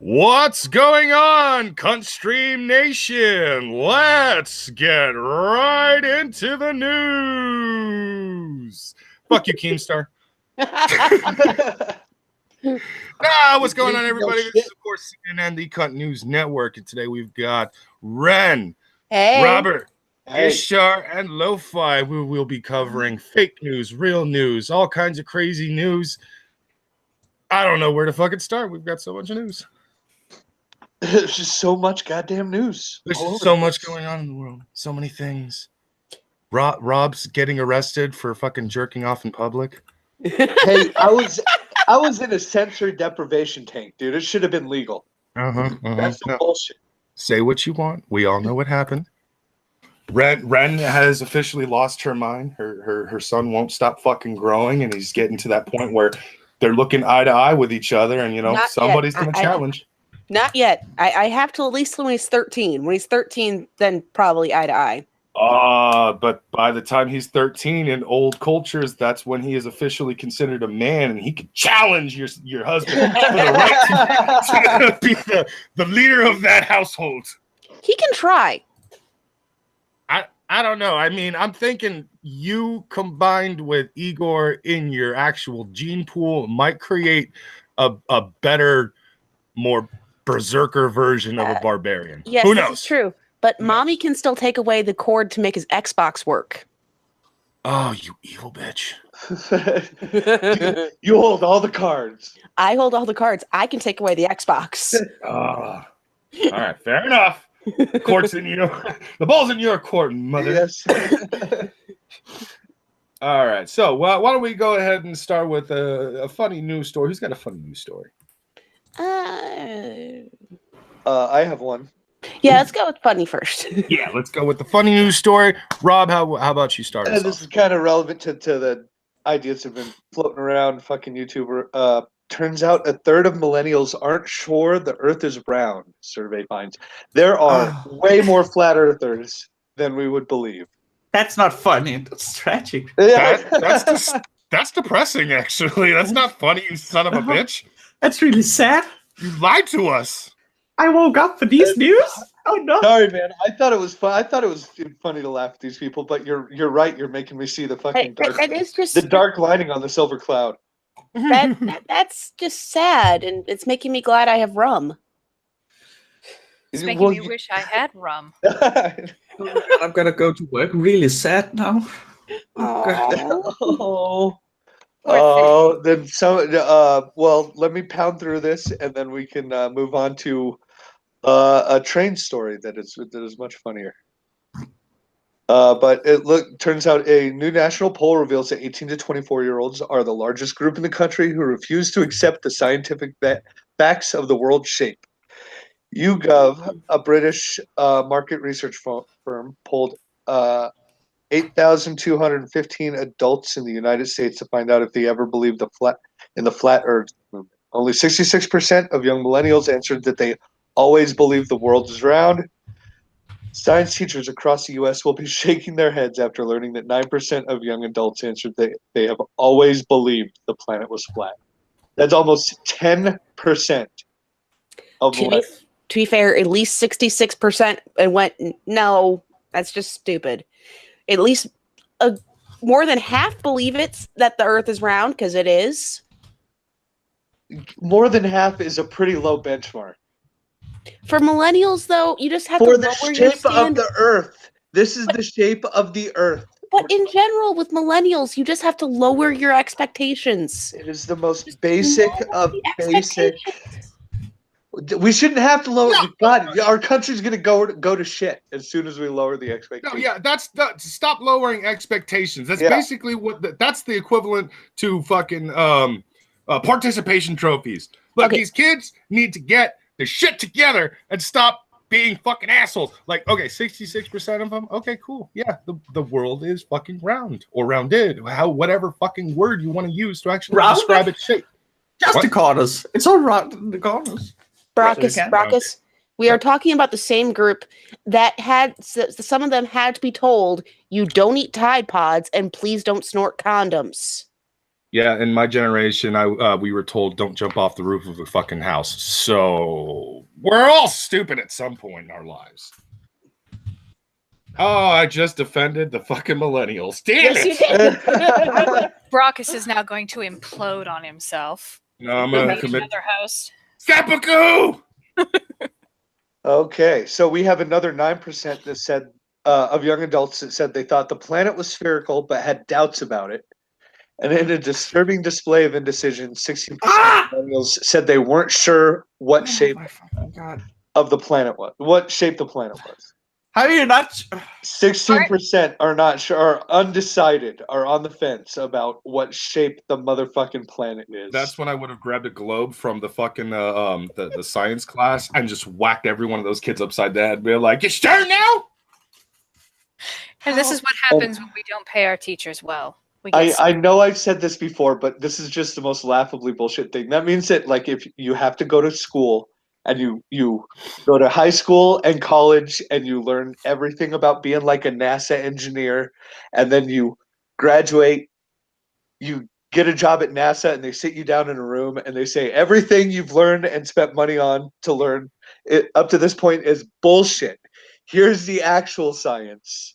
What's going on, Cunt Stream Nation? Let's get right into the news. Fuck you, Keemstar. What's going on, everybody? This is, of course, CNN, the Cunt News Network, and today we've got Ren, Robert, Ishar, and Lo-Fi. We will be covering fake news, real news, all kinds of crazy news. I don't know where to fucking start. We've got so much news. There's just so much goddamn news. There's so much going on in the world. So many things. Rob's getting arrested for fucking jerking off in public. Hey, I was in a sensory deprivation tank, dude. It should have been legal. That's some bullshit. Say what you want. We all know what happened. Ren has officially lost her mind. Her son won't stop fucking growing, and he's getting to that point where they're looking eye to eye with each other, and somebody's gonna challenge. Not yet. I have to at least when he's 13. When he's 13, then probably eye to eye. But by the time he's 13 in old cultures, that's when he is officially considered a man, and he could challenge your husband for the right to be the leader of that household. He can try. I don't know. I mean, I'm thinking you combined with Igor in your actual gene pool might create a better, more berserker version of a barbarian. Yes, who knows? That's true. But mommy can still take away the cord to make his Xbox work. Oh, you evil bitch. You hold all the cards. I hold all the cards. I can take away the Xbox. All right, fair enough. The court's in you. The ball's in your court, mother. Yes. All right, so why don't we go ahead and start with a funny news story? Who's got a funny news story? I have one. Yeah, let's go with funny first. Yeah, let's go with the funny news story. Rob, how about you start? This is kind of relevant to the ideas that have been floating around fucking YouTube. Turns out a third of millennials aren't sure the Earth is round. Survey finds there are way more flat earthers than we would believe. That's not funny. That's tragic. That's depressing. Actually, that's not funny. You son of a bitch. That's really sad. You lied to us. I woke up for these news. Oh no! Sorry, man. I thought it was fun. I thought it was funny to laugh at these people, but you're right. You're making me see the fucking the dark lining on the silver cloud. That's just sad, and it's making me glad I have rum. It's making me wish I had rum. I'm gonna go to work. Really sad now. Then so. Well, let me pound through this, and then we can move on to a train story that is much funnier. But turns out a new national poll reveals that 18 to 24-year-olds are the largest group in the country who refuse to accept the scientific facts of the world's shape. YouGov, a British market research firm, polled 8,215 adults in the United States to find out if they ever believed the flat Earth movement. Only 66% of young millennials answered that they always believed the world is round. Science teachers across the U.S. will be shaking their heads after learning that 9% of young adults answered that they have always believed the planet was flat. That's almost 10% of millennials. To be fair, at least 66% went, no, that's just stupid. At least more than half believe that the Earth is round, because it is. More than half is a pretty low benchmark. For millennials, though, you just have to lower the shape of the Earth. This is the shape of the Earth. But in general, with millennials, you just have to lower your expectations. It is the most basic of basic. We shouldn't have to lower. No. God, our country's gonna go to shit as soon as we lower the expectations. No, yeah, stop lowering expectations. That's basically that's the equivalent to fucking participation trophies. Look, these kids need to get the shit together and stop being fucking assholes. Like, okay, 66% of them. Okay, cool. Yeah, the world is fucking round or rounded. Whatever fucking word you want to use to actually describe its shape. Just the corners. It's all round in the corners. Brackus, we are talking about the same group that some of them had to be told, you don't eat Tide Pods and please don't snort condoms. Yeah, in my generation, we were told don't jump off the roof of a fucking house. So we're all stupid at some point in our lives. Oh, I just offended the fucking millennials. Damn Yes, it! you did. Brockus is now going to implode on himself. No, I'm gonna Need commit another host. seppuku. Okay, so we have another 9% that said of young adults that said they thought the planet was spherical but had doubts about it. And in a disturbing display of indecision, 16% of millennials said they weren't sure what shape of the planet was. What shape the planet was. How are you not? 16% are not sure, are undecided, are on the fence about what shape the motherfucking planet is. That's when I would have grabbed a globe from the fucking the science class and just whacked every one of those kids upside the head. Be like, "You sure now?" And this is what happens when we don't pay our teachers well. I know I've said this before, but this is just the most laughably bullshit thing. That means that, like, if you have to go to school and you go to high school and college and you learn everything about being like a NASA engineer, and then you graduate, you get a job at NASA and they sit you down in a room and they say everything you've learned and spent money on to learn it up to this point is bullshit. Here's the actual science.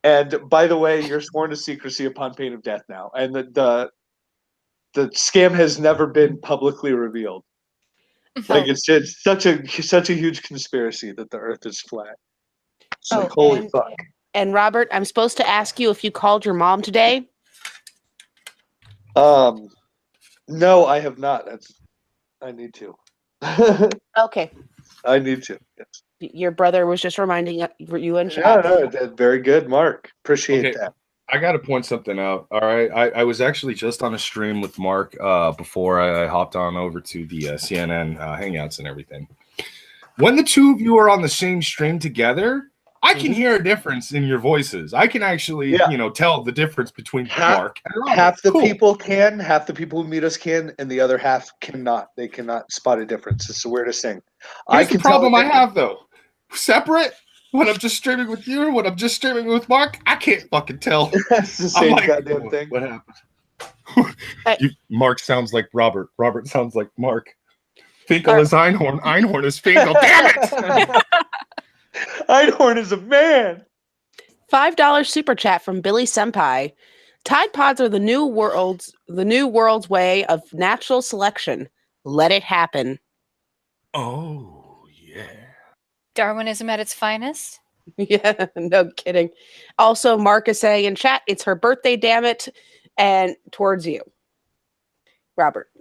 And by the way, you're sworn to secrecy upon pain of death now. And the scam has never been publicly revealed. Like, it's just such a huge conspiracy that the Earth is flat. It's like, holy fuck. And Robert, I'm supposed to ask you if you called your mom today. No, I have not. I need to. Okay. I need to. Yes. Your brother was just reminding you and chat. No, very good, Mark. Appreciate that. I got to point something out. All right. I was actually just on a stream with Mark before I hopped on over to the CNN Hangouts and everything. When the two of you are on the same stream together, I can hear a difference in your voices. I can actually, tell the difference between Mark and Robert. Half the people can, half the people who meet us can, and the other half cannot. They cannot spot a difference. It's the weirdest thing. Here's the problem I have, though. Separate, when I'm just streaming with you, when I'm just streaming with Mark, I can't fucking tell. That's the same goddamn thing. What happened? Mark sounds like Robert. Robert sounds like Mark. Finkel is Einhorn. Einhorn is Finkel. Damn it! Einhorn is a man. $5 super chat from Billy Senpai. Tide Pods are the new world's way of natural selection. Let it happen. Oh yeah. Darwinism at its finest. Yeah, no kidding. Also, Mark is saying in chat, it's her birthday, damn it, and towards you, Robert.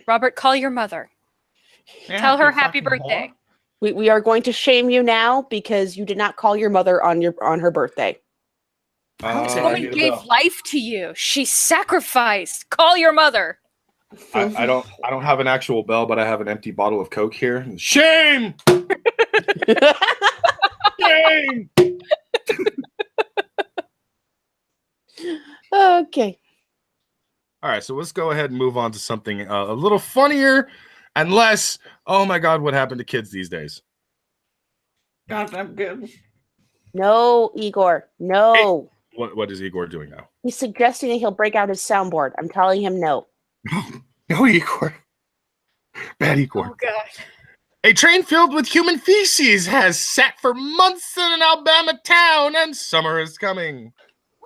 Robert, call your mother. Yeah, tell her happy birthday. We are going to shame you now because you did not call your mother on her birthday. This woman gave life to you. She sacrificed. Call your mother. I don't have an actual bell, but I have an empty bottle of Coke here. Shame! Shame! Okay. All right, so let's go ahead and move on to something a little funnier and less, oh my God, what happened to kids these days? God, I'm good. No, Igor. No. Hey, what is Igor doing now? He's suggesting that he'll break out his soundboard. I'm telling him no. No, Igor. Bad Igor. Oh, God. A train filled with human feces has sat for months in an Alabama town, and summer is coming.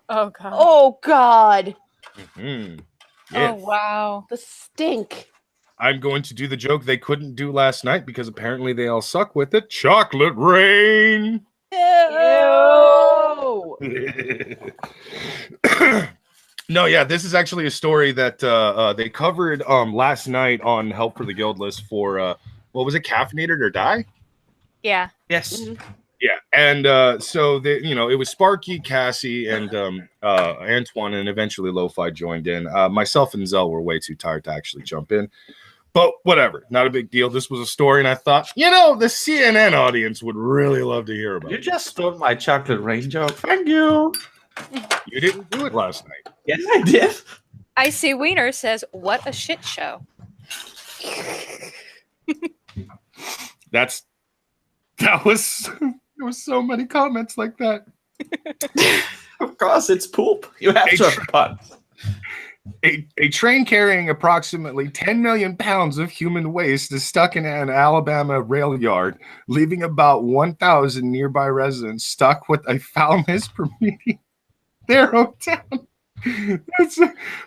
Oh, God. Oh, God. Mm-hmm. Yes. Oh, wow. The stink. I'm going to do the joke they couldn't do last night because apparently they all suck with it. Chocolate rain. Ew. No, yeah, this is actually a story that they covered last night on Help for the Guildless for what was it, Caffeinated or Die? Yeah. Yes. Mm-hmm. Yeah, and so it was Sparky, Cassie, and Antoine, and eventually Lo-Fi joined in. Myself and Zell were way too tired to actually jump in, but whatever, not a big deal. This was a story, and I thought, the CNN audience would really love to hear about it. You just stole my chocolate rain joke. Thank you. You didn't do it last night. Yes, I did. I see Wiener says, "What a shit show." There was so many comments like that. Of course, it's poop. You have to have fun. A train carrying approximately 10 million pounds of human waste is stuck in an Alabama rail yard, leaving about 1,000 nearby residents stuck with a foulness permeating their hometown.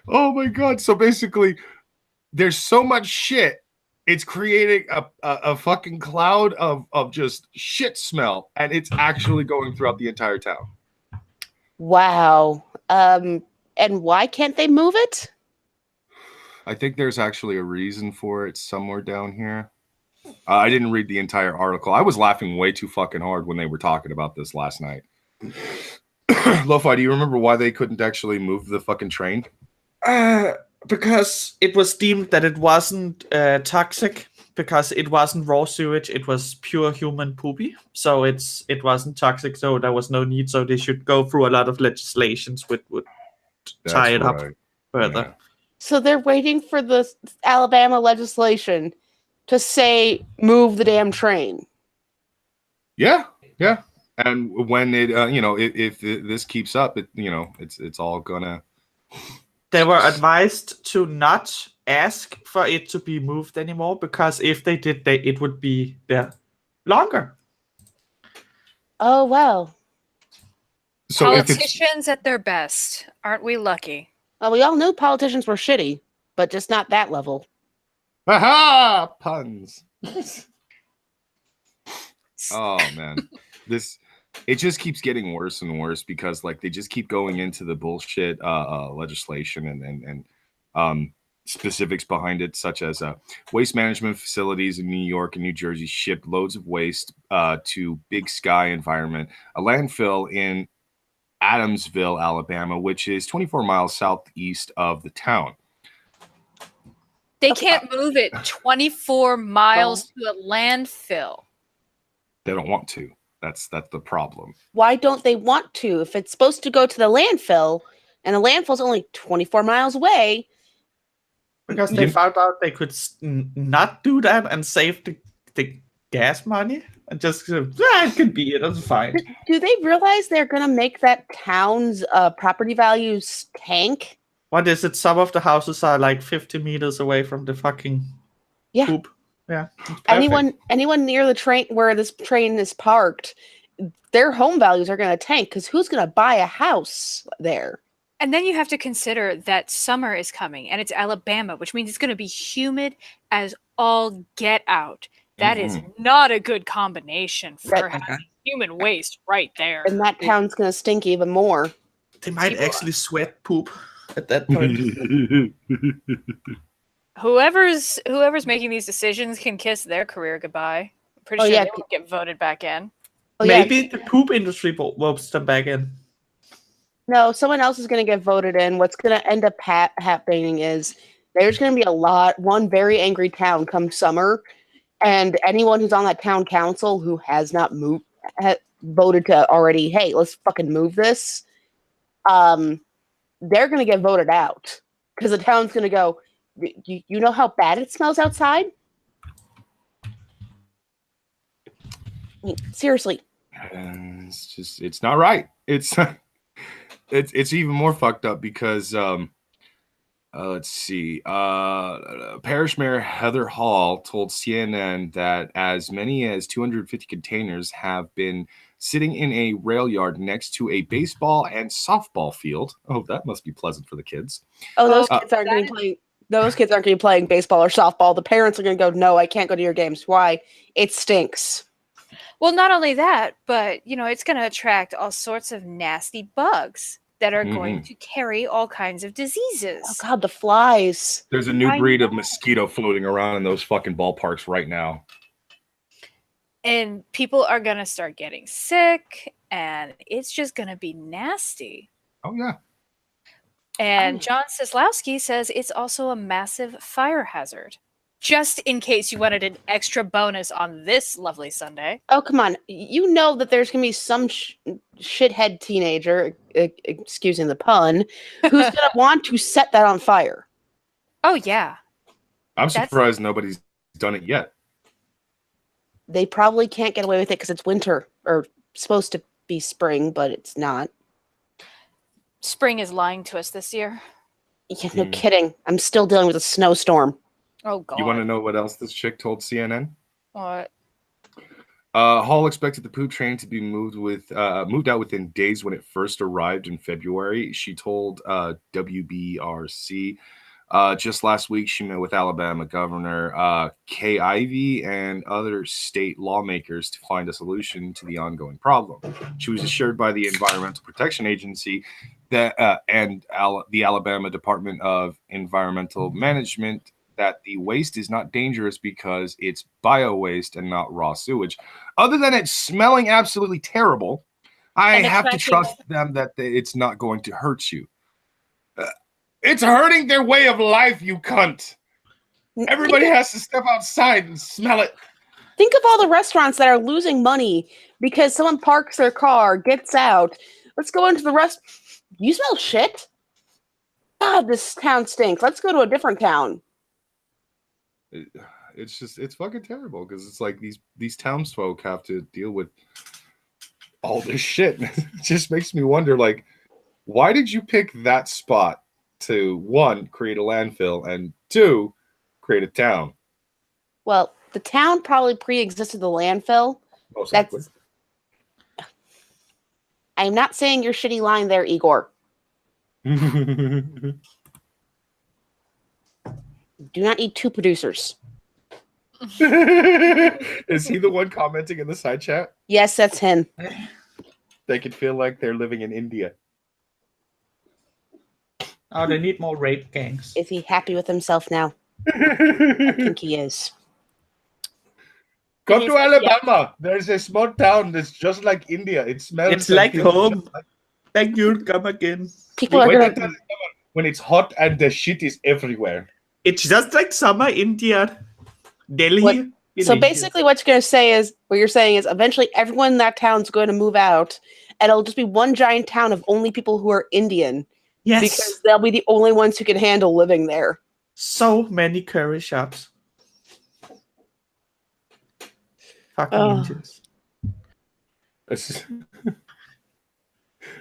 Oh my God. So basically, there's so much shit. It's creating a fucking cloud of just shit smell, and it's actually going throughout the entire town. Wow. And why can't they move it? I think there's actually a reason for it somewhere down here. I didn't read the entire article. I was laughing way too fucking hard when they were talking about this last night. Lo-Fi, do you remember why they couldn't actually move the fucking train? Because it was deemed that it wasn't toxic, because it wasn't raw sewage, it was pure human poopy. So it wasn't toxic, so there was no need. So they should go through a lot of legislations which would tie it up further. Yeah. So they're waiting for the Alabama legislation to say move the damn train. Yeah. And when it, if this keeps up, it's all gonna. They were advised to not ask for it to be moved anymore, because if they did, it would be there longer. Oh, well. So politicians at their best. Aren't we lucky? Well, we all knew politicians were shitty, but just not that level. Aha! Puns. Oh man, it just keeps getting worse and worse because they just keep going into the bullshit legislation and specifics behind it, such as waste management facilities in New York and New Jersey shipped loads of waste to Big Sky Environment, a landfill in Adamsville, Alabama, which is 24 miles southeast of the town. They can't move it 24 miles to a landfill. They don't want to. That's the problem. Why don't they want to? If it's supposed to go to the landfill, and the landfill's only 24 miles away. Because they found out they could not do that and save the gas money. And just, it could be, that's fine. Do they realize they're going to make that town's property values tank? What is it? Some of the houses are like 50 meters away from the fucking poop. Yeah. Anyone near the train where this train is parked, their home values are going to tank because who's going to buy a house there? And then you have to consider that summer is coming and it's Alabama, which means it's going to be humid as all get out. That is not a good combination for having human waste right there. And that town's going to stink even more. They might actually sweat poop at that point. Whoever's making these decisions can kiss their career goodbye. I'm pretty sure they won't get voted back in. Maybe the poop industry votes them back in. No, someone else is going to get voted in. What's going to end up happening is there's going to be one very angry town come summer, and anyone who's on that town council who has not voted to already, hey, let's fucking move this, they're going to get voted out because the town's going to go, you know how bad it smells outside? I mean, seriously. It's not right. It's even more fucked up because let's see. Parish Mayor Heather Hall told CNN that as many as 250 containers have been sitting in a rail yard next to a baseball and softball field. Oh, that must be pleasant for the kids. Oh, those kids aren't going to play. Those kids aren't going to be playing baseball or softball. The parents are going to go, no, I can't go to your games. Why? It stinks. Well, not only that, but, it's going to attract all sorts of nasty bugs that are going to carry all kinds of diseases. Oh, God, the flies. There's a new breed of mosquito floating around in those fucking ballparks right now. And people are going to start getting sick, and it's just going to be nasty. Oh, yeah. And John Sislowski says it's also a massive fire hazard. Just in case you wanted an extra bonus on this lovely Sunday. Oh, come on. You know that there's going to be some shithead teenager, excusing the pun, who's going to want to set that on fire. Oh, yeah. I'm surprised nobody's done it yet. They probably can't get away with it because it's winter, or supposed to be spring, but it's not. Spring is lying to us this year. Yeah, no kidding. I'm still dealing with a snowstorm. Oh God. You want to know what else this chick told CNN? What? Hall expected the poop train to be moved out within days when it first arrived in February. She told WBRC just last week she met with Alabama Governor Kay Ivey and other state lawmakers to find a solution to the ongoing problem. She was assured by the Environmental Protection Agency that the Alabama Department of Environmental Management that the waste is not dangerous because it's bio waste and not raw sewage. Other than it smelling absolutely terrible, I have to trust them that it's not going to hurt you. It's hurting their way of life, you cunt. Everybody has to step outside and smell it. Think of all the restaurants that are losing money because someone parks their car, gets out. Let's go into the rest. You smell shit? God, this town stinks. Let's go to a different town. It's fucking terrible because it's like these townsfolk have to deal with all this shit. It just makes me wonder, like, why did you pick that spot to, one, create a landfill, and two, create a town? Well, the town probably pre-existed the landfill. Most likely. I'm not saying your shitty line there, Igor. Do not need two producers. Is he the one commenting in the side chat? Yes, that's him. They could feel like they're living in India. Oh, they need more rape gangs. Is he happy with himself now? I think he is. Come to Alabama. There's a small town that's just like India. It smells. It's like home. Thank you. Come again. People are gonna... when it's hot and the shit is everywhere. It's just like summer India. Delhi. So basically what you're saying is eventually everyone in that town's going to move out and it'll just be one giant town of only people who are Indian. Yes. Because they'll be the only ones who can handle living there. So many curry shops. Fucking Indians.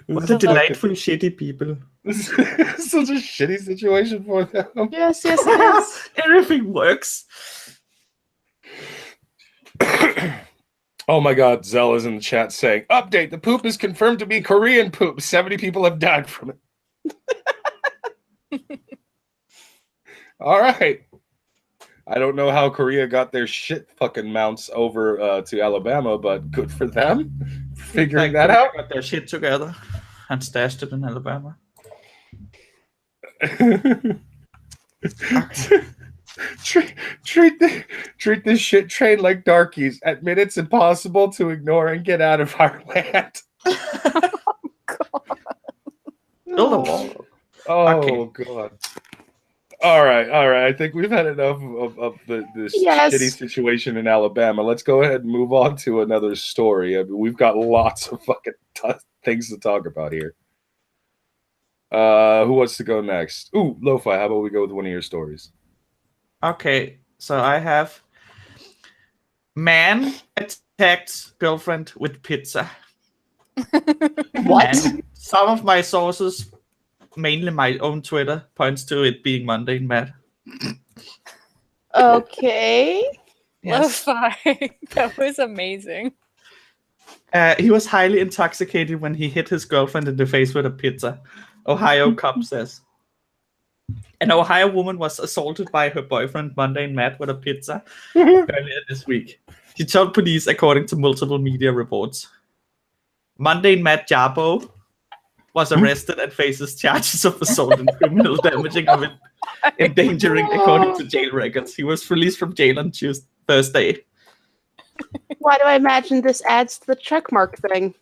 What a delightful, shitty people. This is such a shitty situation for them. Yes, it is. Everything works. Oh my God, Zell is in the chat saying, update, the poop is confirmed to be Korean poop. 70 people have died from it. All right. I don't know how Korea got their shit fucking mounts over to Alabama, but good for them figuring that out. Got their shit together and stashed it in Alabama. treat this shit train like darkies. Admit it's impossible to ignore and get out of our land. Build a wall. Oh God. All right. I think we've had enough of this shitty situation in Alabama. Let's go ahead and move on to another story. I mean, we've got lots of fucking things to talk about here. Who wants to go next? Ooh, Lo-Fi, how about we go with one of your stories? Okay, so I have man attacked girlfriend with pizza. What? And some of my sources, mainly my own Twitter, points to it being Monday and Matt. Okay. Yes. Lo-Fi. That was amazing. He was highly intoxicated when he hit his girlfriend in the face with a pizza. Ohio cop says. An Ohio woman was assaulted by her boyfriend Monday and Matt with a pizza earlier this week. She told police, according to multiple media reports. Monday and Matt Jarbo was arrested and faces charges of assault and criminal damaging of endangering, according to jail records. He was released from jail on Thursday. Why do I imagine this adds to the checkmark thing?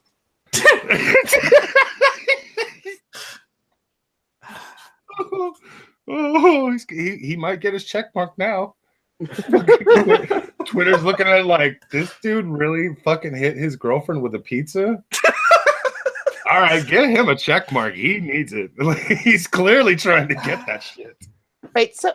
He might get his check mark now. Twitter's looking at it like, this dude really fucking hit his girlfriend with a pizza? All right, get him a check mark. He needs it. He's clearly trying to get that shit. Right, so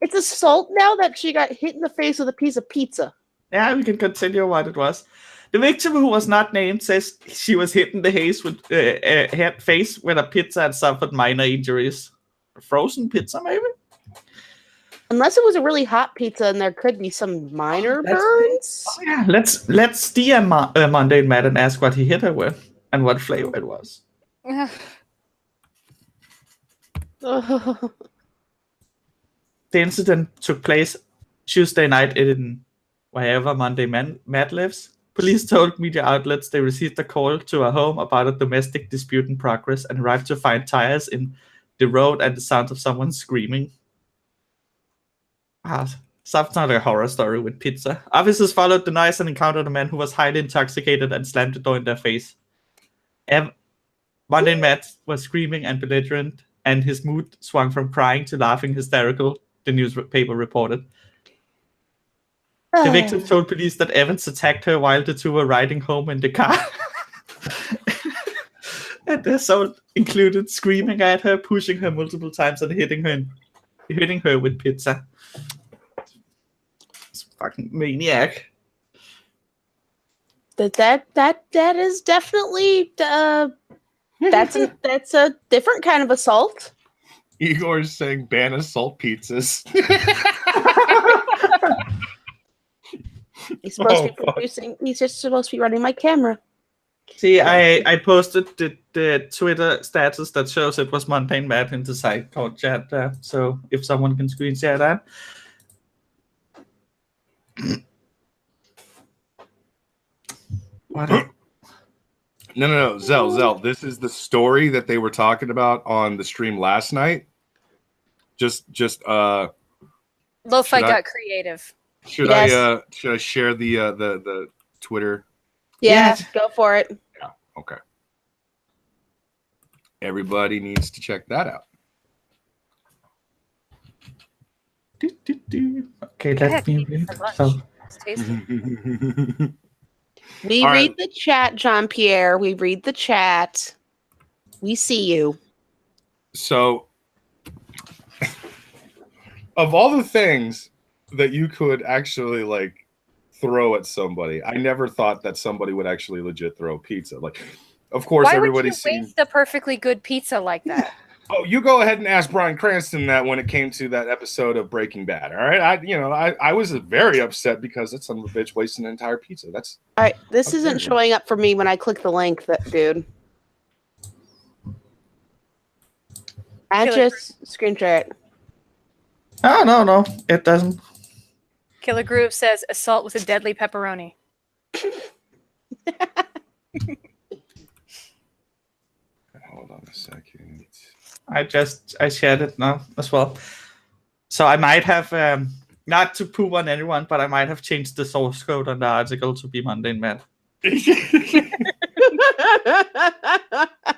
it's assault now that she got hit in the face with a piece of pizza. Yeah, we can continue what it was. The victim, who was not named, says she was hit in the face with a pizza and suffered minor injuries. frozen pizza, maybe. Unless it was a really hot pizza and there could be some minor burns. Oh, yeah, let's DM Mundane Matt and ask what he hit her with and what flavor it was. Oh. The incident took place Tuesday night in wherever Monday Matt lives. Police told media outlets they received a call to a home about a domestic dispute in progress and arrived to find tires in the road and the sound of someone screaming. Sounds like a horror story with pizza. Officers followed the noise and encountered a man who was highly intoxicated and slammed the door in their face. Monday Matt was screaming and belligerent, and his mood swung from crying to laughing hysterical, the newspaper reported. The victim told police that Evans attacked her while the two were riding home in the car. And the assault included screaming at her, pushing her multiple times, and hitting her with pizza. It's fucking maniac. That is definitely that's a different kind of assault. Igor's saying ban assault pizzas. He's supposed to be producing. He's just supposed to be running my camera. See, I posted the Twitter status that shows it was Mundane Matt in the site called chat there. So if someone can screen share that. What? No, Zell. This is the story that they were talking about on the stream last night. Just Lo-Fi got creative. Should I share the Twitter? Yeah, go for it. Yeah, okay. Everybody needs to check that out. Okay, let me read. So. We read the chat, Jean-Pierre. We read the chat. We see you. So, of all the things that you could actually like throw at somebody, I never thought that somebody would actually legit throw pizza. Like, of course, everybody's seen waste a perfectly good pizza like that. Oh, you go ahead and ask Bryan Cranston that when it came to that episode of Breaking Bad. All right, I was very upset because that son of a bitch wasted an entire pizza. That's all right. This isn't showing up for me when I click the link, dude. I just screen share it. Oh no, it doesn't. Killer Groove says assault with a deadly pepperoni. Hold on a second. I shared it now as well. So I might have not to poop on anyone, but I might have changed the source code on the article to be Mundane Matt.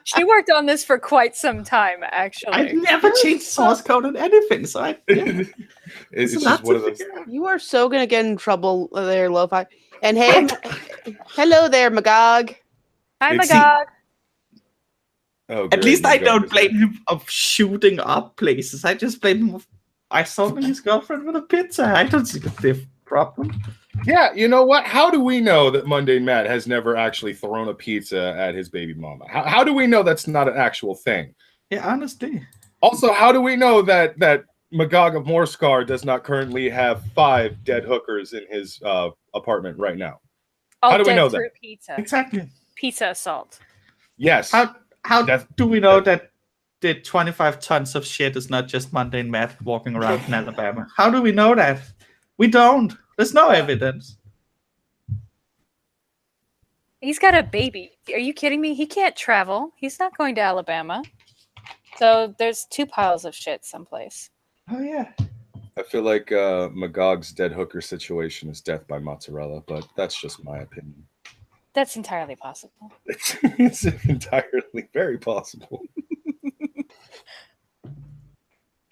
She worked on this for quite some time, actually. I never changed source code on anything, so it's just one of those. You are so gonna get in trouble there, Lo-Fi. And hey, hello there, Magog. Hi, Magog. At least I don't blame him of shooting up places. I just blame him of assaulting his girlfriend with a pizza. I don't see the problem. Yeah, you know what? How do we know that Mundane Matt has never actually thrown a pizza at his baby mama? How do we know that's not an actual thing? Yeah, honestly. Also, how do we know that Magog of Morscar does not currently have 5 dead hookers in his apartment right now? All how do we know that? Pizza. Exactly. Pizza assault. Yes. How do we know that the 25 tons of shit is not just Mundane Matt walking around in Alabama? How do we know that? We don't. There's no evidence. He's got a baby. Are you kidding me? He can't travel. He's not going to Alabama. So there's 2 piles of shit someplace. Oh, yeah. I feel like Magog's dead hooker situation is death by mozzarella, but that's just my opinion. That's entirely possible. It's entirely very possible.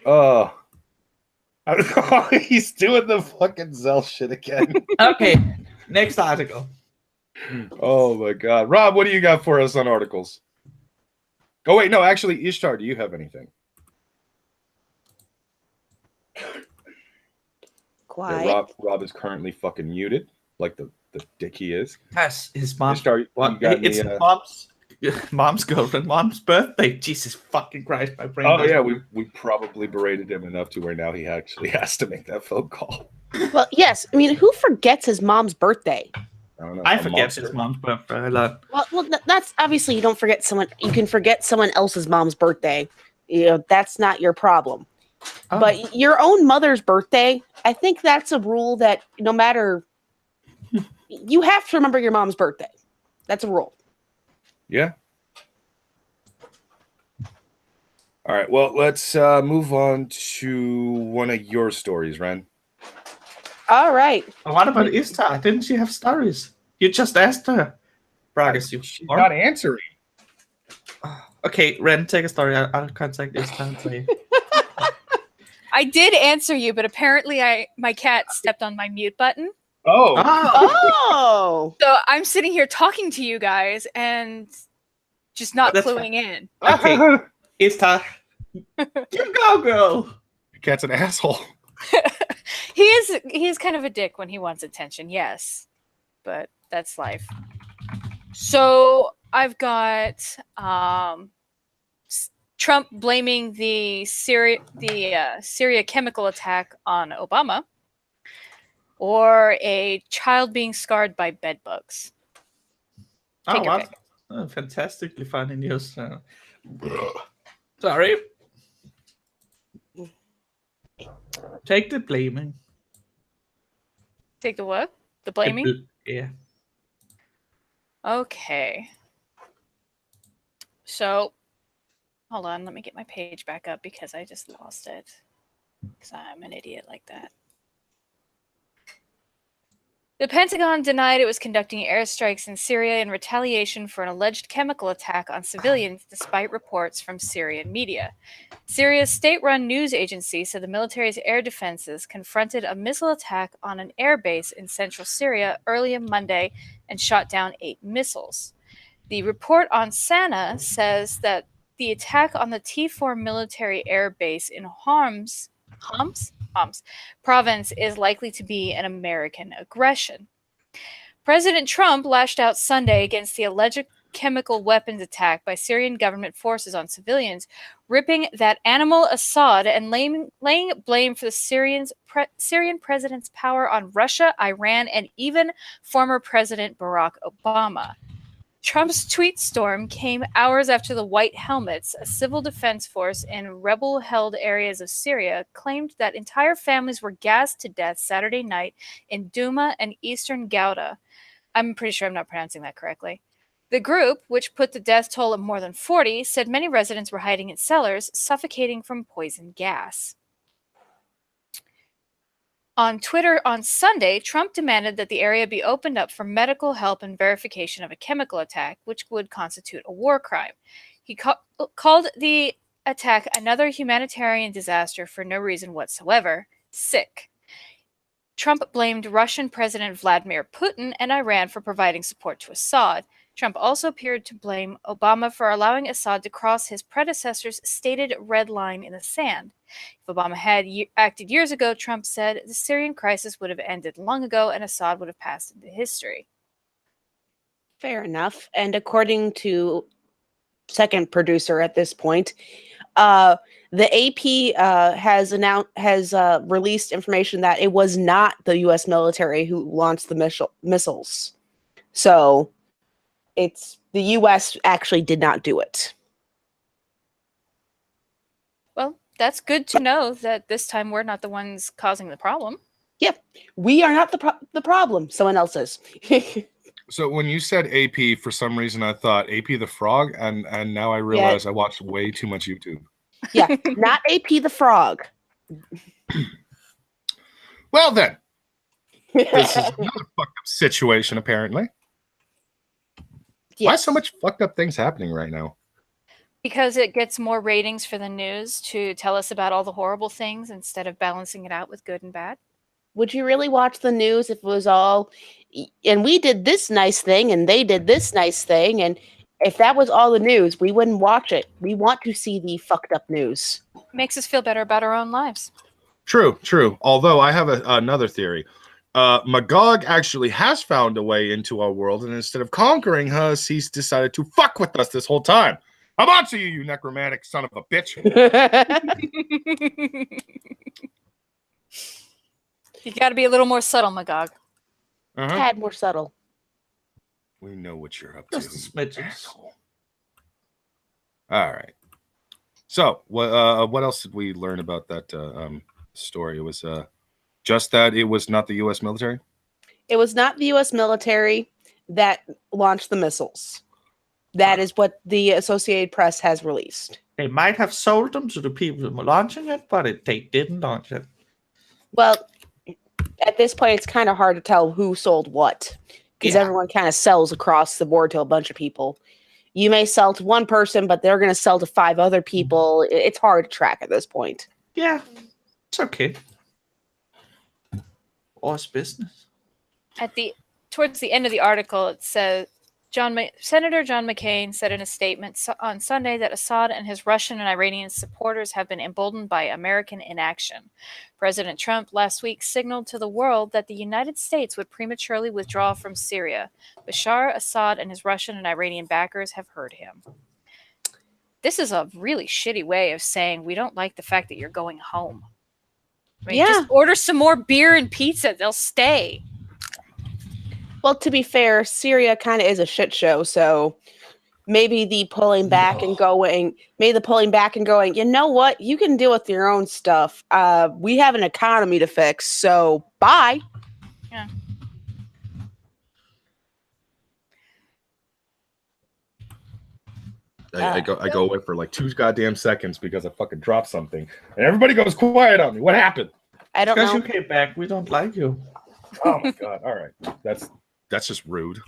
Oh, he's doing the fucking Zell shit again. Okay, next article. Oh my god, Rob, what do you got for us on articles? Oh wait, no, actually, Ishtar, do you have anything? Quiet. Yeah, Rob is currently fucking muted, like the dick he is. Yes, his mom. Ishtar, it's mom's mom's girlfriend, mom's birthday. Jesus fucking Christ, my brain. Oh yeah, we probably berated him enough to where now he actually has to make that phone call. Well, yes. I mean, who forgets his mom's birthday? I don't know. I forget his mom's birthday a lot. Well, that's obviously you don't forget someone. You can forget someone else's mom's birthday. That's not your problem. Oh. But your own mother's birthday, I think that's a rule that no matter, you have to remember your mom's birthday. That's a rule. Yeah. All right. Well, let's move on to one of your stories, Ren. All right. What about Ishtar? Didn't she have stories? You just asked her. Bragas, you. She's not answering. Okay, Ren, take a story. I'll contact Ishtar and say. I did answer you, but apparently my cat stepped on my mute button. Oh. Oh. So I'm sitting here talking to you guys and just not cluing in. Okay, Ishtar. You go, girl. Your cat's an asshole. He is kind of a dick when he wants attention, yes. But that's life. So I've got Trump blaming the Syria chemical attack on Obama, or a child being scarred by bed bugs. Take your pick. Oh, fantastically funny news. Sorry. Take the blaming. Take the what? The blaming? Yeah. Okay. So, hold on. Let me get my page back up because I just lost it. Because I'm an idiot like that. The Pentagon denied it was conducting airstrikes in Syria in retaliation for an alleged chemical attack on civilians, despite reports from Syrian media. Syria's state-run news agency said the military's air defenses confronted a missile attack on an air base in central Syria early on Monday and shot down 8 missiles. The report on Sana says that the attack on the T4 military air base in Homs province is likely to be an American aggression. President Trump lashed out Sunday against the alleged chemical weapons attack by Syrian government forces on civilians, ripping that animal Assad and laying blame for the Syrian president's power on Russia, Iran, and even former President Barack Obama. Trump's tweet storm came hours after the White Helmets, a civil defense force in rebel-held areas of Syria, claimed that entire families were gassed to death Saturday night in Douma and eastern Ghouta. I'm pretty sure I'm not pronouncing that correctly. The group, which put the death toll at more than 40, said many residents were hiding in cellars, suffocating from poison gas. On Twitter on Sunday, Trump demanded that the area be opened up for medical help and verification of a chemical attack, which would constitute a war crime. He called the attack another humanitarian disaster for no reason whatsoever. Sick. Trump blamed Russian President Vladimir Putin and Iran for providing support to Assad. Trump also appeared to blame Obama for allowing Assad to cross his predecessor's stated red line in the sand. If Obama had acted years ago, Trump said, the Syrian crisis would have ended long ago and Assad would have passed into history. Fair enough. And according to second producer at this point, the AP has released information that it was not the U.S. military who launched the missiles. So it's the U.S. actually did not do it. Well, that's good to know that this time we're not the ones causing the problem. Yeah, we are not the problem. Someone else is. So when you said AP, for some reason I thought AP the Frog, and now I realize I watched way too much YouTube. Yeah, not AP the Frog. Well then, this is another fucked up situation apparently. Yes. Why so much fucked up things happening right now? Because it gets more ratings for the news to tell us about all the horrible things instead of balancing it out with good and bad. Would you really watch the news if it was all, and we did this nice thing and they did this nice thing, and if that was all the news, we wouldn't watch it. We want to see the fucked up news. Makes us feel better about our own lives. True. Although I have another theory. Magog actually has found a way into our world, and instead of conquering us, he's decided to fuck with us this whole time. How about you, you necromantic son of a bitch? You got to be a little more subtle, Magog. Tad more subtle. We know what you're up Just to. smidgens. All right. So, what else did we learn about that story? It was just that it was not the U.S. military? It was not the U.S. military that launched the missiles. That is what the Associated Press has released. They might have sold them to the people who were launching it, but they didn't launch it. Well, at this point, it's kind of hard to tell who sold what, because everyone kind of sells across the board to a bunch of people. You may sell to one person, but they're going to sell to 5 other people. It's hard to track at this point. Yeah, it's okay. Us business. Towards the end of the article, it says Senator John McCain said in a statement on Sunday that Assad and his Russian and Iranian supporters have been emboldened by American inaction. President Trump last week signaled to the world that the United States would prematurely withdraw from Syria. Bashar Assad and his Russian and Iranian backers have heard him. This is a really shitty way of saying we don't like the fact that you're going home. I mean, just order some more beer and pizza. They'll stay. Well, to be fair, Syria kind of is a shit show, so maybe the pulling back and going, you know what? You can deal with your own stuff. We have an economy to fix, so bye. Yeah. I go away for like 2 goddamn seconds because I fucking dropped something, and everybody goes quiet on me. What happened? I don't know. Because you came back, we don't like you. Oh my god! All right, that's just rude.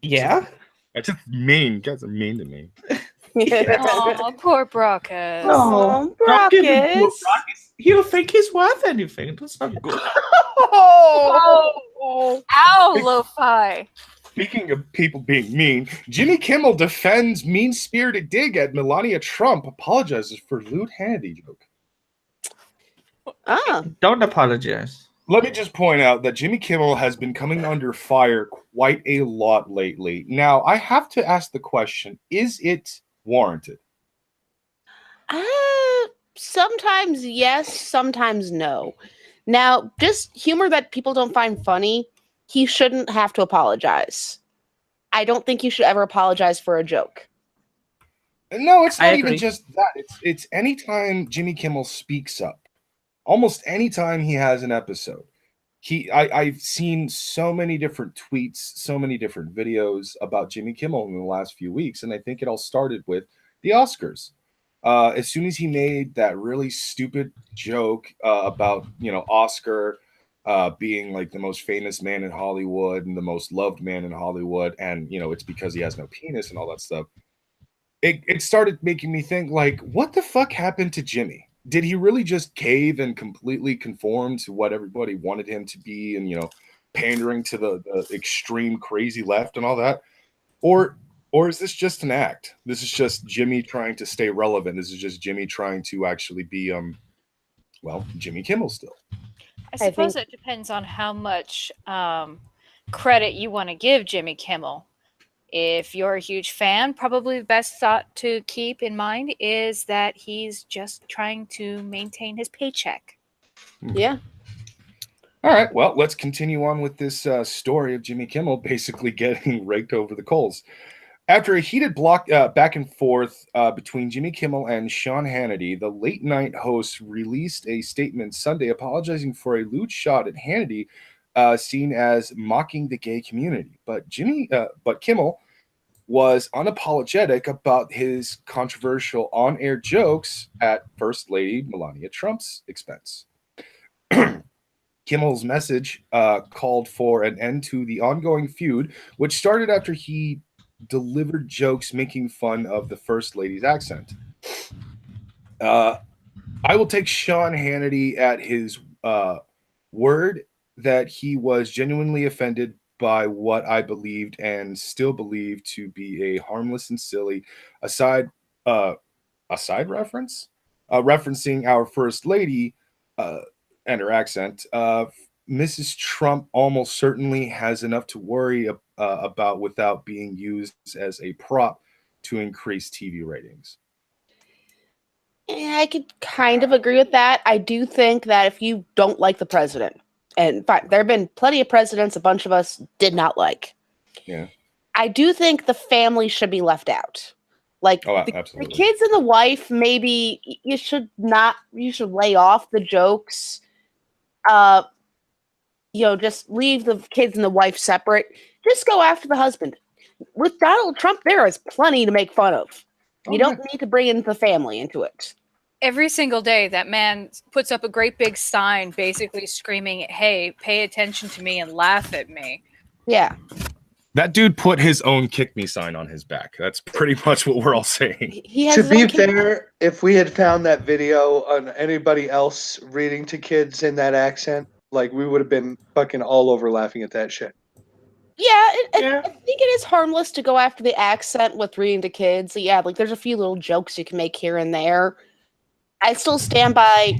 Yeah. That's just mean. You guys are mean to me. Oh, poor Brockus. Oh, Don't give him poor Brockus. Brockus. He'll think he's worth anything. That's not good. Ow, Lo-Fi. Speaking of people being mean, Jimmy Kimmel defends mean-spirited dig at Melania Trump, apologizes for lewd Hannity joke. Don't apologize. Let me just point out that Jimmy Kimmel has been coming under fire quite a lot lately. Now, I have to ask the question, is it warranted? Sometimes yes, sometimes no. Now, just humor that people don't find funny, he shouldn't have to apologize. I don't think you should ever apologize for a joke. No, it's not even just that. It's anytime Jimmy Kimmel speaks up. Almost anytime he has an episode, I've seen so many different tweets, so many different videos about Jimmy Kimmel in the last few weeks, and I think it all started with the Oscars. As soon as he made that really stupid joke about Oscar being like the most famous man in Hollywood and the most loved man in Hollywood, and it's because he has no penis and all that stuff. It started making me think, like, what the fuck happened to Jimmy? Did he really just cave and completely conform to what everybody wanted him to be and, pandering to the extreme crazy left and all that? Or is this just an act? This is just Jimmy trying to stay relevant. This is just Jimmy trying to actually be, Jimmy Kimmel still. I suppose it depends on how much credit you want to give Jimmy Kimmel. If you're a huge fan, probably the best thought to keep in mind is that he's just trying to maintain his paycheck. Yeah. All right. Well, let's continue on with this story of Jimmy Kimmel basically getting raked over the coals. After a heated back and forth between Jimmy Kimmel and Sean Hannity, the late night host released a statement Sunday apologizing for a lewd shot at Hannity seen as mocking the gay community. But Kimmel was unapologetic about his controversial on-air jokes at First Lady Melania Trump's expense. Kimmel's message called for an end to the ongoing feud, which started after he delivered jokes making fun of the First Lady's accent. I will take Sean Hannity at his word that he was genuinely offended by what I believed and still believe to be a harmless and silly aside reference, referencing our First Lady and her accent Mrs. Trump almost certainly has enough to worry about without being used as a prop to increase TV ratings. Yeah, I could kind of agree with that. I do think that if you don't like the president, and fine, there have been plenty of presidents a bunch of us did not like. Yeah. I do think the family should be left out. Like the kids and the wife, maybe you should lay off the jokes. Just leave the kids and the wife separate. Just go after the husband. With Donald Trump, there is plenty to make fun of. You don't need to bring in the family into it. Every single day, that man puts up a great big sign basically screaming, "Hey, pay attention to me and laugh at me." Yeah. That dude put his own kick me sign on his back. That's pretty much what we're all saying. To be fair, if we had found that video on anybody else reading to kids in that accent, like we would have been fucking all over laughing at that shit. Yeah, I think it is harmless to go after the accent with reading to kids. Yeah, like there's a few little jokes you can make here and there. I still stand by,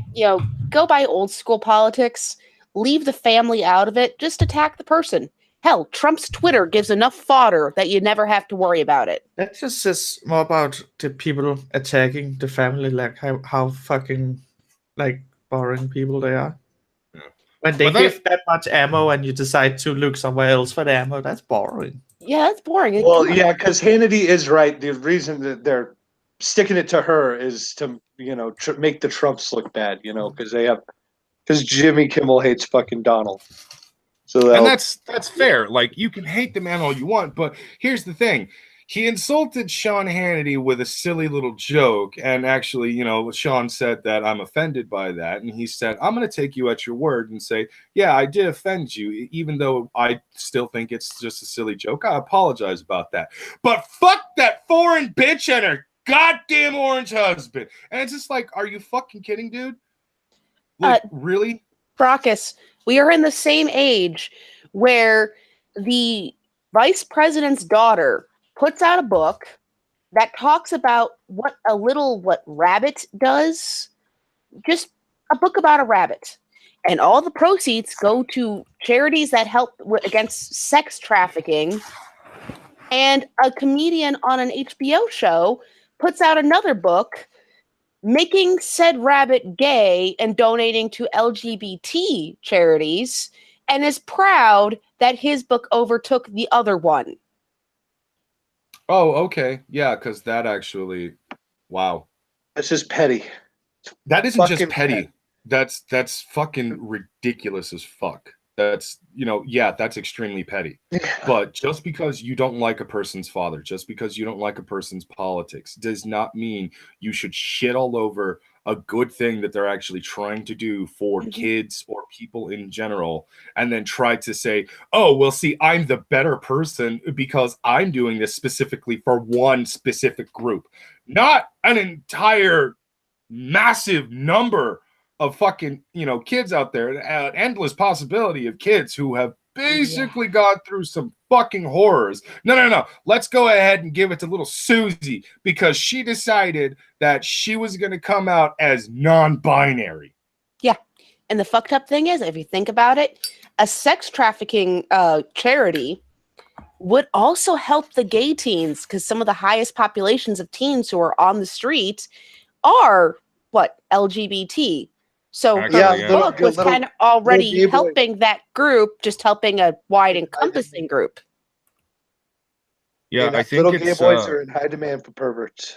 go by old school politics. Leave the family out of it. Just attack the person. Hell, Trump's Twitter gives enough fodder that you never have to worry about it. That just says more about the people attacking the family, like how fucking boring people they are. Yeah. When they give that much ammo and you decide to look somewhere else for the ammo, that's boring. Yeah, that's boring. Well, yeah, because Hannity is right. The reason that they're sticking it to her is to, make the Trumps look bad, because Jimmy Kimmel hates fucking Donald. And that's fair. Like, you can hate the man all you want, but here's the thing. He insulted Sean Hannity with a silly little joke, and actually, Sean said that I'm offended by that, and he said, I'm going to take you at your word and say, yeah, I did offend you, even though I still think it's just a silly joke. I apologize about that. But fuck that foreign bitch and her goddamn orange husband. And it's just like, are you fucking kidding, dude? Like, really? Brockus, we are in the same age where the vice president's daughter puts out a book that talks about what rabbit does. Just a book about a rabbit. And all the proceeds go to charities that help against sex trafficking. And a comedian on an HBO show puts out another book making said rabbit gay and donating to LGBT charities, and is proud that his book overtook the other one. Oh, okay. Yeah, because that actually, wow. That's just petty. That isn't just petty. That's fucking ridiculous as fuck. That's, that's extremely petty. But just because you don't like a person's father, just because you don't like a person's politics, does not mean you should shit all over a good thing that they're actually trying to do for kids or people in general, and then try to say, oh, well, see, I'm the better person because I'm doing this specifically for one specific group, not an entire massive number of fucking, kids out there, an endless possibility of kids who have basically gone through some fucking horrors. No. Let's go ahead and give it to little Susie because she decided that she was going to come out as non-binary. Yeah. And the fucked up thing is, if you think about it, a sex trafficking charity would also help the gay teens, because some of the highest populations of teens who are on the street are LGBT. So her book was kind of already helping that group, just helping a wide encompassing group. Yeah, I think little gay boys are in high demand for perverts.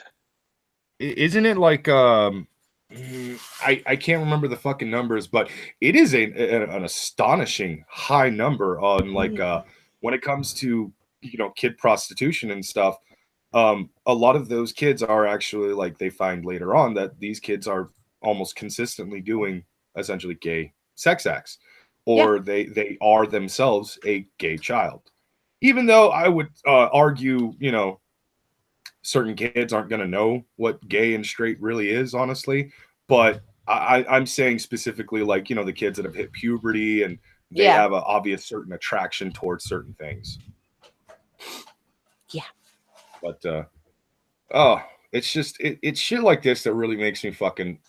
Isn't it like I can't remember the fucking numbers, but it is an astonishing high number on when it comes to kid prostitution and stuff. A lot of those kids are actually, they find later on that these kids are almost consistently doing essentially gay sex acts, or they are themselves a gay child. Even though I would argue, certain kids aren't going to know what gay and straight really is, honestly. But I'm saying specifically, the kids that have hit puberty and they have an obvious certain attraction towards certain things. Yeah. But, it's just, it's shit like this that really makes me fucking,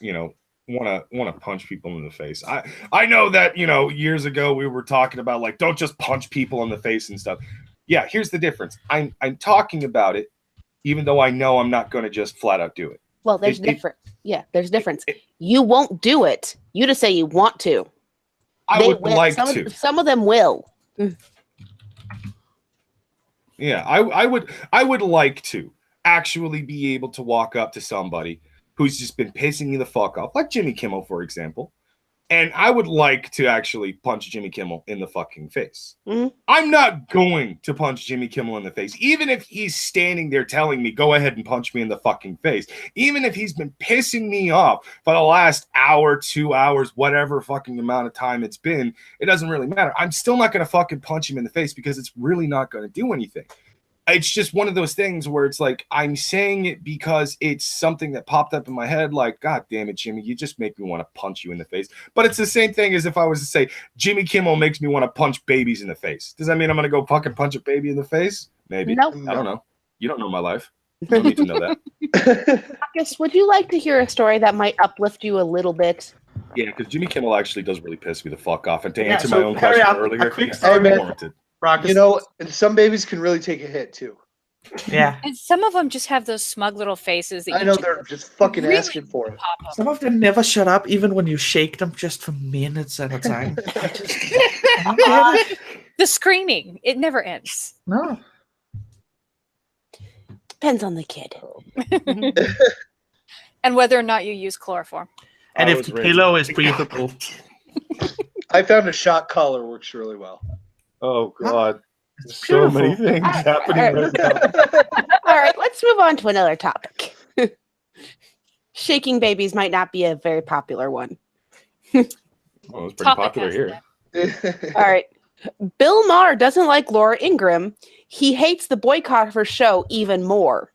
want to punch people in the face. I know that, you know, years ago we were talking about like don't just punch people in the face and stuff. Yeah, here's the difference. I'm talking about it, even though I know I'm not going to just flat out do it. Well, there's difference. Yeah, there's difference. You won't do it. You just say you want to. I would like to. Some of them will. Yeah, I would like to actually be able to walk up to somebody who's just been pissing me the fuck off, like Jimmy Kimmel, for example. And I would like to actually punch Jimmy Kimmel in the fucking face. Mm-hmm. I'm not going to punch Jimmy Kimmel in the face, even if he's standing there telling me, go ahead and punch me in the fucking face. Even if he's been pissing me off for the last hour, 2 hours, whatever fucking amount of time it's been, it doesn't really matter. I'm still not going to fucking punch him in the face because it's really not going to do anything. It's just one of those things where it's like, I'm saying it because it's something that popped up in my head. Like, God damn it, Jimmy, you just make me want to punch you in the face. But it's the same thing as if I was to say, Jimmy Kimmel makes me want to punch babies in the face. Does that mean I'm going to go fucking punch a baby in the face? Maybe. Nope. I don't know. You don't know my life. You don't need to know that. Marcus, would you like to hear a story that might uplift you a little bit? Yeah, because Jimmy Kimmel actually does really piss me the fuck off. And to answer my own question earlier, it's warranted. You know, and some babies can really take a hit too. Yeah. And some of them just have those smug little faces that I know they're just fucking really asking for it. Some of them never shut up, even when you shake them just for minutes at a time. The screaming, it never ends. No. Depends on the kid. And whether or not you use chloroform. And if the pillow is breathable. I found a shock collar works really well. Oh, God. There's so many things happening right now. All right, let's move on to another topic. Shaking babies might not be a very popular one. Well, it's pretty popular here. All right. Bill Maher doesn't like Laura Ingraham. He hates the boycott of her show even more.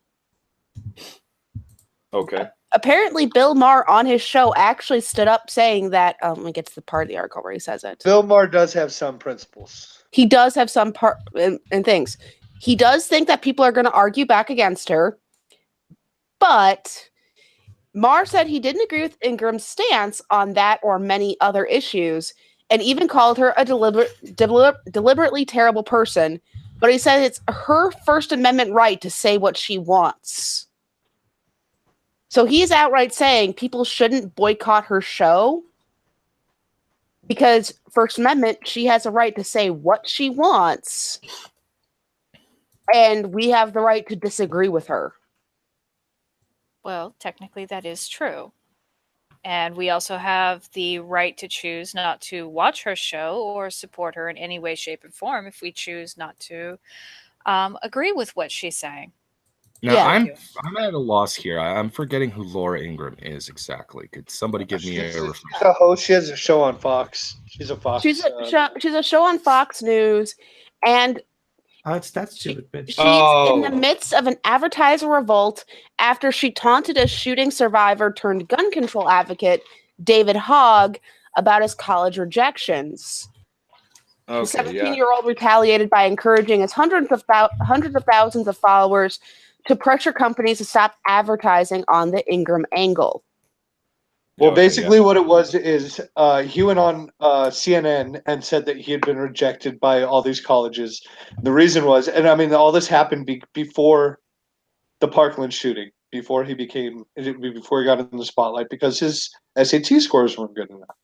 Okay. Apparently, Bill Maher on his show actually stood up saying that. Let me get to the part of the article where he says it. Bill Maher does have some principles. He does have some part and things. He does think that people are going to argue back against her, but Maher said he didn't agree with Ingram's stance on that or many other issues, and even called her a deliberately terrible person. But he said it's her First Amendment right to say what she wants. So he's outright saying people shouldn't boycott her show because First Amendment, she has a right to say what she wants, and we have the right to disagree with her. Well, technically that is true. And we also have the right to choose not to watch her show or support her in any way, shape, or form if we choose not to agree with what she's saying. Now, yeah. I'm at a loss here. I'm forgetting who Laura Ingraham is exactly. Could somebody give me a refresher? She's a host. She has a show on Fox. She's a Fox. She's a show on Fox News, and it's that stupid bitch. She's in the midst of an advertiser revolt after she taunted a shooting survivor turned gun control advocate, David Hogg, about his college rejections. Okay, the 17-year-old retaliated by encouraging his hundreds of thousands of followers to pressure companies to stop advertising on the Ingram angle. Well, basically what it was is he went on CNN and said that he had been rejected by all these colleges. The reason was, and I mean, all this happened before the Parkland shooting, before he got in the spotlight, because his SAT scores weren't good enough.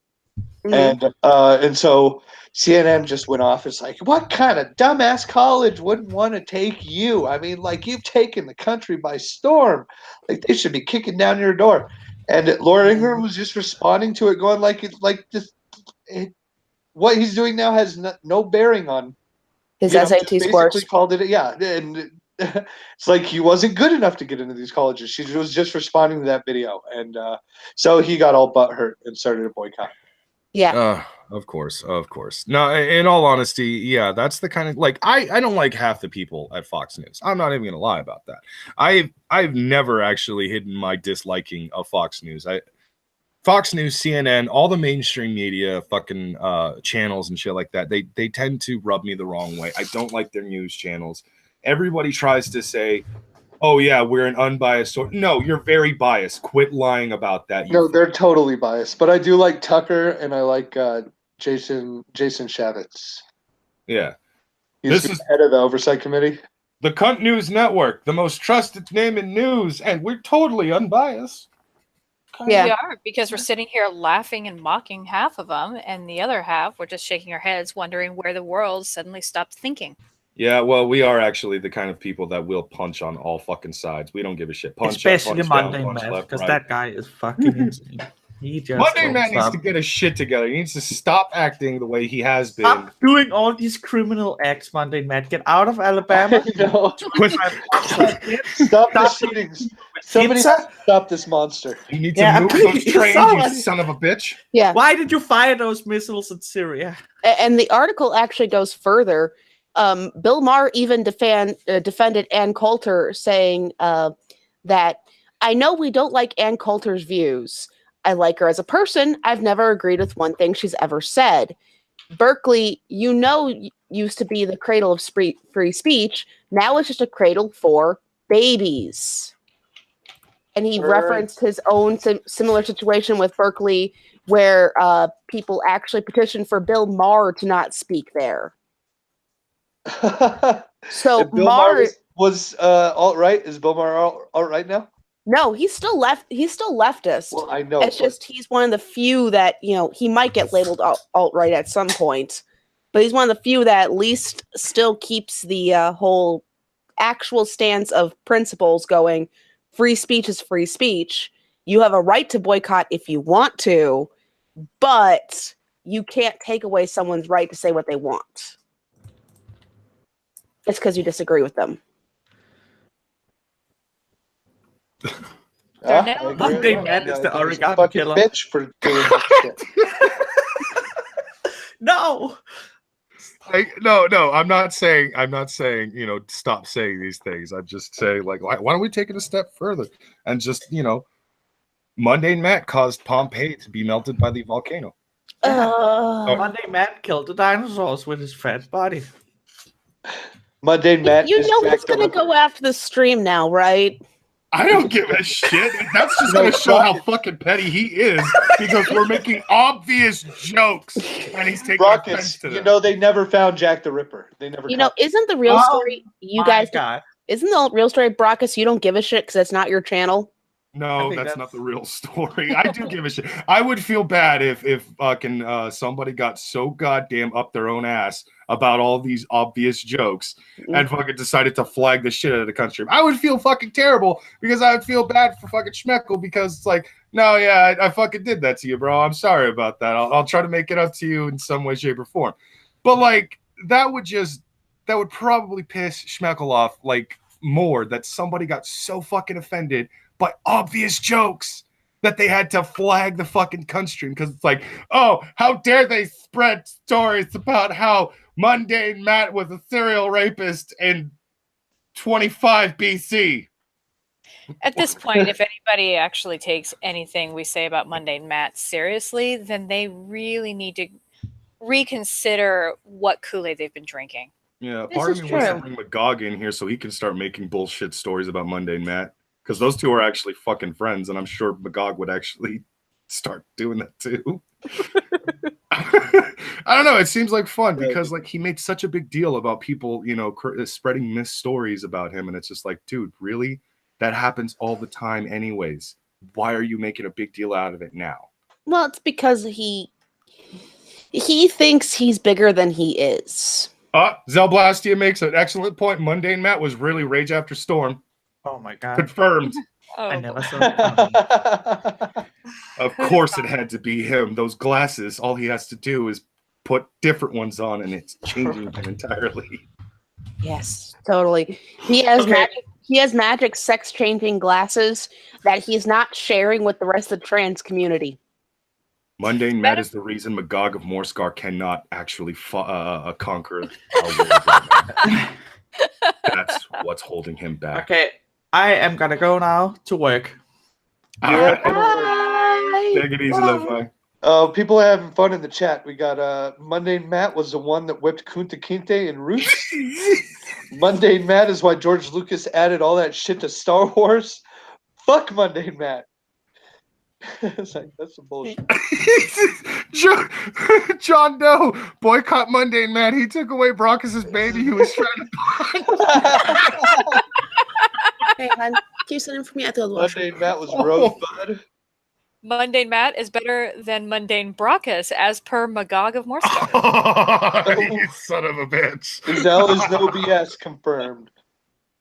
Mm-hmm. And so CNN just went off. It's like, what kind of dumbass college wouldn't want to take you? I mean, like, you've taken the country by storm. Like, they should be kicking down your door. And Laura Ingraham was just responding to it, going what he's doing now has no bearing on his SAT scores. Called it, yeah, and it's like he wasn't good enough to get into these colleges. She was just responding to that video, and so he got all butthurt and started a boycott. Yeah. Of course. No, in all honesty, yeah, that's the kind of, like, I don't like half the people at Fox News. I'm not even gonna lie about that. I've never actually hidden my disliking of Fox News. Fox News, CNN, all the mainstream media, fucking channels and shit like that, they tend to rub me the wrong way. I don't like their news channels. Everybody tries to say, Oh yeah, we're an unbiased source. No, you're very biased. Quit lying about that. No, they're totally biased. But I do like Tucker, and I like Jason Shavitz. Yeah. He's the head of the oversight committee. The Cunt News Network, the most trusted name in news, and we're totally unbiased. Yeah. We are, because we're sitting here laughing and mocking half of them, and the other half, we're just shaking our heads, wondering where the world suddenly stopped thinking. Yeah, well, we are actually the kind of people that will punch on all fucking sides. We don't give a shit. Punch especially up, punch Monday down, punch Matt, left, because right. that guy is fucking insane. He just Monday Matt needs to get his shit together. He needs to stop acting the way he has been. Stop doing all these criminal acts, Monday Matt. Get out of Alabama. No. Stop the shootings. Somebody stop this monster. You need to move those trains, you son of a bitch. Yeah. Why did you fire those missiles in Syria? And the article actually goes further. Bill Maher even defended Ann Coulter, saying that I know we don't like Ann Coulter's views. I like her as a person. I've never agreed with one thing she's ever said. Berkeley, used to be the cradle of free speech. Now it's just a cradle for babies. And he referenced his own similar situation with Berkeley, where people actually petitioned for Bill Maher to not speak there. So Bill Maher was alt-right. Is Bill Maher alt-right now? No, he's still leftist. Well, I know. It's just he's one of the few that, he might get labeled alt-right at some point, but he's one of the few that at least still keeps the whole actual stance of principles going. Free speech is free speech. You have a right to boycott if you want to, but you can't take away someone's right to say what they want. It's because you disagree with them. Monday Matt is the origami killer. Bitch for doing that shit. No. No, I'm not saying, stop saying these things. I'm just saying, why don't we take it a step further and just, Monday Matt caused Pompeii to be melted by the volcano. Monday Matt killed the dinosaurs with his fat body. Monday Matt. You know who's going to go after the stream now, right? I don't give a shit. That's just going to show how fucking petty he is, because we're making obvious jokes and he's taking offense to them. They never found Jack the Ripper. They never. Isn't the real story? Isn't the real story, Brockus? You don't give a shit because it's not your channel. No, that's not the real story. I do give a shit. I would feel bad if fucking somebody got so goddamn up their own ass about all these obvious jokes and fucking decided to flag the shit out of the country. I would feel fucking terrible, because I would feel bad for fucking Schmeckle, because it's like, no, yeah, I fucking did that to you, bro. I'm sorry about that. I'll try to make it up to you in some way, shape, or form. But that would probably piss Schmeckle off more, that somebody got so fucking offended by obvious jokes that they had to flag the fucking country, because it's like, oh, how dare they spread stories about how Mundane Matt was a serial rapist in 25 BC. At this point, if anybody actually takes anything we say about Mundane Matt seriously, then they really need to reconsider what Kool-Aid they've been drinking. Yeah, part of me wants to bring Magog in here so he can start making bullshit stories about Mundane Matt. Because those two are actually fucking friends, and I'm sure Magog would actually start doing that too. I don't know. It seems like fun, because he made such a big deal about people, spreading mis stories about him, and it's just like, dude, really? That happens all the time, anyways. Why are you making a big deal out of it now? Well, it's because he thinks he's bigger than he is. Zelblastia makes an excellent point. Mundane Matt was really Rage After Storm. Oh my god. Confirmed. I never saw it. Of course it had to be him. Those glasses, all he has to do is put different ones on, and it's changing him entirely. Yes, totally. He has magic sex-changing glasses that he's not sharing with the rest of the trans community. Mundane Matt is the reason Magog of Morscar cannot actually conquer our world right now. That's what's holding him back. Okay, I am gonna go now to work. All right. Take it easy, Lo-Fi. People are having fun in the chat. We got Mundane Matt was the one that whipped Kunta Kinte and Roots. Mundane Matt is why George Lucas added all that shit to Star Wars. Fuck Mundane Matt. It's like, that's some bullshit. John Doe, boycott Mundane Matt. He took away Brockus's baby he was trying to Hey, hon, can you send him for me at the washroom? Mundane Matt was Rosebud. Mundane Matt is better than Mundane Brockus, as per Magog of Morska. You son of a bitch. Zell is no BS confirmed.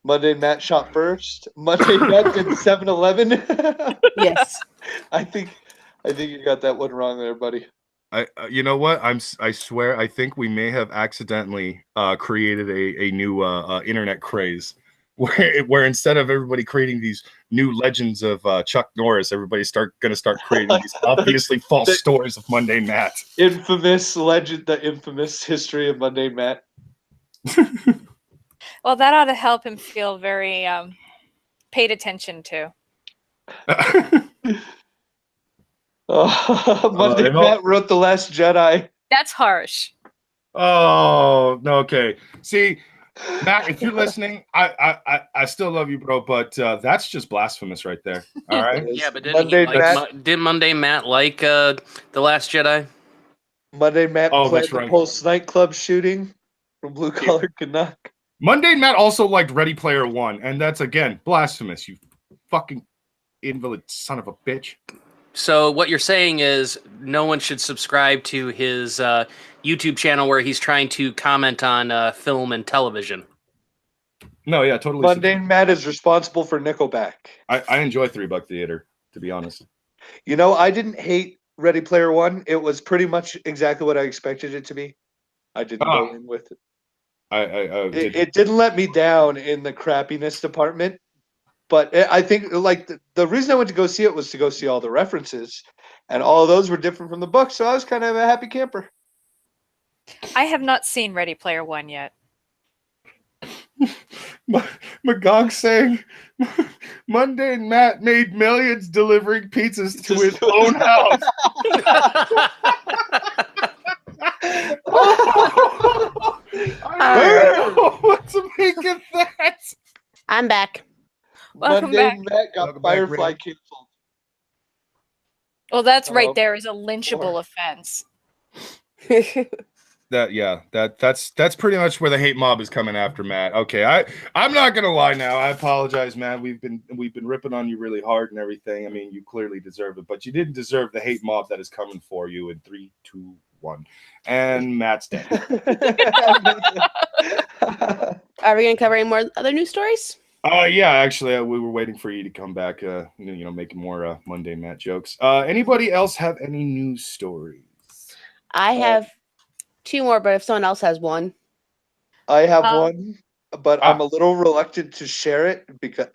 Mundane Matt shot first. Mundane Matt did 7-Eleven. Yes. I think you got that one wrong there, buddy. You know what? I swear I think we may have accidentally created a new internet craze where instead of everybody creating these new legends of Chuck Norris, everybody's gonna start creating these obviously false stories of Mundane Matt. Infamous legend, the infamous history of Mundane Matt. Well, that ought to help him feel very paid attention to. Mundane Matt wrote The Last Jedi. That's harsh. Oh, no, okay. See, Matt, if you're listening, I still love you, bro, but that's just blasphemous right there. All right. Yeah, but didn't Mundane Matt like The Last Jedi? Mundane Matt Oh, played that's the right. post-nightclub shooting from Blue Collar Canuck. Mundane Matt also liked Ready Player One, and that's again blasphemous. You fucking invalid son of a bitch. So what you're saying is no one should subscribe to his YouTube channel where he's trying to comment on film and television. No, yeah, totally. Mundane Matt is responsible for Nickelback. I enjoy $3 Theater, to be honest. You know, I didn't hate Ready Player One. It was pretty much exactly what I expected it to be. I didn't go in with it. It didn't let me down in the crappiness department. But I think like the reason I went to go see it was to go see all the references, and all of those were different from the book. So I was kind of a happy camper. I have not seen Ready Player One yet. Magog saying Mundane Matt made millions delivering pizzas to his own house. I don't know what to make of that. I'm back. Welcome back. Mundane Matt got Firefly canceled. Well, that's right there is a lynchable offense. That's pretty much where the hate mob is coming after Matt. Okay, I'm not gonna lie now. I apologize, man. We've been ripping on you really hard and everything. I mean, you clearly deserve it, but you didn't deserve the hate mob that is coming for you in 3, 2, 1. And Matt's dead. Are we gonna cover any more other news stories? Yeah, actually, we were waiting for you to come back. Making more Mundane Matt jokes. Anybody else have any news stories? I have 2 more, but if someone else has one, I have one, but I'm a little reluctant to share it because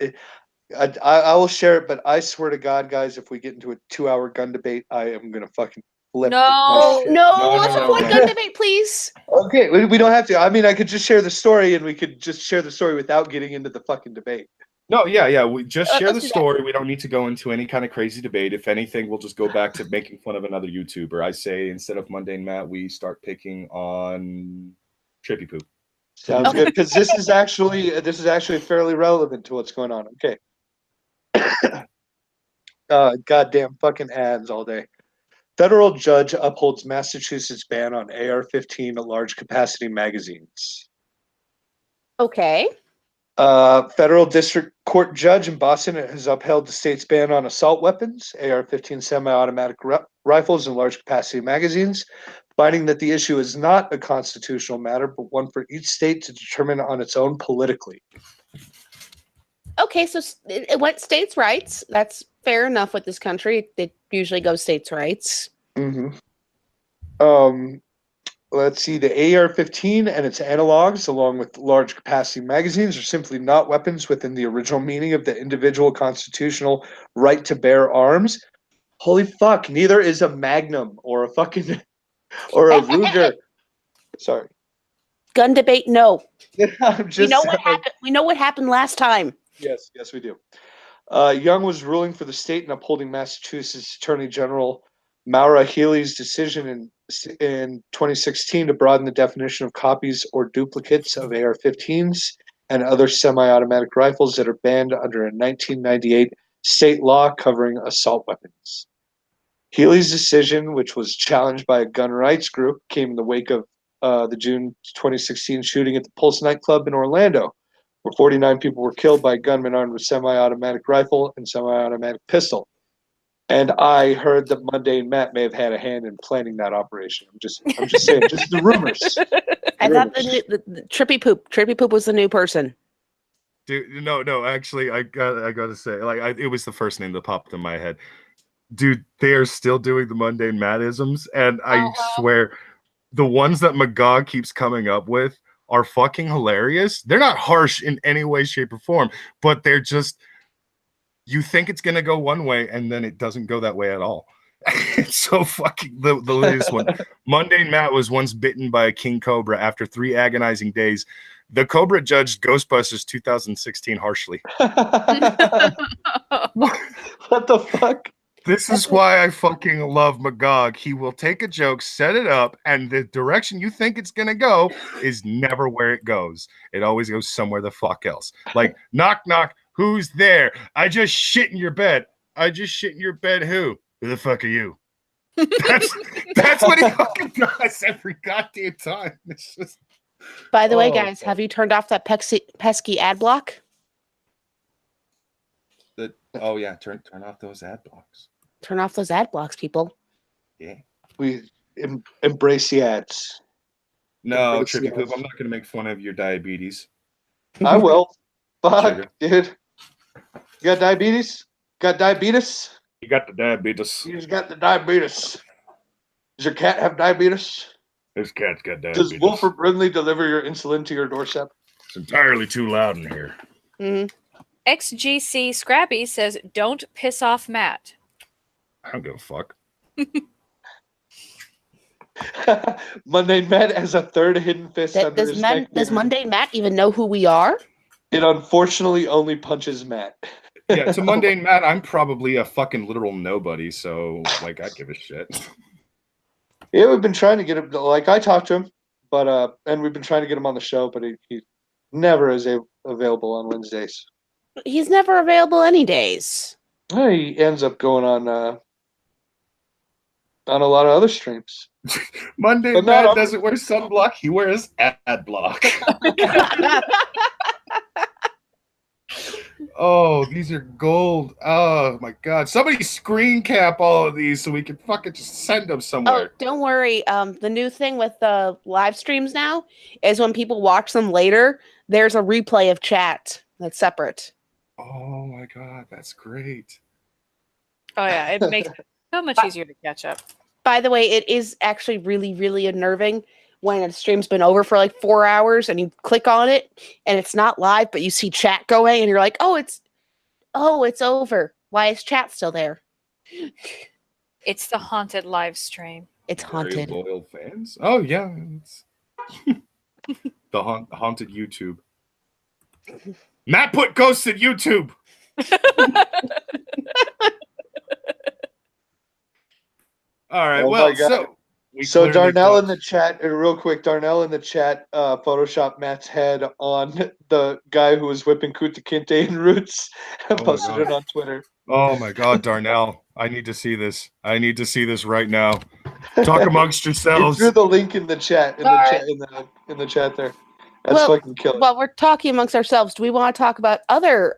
I will share it. But I swear to God, guys, if we get into a 2-hour gun debate, I am gonna fucking flip. No, let's avoid gun debate, please. Okay, we don't have to. I mean, I could just share the story, and we could just share the story without getting into the fucking debate. No, yeah. We just share the story. We don't need to go into any kind of crazy debate. If anything, we'll just go back to making fun of another YouTuber. I say instead of Mundane Matt, we start picking on Trippy Poo. Sounds good, because this is actually fairly relevant to what's going on. Okay. Goddamn fucking ads all day. Federal judge upholds Massachusetts ban on AR-15 large capacity magazines. Okay. Federal district court judge in Boston has upheld the state's ban on assault weapons, AR-15 semi-automatic rifles, and large capacity magazines, finding that the issue is not a constitutional matter, but one for each state to determine on its own politically. Okay, so it went states' rights. That's fair enough with this country. It usually goes states' rights. Mm-hmm. Let's see. The AR-15 and its analogs, along with large capacity magazines, are simply not weapons within the original meaning of the individual constitutional right to bear arms. Holy fuck! Neither is a Magnum or a fucking or a Ruger. Sorry. Gun debate, no. I'm just we know what happened. We know what happened last time. Yes, we do. Young was ruling for the state and upholding Massachusetts Attorney General Maura Healey's decision in 2016 to broaden the definition of copies or duplicates of AR-15s and other semi-automatic rifles that are banned under a 1998 state law covering assault weapons. Healy's decision, which was challenged by a gun rights group, came in the wake of the June 2016 shooting at the Pulse nightclub in Orlando, where 49 people were killed by gunmen armed with semi-automatic rifle and semi-automatic pistol. And I heard that Mundane Matt may have had a hand in planning that operation. I'm just saying, just the rumors. I thought the Trippy Poop was the new person. Dude, no, actually, I gotta say, like, it was the first name that popped in my head. Dude, they are still doing the Mundane Mattisms, and I swear, the ones that Magog keeps coming up with are fucking hilarious. They're not harsh in any way, shape, or form, but they're just, you think it's gonna go one way, and then it doesn't go that way at all. It's so fucking the latest one. Mundane Matt was once bitten by a king cobra. After 3 agonizing days, the cobra judged Ghostbusters 2016 harshly. What the fuck? This is why I fucking love Magog. He will take a joke, set it up, and the direction you think it's gonna go is never where it goes. It always goes somewhere the fuck else. Like, knock, knock, who's there? I just shit in your bed. I just shit in your bed. Who? Who the fuck are you? That's what he fucking does every goddamn time. It's just. By the way, guys, have you turned off that pesky ad block? Oh yeah, turn off those ad blocks. Turn off those ad blocks, people. Yeah. We embrace the ads. No, Trippy Poop, I'm not going to make fun of your diabetes. I will. Fuck, dude. You got diabetes? Got diabetes? You got the diabetes. You just got the diabetes. Does your cat have diabetes? This cat's got diabetes. Does Wilford Brimley deliver your insulin to your doorstep? It's entirely too loud in here. Mm-hmm. XGC Scrappy says, "Don't piss off Matt." I don't give a fuck. Mundane Matt has a third hidden fist under his neck. Does Mundane Matt even know who we are? It unfortunately only punches Matt. Yeah, to Mundane Matt, I'm probably a fucking literal nobody, so, like, I give a shit. Yeah, we've been trying to get him, like, I talked to him, but, and we've been trying to get him on the show, but he never is available on Wednesdays. He's never available any days. He ends up going on a lot of other streams. Mundane Matt doesn't wear sunblock, he wears ad block. Oh, these are gold. Oh my god. Somebody screen cap all of these so we can fucking just send them somewhere. Oh, don't worry. The new thing with the live streams now is when people watch them later, there's a replay of chat that's separate. Oh my god, that's great. Oh yeah, it makes it so much easier to catch up. By the way, it is actually really, really unnerving when a stream's been over for like 4 hours and you click on it and it's not live, but you see chat going and you're like, oh, it's over. Why is chat still there? It's the haunted live stream. It's haunted. Very loyal fans. Oh yeah, it's the haunted YouTube. Matt put ghosts in YouTube. All right. Oh well, so Darnell in the chat, real quick. Darnell in the chat, Photoshop Matt's head on the guy who was whipping Kunta Kinte in Roots and posted it on Twitter. Oh my God, Darnell! I need to see this. I need to see this right now. Talk amongst yourselves. He threw the link in the chat. In the chat there. That's fucking killer. Well, we're talking amongst ourselves. Do we want to talk about other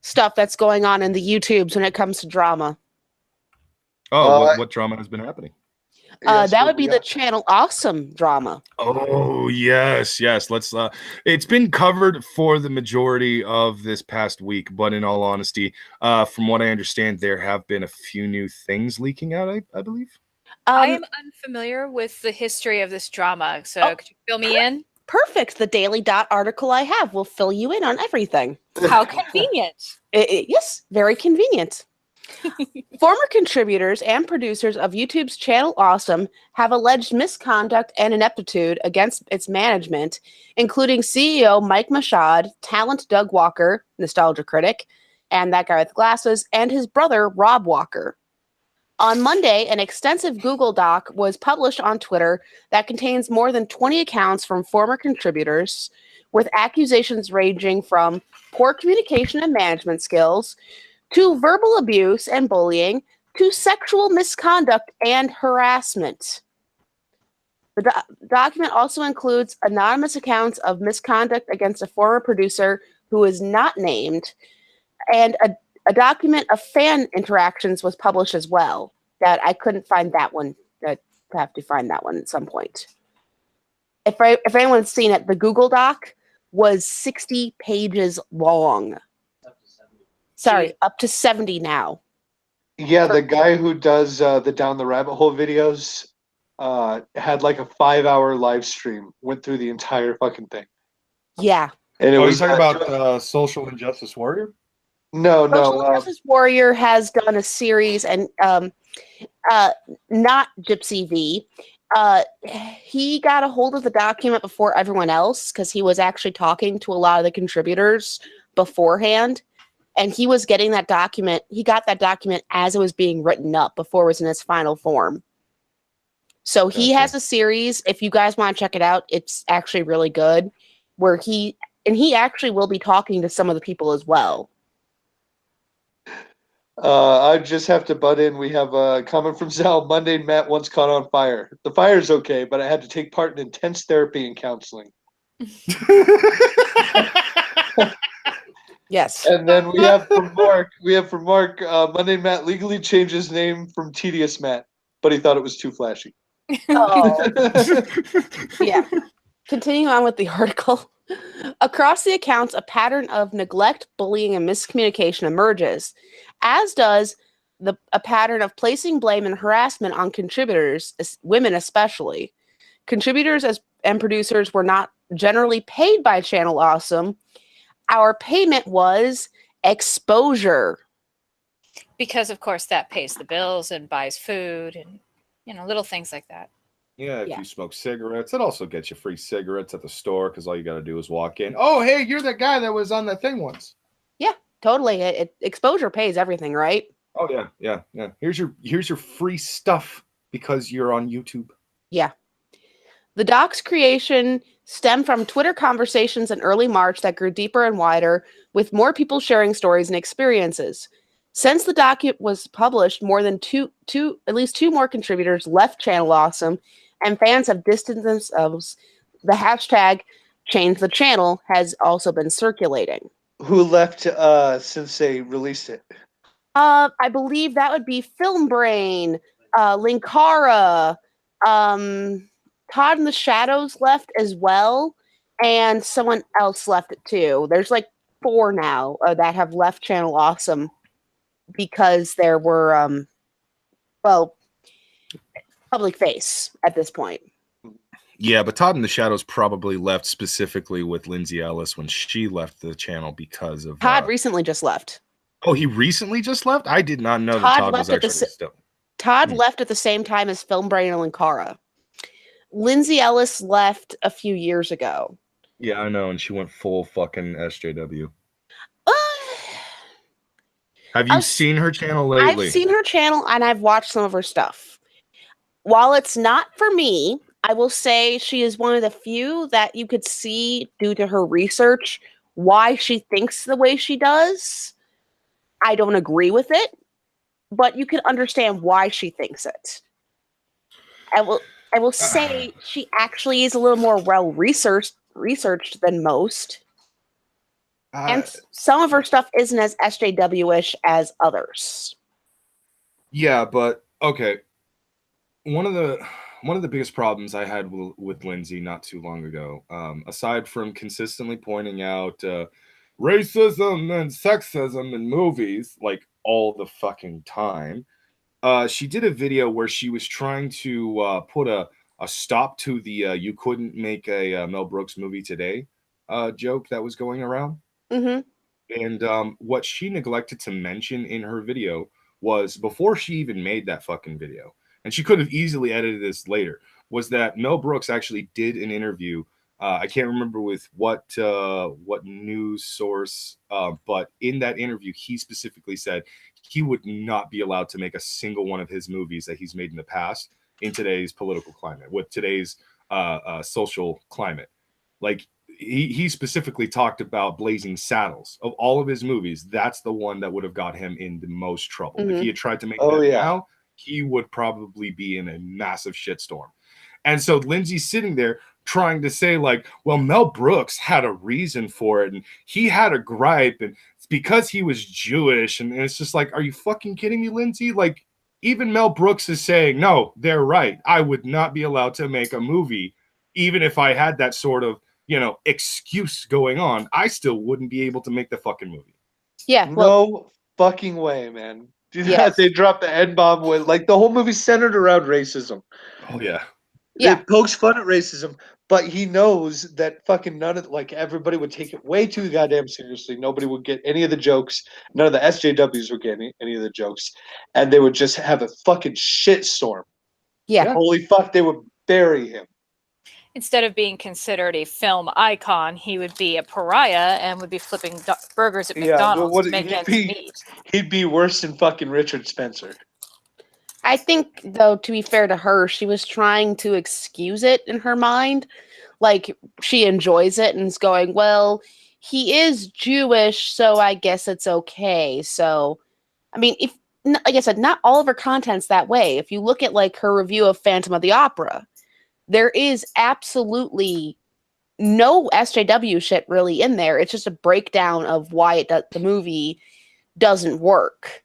stuff that's going on in the YouTubes when it comes to drama? Oh, what drama has been happening? That would be the Channel Awesome drama. Oh, yes. Let's. It's been covered for the majority of this past week, but in all honesty, from what I understand, there have been a few new things leaking out, I believe. I am unfamiliar with the history of this drama, so could you fill me in? Perfect. The Daily Dot article I have will fill you in on everything. How convenient. Yes, very convenient. Former contributors and producers of YouTube's Channel Awesome have alleged misconduct and ineptitude against its management, including CEO Mike Mashad, talent Doug Walker, nostalgia critic, and that guy with glasses, and his brother Rob Walker. On Monday, an extensive Google Doc was published on Twitter that contains more than 20 accounts from former contributors, with accusations ranging from poor communication and management skills to verbal abuse and bullying to sexual misconduct and harassment. The document also includes anonymous accounts of misconduct against a former producer who is not named, and a document of fan interactions was published as well. That I couldn't find that one. I have to find that one at some point. If anyone's seen it, the Google Doc was 60 pages long. Sorry, up to 70 now. Yeah, the guy who does the Down the Rabbit Hole videos had like a 5-hour live stream, went through the entire fucking thing. Yeah. And it was talking about Social Injustice Warrior? No. Social Justice Warrior has done a series, and not Gypsy V. He got a hold of the document before everyone else because he was actually talking to a lot of the contributors beforehand, and he was getting that document. He got that document as it was being written up before it was in its final form. So he has a series. If you guys want to check it out, it's actually really good. Where he actually will be talking to some of the people as well. I just have to butt in. We have a comment from Sal. Monday, Matt once caught on fire. The fire's okay, but I had to take part in intense therapy and counseling. Yes. And then we have from Mark. Monday, Matt legally changed his name from Tedious Matt, but he thought it was too flashy. Oh. Yeah. Continuing on with the article. Across the accounts, a pattern of neglect, bullying, and miscommunication emerges, as does a pattern of placing blame and harassment on contributors, women especially. Contributors and producers were not generally paid by Channel Awesome. Our payment was exposure. Because, of course, that pays the bills and buys food and, little things like that. Yeah, if you smoke cigarettes, it also gets you free cigarettes at the store because all you got to do is walk in. Oh, hey, you're that guy that was on that thing once. Yeah, totally. Exposure pays everything, right? Oh yeah. Here's your free stuff because you're on YouTube. Yeah. The doc's creation stemmed from Twitter conversations in early March that grew deeper and wider, with more people sharing stories and experiences. Since the doc was published, more than at least two more contributors left Channel Awesome, and fans have distanced themselves. The hashtag Change the Channel has also been circulating. Who left since they released it? I believe that would be Film Brain, Linkara, Todd in the Shadows left as well, and someone else left it too. There's like 4 now that have left Channel Awesome because there were, public face at this point. Yeah, but Todd in the Shadows probably left specifically with Lindsay Ellis when she left the channel because of... Todd recently just left. Oh, he recently just left? I did not know that Todd was actually still... Todd left at the same time as Film Brain and Linkara. Lindsay Ellis left a few years ago. Yeah, I know, and she went full fucking SJW. Have you seen her channel lately? I've seen her channel, and I've watched some of her stuff. While it's not for me, I will say she is one of the few that you could see, due to her research, why she thinks the way she does. I don't agree with it, but you can understand why she thinks it. I will say she actually is a little more well researched than most. And some of her stuff isn't as SJW-ish as others. Yeah, but okay. One of the biggest problems I had with Lindsay not too long ago, aside from consistently pointing out racism and sexism in movies like all the fucking time, she did a video where she was trying to put a stop to the you couldn't make a Mel Brooks movie today joke that was going around. Mm-hmm. And what she neglected to mention in her video was, before she even made that fucking video, and she could have easily edited this later, was that Mel Brooks actually did an interview. I can't remember with what news source, but in that interview, he specifically said he would not be allowed to make a single one of his movies that he's made in the past in today's political climate, with today's social climate. Like, he specifically talked about Blazing Saddles. Of all of his movies, that's the one that would have got him in the most trouble. If he had tried to make that now, he would probably be in a massive shitstorm. And so Lindsay's sitting there trying to say, like, well, Mel Brooks had a reason for it, and he had a gripe, and it's because he was Jewish. And it's just like, are you fucking kidding me, Lindsay? Like, even Mel Brooks is saying, no, they're right. I would not be allowed to make a movie, even if I had that sort of, excuse going on. I still wouldn't be able to make the fucking movie. Yeah. No fucking way, man. They dropped the N-bomb with, like, the whole movie's centered around racism. Oh, yeah. It pokes fun at racism, but he knows that fucking none of, like, everybody would take it way too goddamn seriously. Nobody would get any of the jokes. None of the SJWs would get any of the jokes. And they would just have a fucking shitstorm. Yeah. Holy fuck, they would bury him. Instead of being considered a film icon, he would be a pariah and would be flipping burgers at McDonald's to make ends meet. He'd be worse than fucking Richard Spencer. I think, though, to be fair to her, she was trying to excuse it in her mind. Like, she enjoys it and is going, well, he is Jewish, so I guess it's okay. So, I mean, if, like I said, not all of her content's that way. If you look at, like, her review of Phantom of the Opera, there is absolutely no SJW shit really in there. It's just a breakdown of why the movie doesn't work.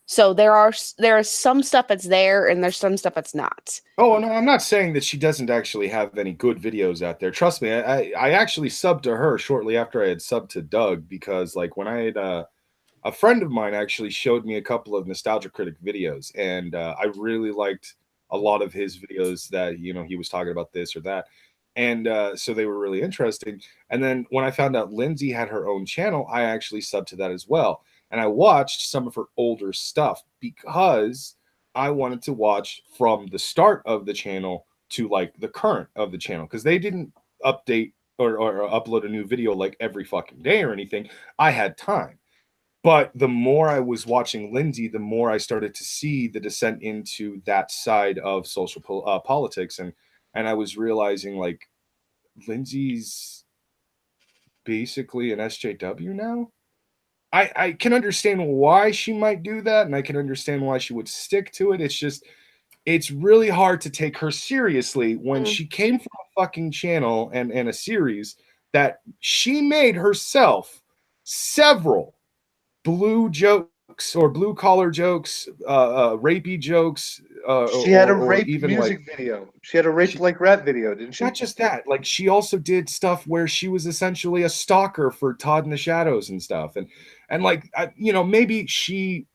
So there is some stuff that's there, and there's some stuff that's not. Oh, no, I'm not saying that she doesn't actually have any good videos out there. Trust me, I actually subbed to her shortly after I had subbed to Doug, because, like, when I had a friend of mine actually showed me a couple of Nostalgia Critic videos, and I really liked a lot of his videos that, he was talking about this or that. And so they were really interesting. And then when I found out Lindsay had her own channel, I actually subbed to that as well. And I watched some of her older stuff because I wanted to watch from the start of the channel to, like, the current of the channel, because they didn't update or upload a new video like every fucking day or anything. I had time. But the more I was watching Lindsay, the more I started to see the descent into that side of social politics. And I was realizing, like, Lindsay's basically an SJW now. I can understand why she might do that, and I can understand why she would stick to it. It's just, it's really hard to take her seriously when she came from a fucking channel and a series that she made herself several blue jokes or blue collar jokes, rapey jokes. She had a rape music video. She had a rape like rap video, didn't she? Not just that. Like, she also did stuff where she was essentially a stalker for Todd in the Shadows and stuff. And like, maybe she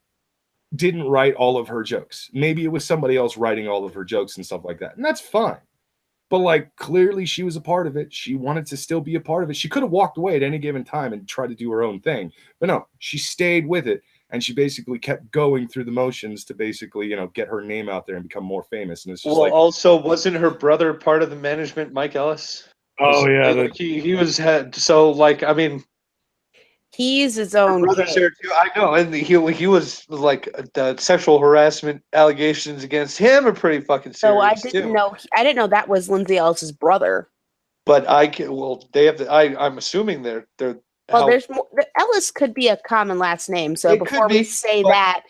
didn't write all of her jokes. Maybe it was somebody else writing all of her jokes and stuff like that. And that's fine. But, like, clearly she was a part of it. She wanted to still be a part of it. She could have walked away at any given time and tried to do her own thing. But no, she stayed with it. And she basically kept going through the motions to basically, get her name out there and become more famous. And it's just also, wasn't her brother part of the management, Mike Ellis? Oh, yeah. Like, he was head. So, like, I mean, he's his own brother's there too. I know, and he was like, the sexual harassment allegations against him are pretty fucking serious. So I didn't know that was Lindsay Ellis's brother. But they have. I'm assuming they're. Well, there's more. Ellis could be a common last name. So before we say that,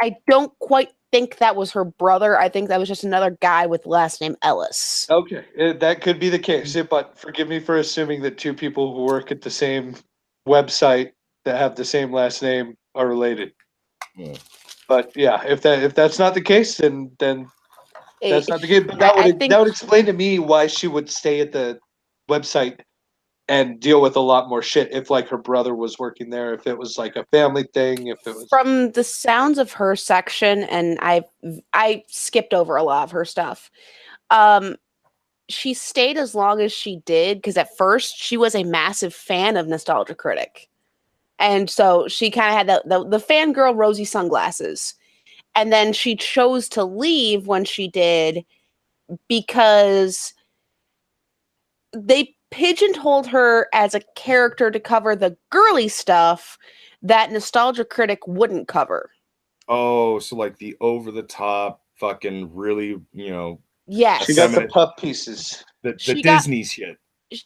I don't quite think that was her brother. I think that was just another guy with the last name Ellis. Okay, that could be the case. But forgive me for assuming that two people who work at the same website that have the same last name are related. Yeah. But yeah, if that's not the case, then that's not the case. But that would explain to me why she would stay at the website and deal with a lot more shit if, like, her brother was working there, if it was like a family thing, if it was. From the sounds of her section, and I skipped over a lot of her stuff. She stayed as long as she did because at first she was a massive fan of Nostalgia Critic. And so she kind of had the fangirl rosy sunglasses. And then she chose to leave when she did because they pigeonholed her as a character to cover the girly stuff that Nostalgia Critic wouldn't cover. Oh, so like the over-the-top fucking really, Yes. She got the pup pieces. The Disney shit.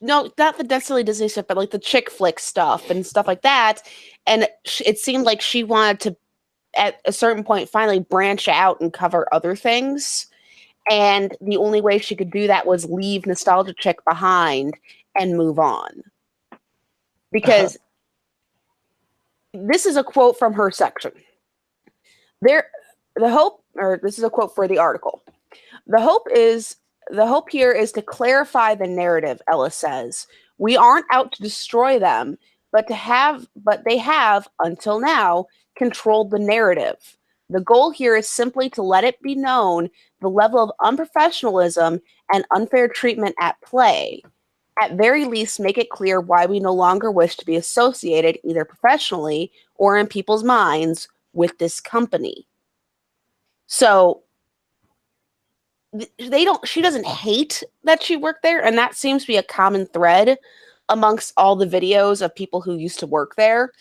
no, not the necessarily Disney stuff, but like the chick flick stuff and stuff like that. And it seemed like she wanted to, at a certain point, finally branch out and cover other things. And the only way she could do that was leave Nostalgia Chick behind and move on. Because this is a quote from her section. This is a quote for the article. The hope here is to clarify the narrative, Ella says. We aren't out to destroy them, but they have, until now, controlled the narrative. The goal here is simply to let it be known the level of unprofessionalism and unfair treatment at play. At very least, make it clear why we no longer wish to be associated, either professionally or in people's minds, with this company. So she doesn't hate that she worked there, and that seems to be a common thread amongst all the videos of people who used to work there.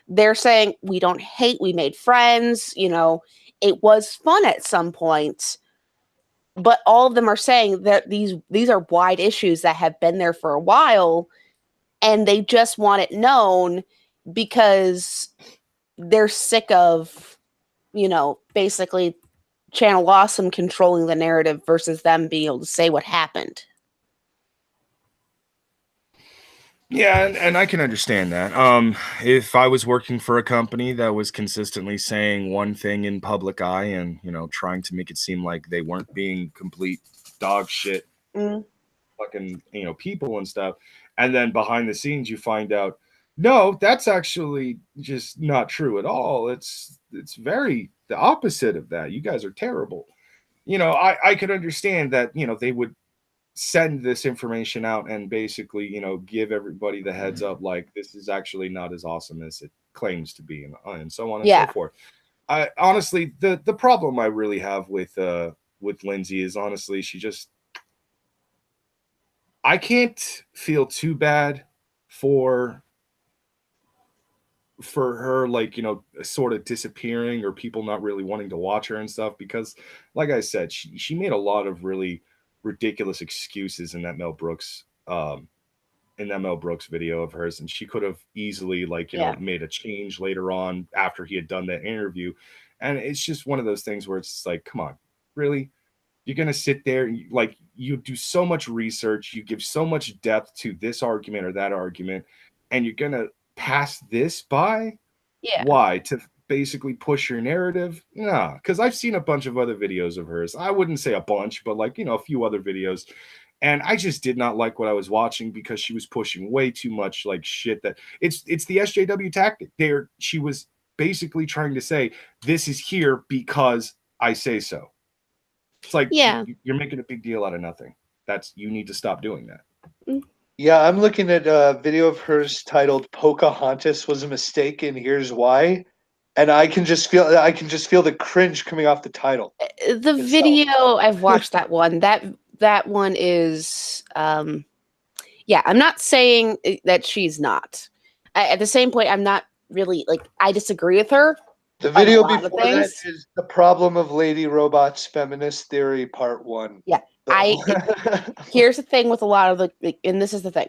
They're saying, we don't hate, we made friends, it was fun at some point. But all of them are saying that these are wide issues that have been there for a while, and they just want it known because they're sick of, basically Channel Awesome controlling the narrative versus them being able to say what happened. Yeah, and I can understand that. If I was working for a company that was consistently saying one thing in public eye and, trying to make it seem like they weren't being complete dog shit, fucking, people and stuff, and then behind the scenes you find out, no, that's actually just not true at all. It's very the opposite of that. You guys are terrible. I could understand that, they would send this information out and basically, give everybody the heads up, like this is actually not as awesome as it claims to be, and so on and so forth. I honestly, the problem I really have with Lindsay is honestly, I can't feel too bad for her, like, sort of disappearing or people not really wanting to watch her and stuff, because like I said, she made a lot of really ridiculous excuses in that Mel Brooks video of hers, and she could have easily, like, made a change later on after he had done that interview. And it's just one of those things where it's like, come on, really? You're gonna sit there and you do so much research, you give so much depth to this argument or that argument, and you're gonna pass this by? Why? To basically push your narrative? Nah, because I've seen a bunch of other videos of hers. I wouldn't say a bunch, but a few other videos, and I just did not like what I was watching because she was pushing way too much like shit. That it's the SJW tactic. She was basically trying to say, this is here because I say so. It's like, you're making a big deal out of nothing. You need to stop doing that. Yeah, I'm looking at a video of hers titled "Pocahontas was a mistake, and here's why," and I can just feel the cringe coming off the title. The video, I've watched that one. That one is, I'm not saying that she's not. At the same point, I'm not really I disagree with her. The video before that is "The Problem of Lady Robots: Feminist Theory, Part 1." Yeah. Here's the thing with a lot of and this is the thing.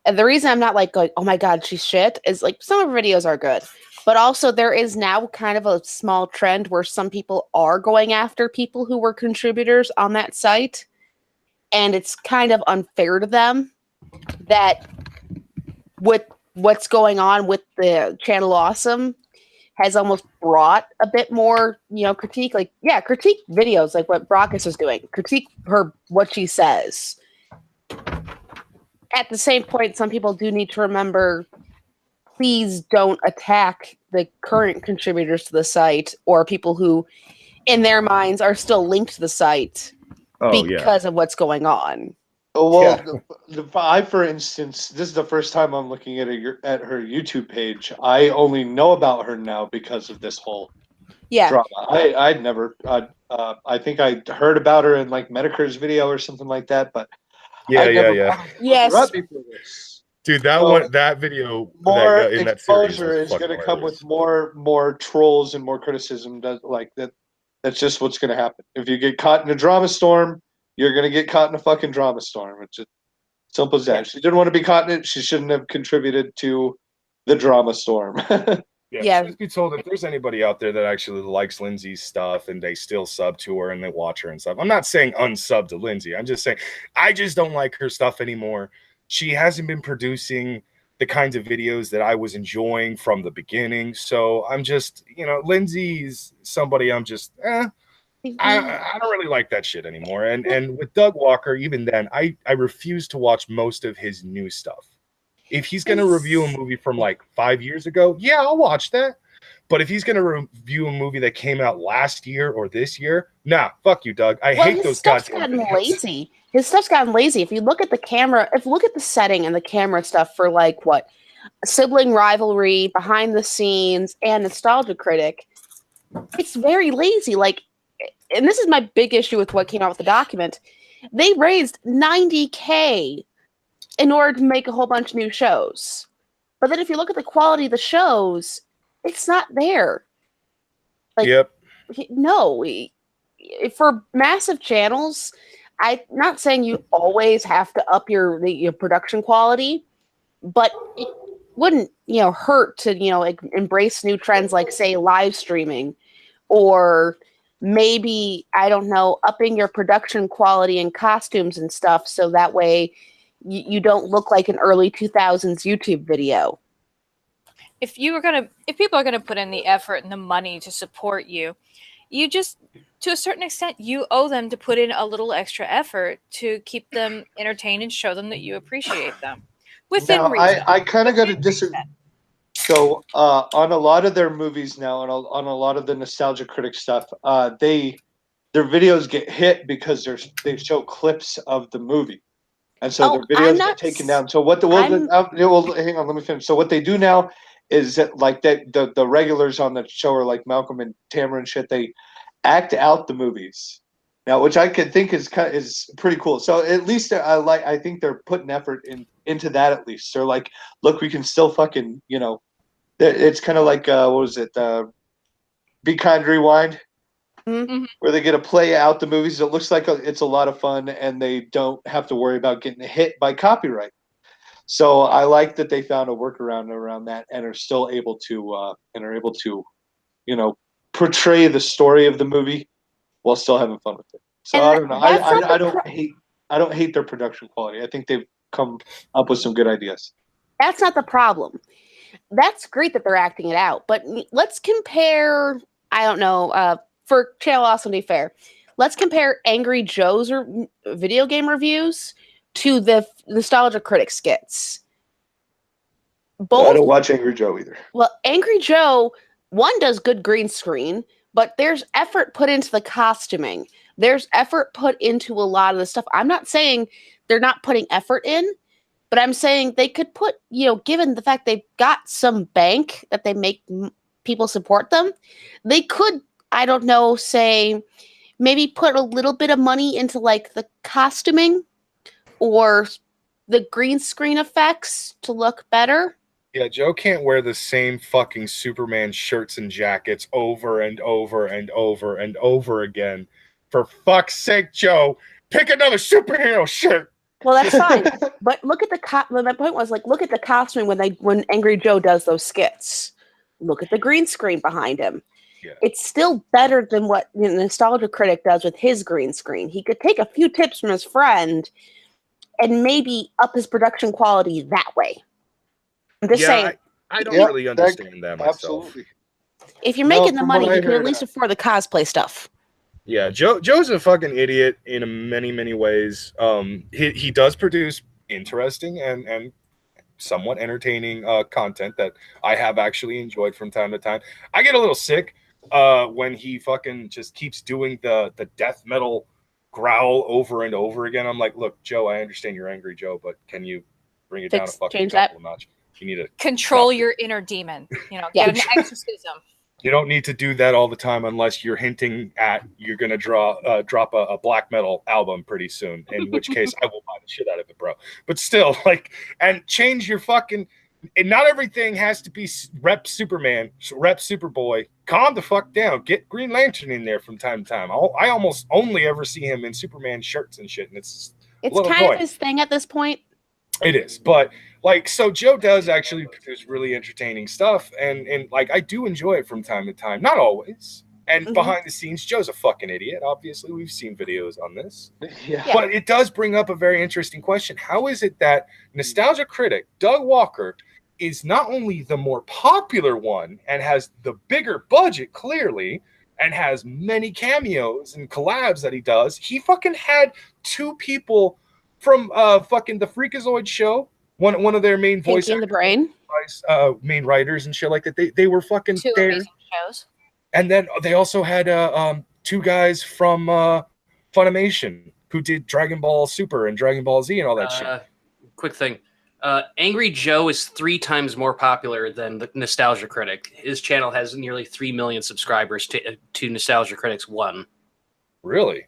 And the reason I'm not going, oh my God, she's shit, is some of her videos are good. But also there is now kind of a small trend where some people are going after people who were contributors on that site. And it's kind of unfair to them that what's going on with the Channel Awesome has almost brought a bit more, critique. Critique videos like what Brockus is doing. Critique what she says. At the same point, some people do need to remember, please don't attack the current contributors to the site or people who, in their minds, are still linked to the site because of what's going on. Oh, well, I, for instance, this is the first time I'm looking at her YouTube page. I only know about her now because of this whole drama. I'd never. I think I heard about her in Medicare's video or something like that, but yes. Before this. Dude, that video, more in that exposure is going to come with more trolls and more criticism. That's just what's going to happen. If you get caught in a drama storm, you're going to get caught in a fucking drama storm. It's Simple as that. Yeah. She didn't want to be caught in it. She shouldn't have contributed to the drama storm. Yeah. Truth be told, if there's anybody out there that actually likes Lindsay's stuff and they still sub to her and they watch her and stuff, I'm not saying unsub to Lindsay. I'm just saying I just don't like her stuff anymore. She hasn't been producing the kinds of videos that I was enjoying from the beginning. So I'm just, Lindsay's somebody I'm just, I don't really like that shit anymore. And with Doug Walker, even then, I refuse to watch most of his new stuff. If he's going to review a movie from like 5 years ago, yeah, I'll watch that. But if he's going to review a movie that came out last year or this year, nah, fuck you, Doug. I hate those goddamn videos. Lazy. His stuff's gotten lazy. If you look at the camera, look at the setting and the camera stuff for like what? Sibling rivalry, behind the scenes, and Nostalgia Critic, it's very lazy. Like, and this is my big issue with what came out with the document. They raised $90K in order to make a whole bunch of new shows. But then if you look at the quality of the shows, it's not there. Like, yep. No. For massive channels, I'm not saying you always have to up your production quality, but it wouldn't, hurt to, embrace new trends like, say, live streaming, or maybe, I don't know, upping your production quality and costumes and stuff so that way you don't look like an early 2000s YouTube video. If people are gonna put in the effort and the money to support you, you just, to a certain extent, you owe them to put in a little extra effort to keep them entertained and show them that you appreciate them. Within reason. I kind of got to disagree. So on a lot of their movies now, and on a lot of the Nostalgia Critic stuff, their videos get hit because they show clips of the movie. And so their videos get taken down. So what hang on, let me finish. So what they do now is that, like, the regulars on the show are like Malcolm and Tamara and shit. They act out the movies now, which I could think is pretty cool. So at least I think they're putting effort into that. At least they're like, look, we can still fucking, it's kind of like what was it? Be Kind, Rewind. Mm-hmm. Where they get to play out the movies. It looks like it's a lot of fun, and they don't have to worry about getting hit by copyright. So I like that they found a workaround around that, and are still able to portray the story of the movie while still having fun with it. So I don't know. I don't hate their production quality. I think they've come up with some good ideas. That's not the problem. That's great that they're acting it out, but let's compare. I don't know. For Channel Awesome to be fair, let's compare Angry Joe's video game reviews to the Nostalgia Critic skits. I don't watch Angry Joe either. Well, Angry Joe, one does good green screen, but there's effort put into the costuming. There's effort put into a lot of the stuff. I'm not saying they're not putting effort in, but I'm saying they could put, given the fact they've got some bank that they make people support them, they could, I don't know, say maybe put a little bit of money into like the costuming or the green screen effects to look better. Yeah, Joe can't wear the same fucking Superman shirts and jackets over and over and over and over again. For fuck's sake, Joe, pick another superhero shirt. Well, that's fine. But look at my point was, like, look at the costuming when Angry Joe does those skits. Look at the green screen behind him. Yeah. It's still better than what the Nostalgia Critic does with his green screen. He could take a few tips from his friend and maybe up his production quality that way. I'm just saying. I don't really understand that myself. Absolutely. If you're making the money, you can at least afford the cosplay stuff. Yeah, Joe's a fucking idiot in many, many ways. He does produce interesting and somewhat entertaining content that I have actually enjoyed from time to time. I get a little sick when he fucking just keeps doing the death metal growl over and over again. I'm like, look, Joe, I understand you're angry, Joe, but can you bring it down a fucking couple notch? You need to control your inner demon. Get an exorcism. You don't need to do that all the time unless you're hinting at you're going to drop a black metal album pretty soon, in which case I will buy the shit out of it, bro. But still, and change your fucking... And not everything has to be Rep Superman, Rep Superboy. Calm the fuck down. Get Green Lantern in there from time to time. I almost only ever see him in Superman shirts and shit, and it's kind of his thing at this point. It is, but like, so Joe does actually produce really entertaining stuff, and like I do enjoy it from time to time, not always. And behind the scenes, Joe's a fucking idiot. Obviously, we've seen videos on this. Yeah. But it does bring up a very interesting question. How is it that nostalgia critic Doug Walker is not only the more popular one and has the bigger budget, clearly, and has many cameos and collabs that he does? He fucking had two people from fucking the Freakazoid show, one of their main voice in the brain, main writers and shit like that. They were fucking Two there. amazing shows. And then they also had two guys from Funimation who did Dragon Ball Super and Dragon Ball Z and all that shit. Quick thing. Angry Joe is 3 times more popular than the Nostalgia Critic. His channel has nearly 3 million subscribers to Nostalgia Critic's 1. Really?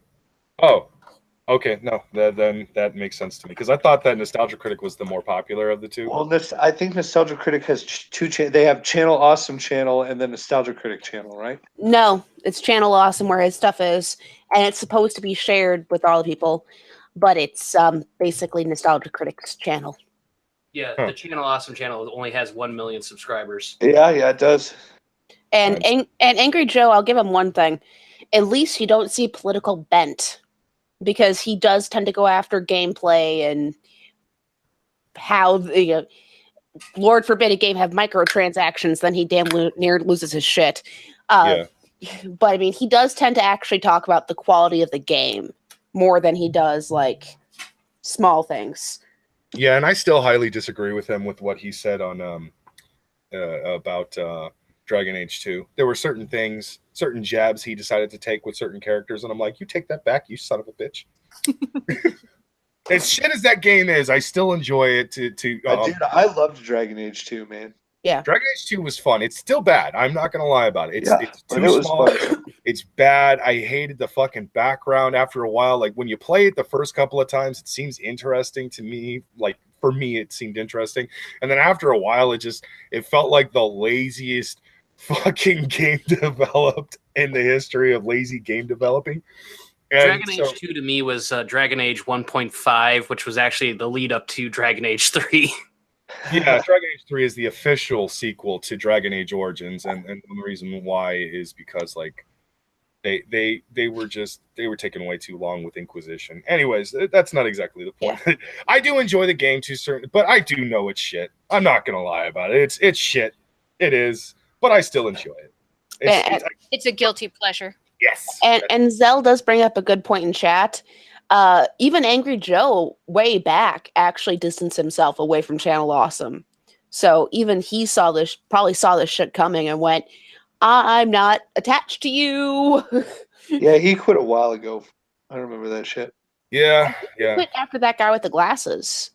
Oh, okay. No, then that makes sense to me, because I thought that Nostalgia Critic was the more popular of the two. Well, I think Nostalgia Critic has two. They have Channel Awesome channel and then Nostalgia Critic channel, right? No, it's Channel Awesome where his stuff is, and it's supposed to be shared with all the people, but it's basically Nostalgia Critic's channel. Yeah, the Channel Awesome channel only has 1 million subscribers. Yeah, it does. And Angry Joe, I'll give him one thing. At least you don't see political bent, because he does tend to go after gameplay and how the Lord forbid a game have microtransactions, then he damn near loses his shit. But I mean, he does tend to actually talk about the quality of the game more than he does like small things. Yeah, and I still highly disagree with him with what he said on about Dragon Age 2. There were certain things, certain jabs he decided to take with certain characters, and I'm like, you take that back, you son of a bitch. As shit as that game is, I still enjoy it. Dude, I loved Dragon Age 2, man. Yeah, Dragon Age 2 was fun. It's still bad. I'm not gonna lie about it. It's too small. Fun. It's bad. I hated the fucking background after a while. Like when you play it the first couple of times, it seems interesting to me. Like for me, it seemed interesting. And then after a while, it felt like the laziest fucking game developed in the history of lazy game developing. And Dragon Age 2 to me was Dragon Age 1.5, which was actually the lead up to Dragon Age 3. Yeah, Dragon Age 3 is the official sequel to Dragon Age Origins, and the reason why is because like they were taking way too long with Inquisition. Anyways, that's not exactly the point. Yeah. I do enjoy the game to certain, but I do know it's shit. I'm not gonna lie about it. It's shit. It is, but I still enjoy it. It's a guilty pleasure. Yes. And Zell does bring up a good point in chat. Even Angry Joe, way back, actually distanced himself away from Channel Awesome. So even he probably saw this shit coming and went, I'm not attached to you. Yeah, he quit a while ago. I remember that shit. Yeah. He quit after that guy with the glasses.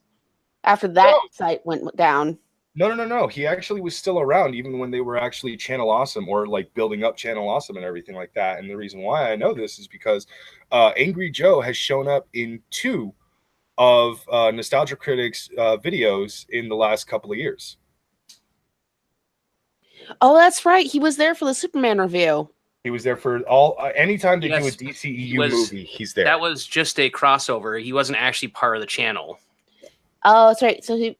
After that site went down. No. He actually was still around even when they were actually Channel Awesome, or like building up Channel Awesome and everything like that. And the reason why I know this is because Angry Joe has shown up in 2 of Nostalgia Critics videos in the last couple of years. Oh, that's right. He was there for the Superman review. He was there for anytime they do a DCEU movie, he's there. That was just a crossover. He wasn't actually part of the channel. Oh, that's right. So he...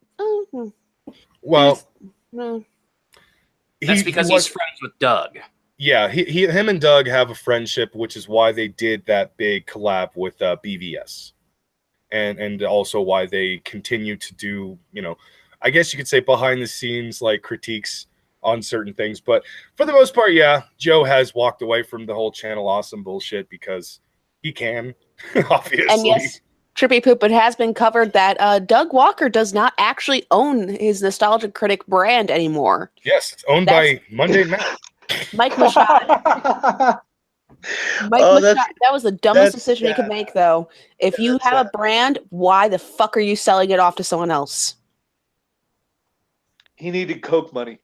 Well, that's because he's friends with Doug. Yeah, him and Doug have a friendship, which is why they did that big collab with BVS, and also why they continue to do, I guess you could say behind the scenes like critiques on certain things. But for the most part, yeah, Joe has walked away from the whole Channel Awesome bullshit because he can, obviously. And yes, Trippy Poop, it has been covered that Doug Walker does not actually own his Nostalgia Critic brand anymore. Yes, it's owned by Monday Matt. Mike Machado. Machado. That was the dumbest decision you could make, though. If you have a brand, why the fuck are you selling it off to someone else? He needed Coke money.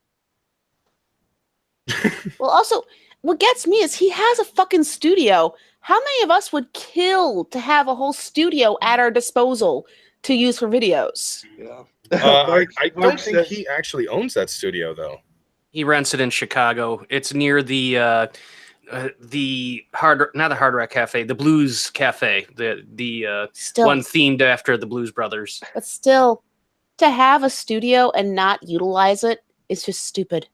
Well, also, what gets me is he has a fucking studio. How many of us would kill to have a whole studio at our disposal to use for videos? Yeah. I don't think he actually owns that studio, though. He rents it in Chicago. It's near the not the Hard Rock Cafe, the Blues Cafe, the one themed after the Blues Brothers. But still, to have a studio and not utilize it is just stupid.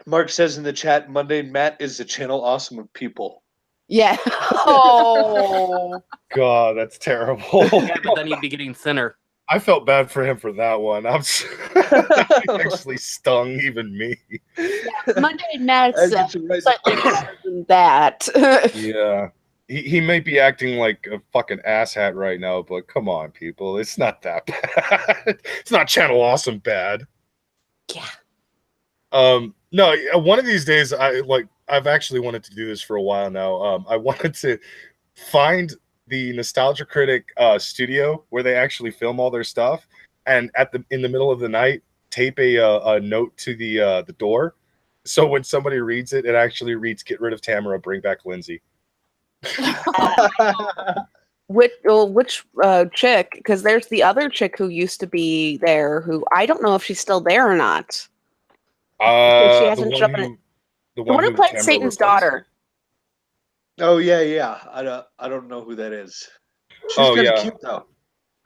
Mark says in the chat, Mundane Matt is the channel awesome of people. Yeah. Oh. God, that's terrible. Yeah, but then he'd be getting thinner. I felt bad for him for that one. That actually stung even me. Yeah, Monday Matt's I get you right. slightly better than that. Yeah. He might be acting like a fucking asshat right now, but come on, people. It's not that bad. It's not channel awesome bad. Yeah. No, one of these days I've actually wanted to do this for a while now. I wanted to find the Nostalgia Critic studio where they actually film all their stuff, and in the middle of the night tape a note to the door, so when somebody reads it, it actually reads "Get rid of Tamara, bring back Lindsay." Which chick? Because there's the other chick who used to be there, who I don't know if she's still there or not. She hasn't the shown one it. who The one who played Tamara Satan's replaced. daughter. Oh yeah. I don't know who that is. She's Oh, kind of yeah. cute though.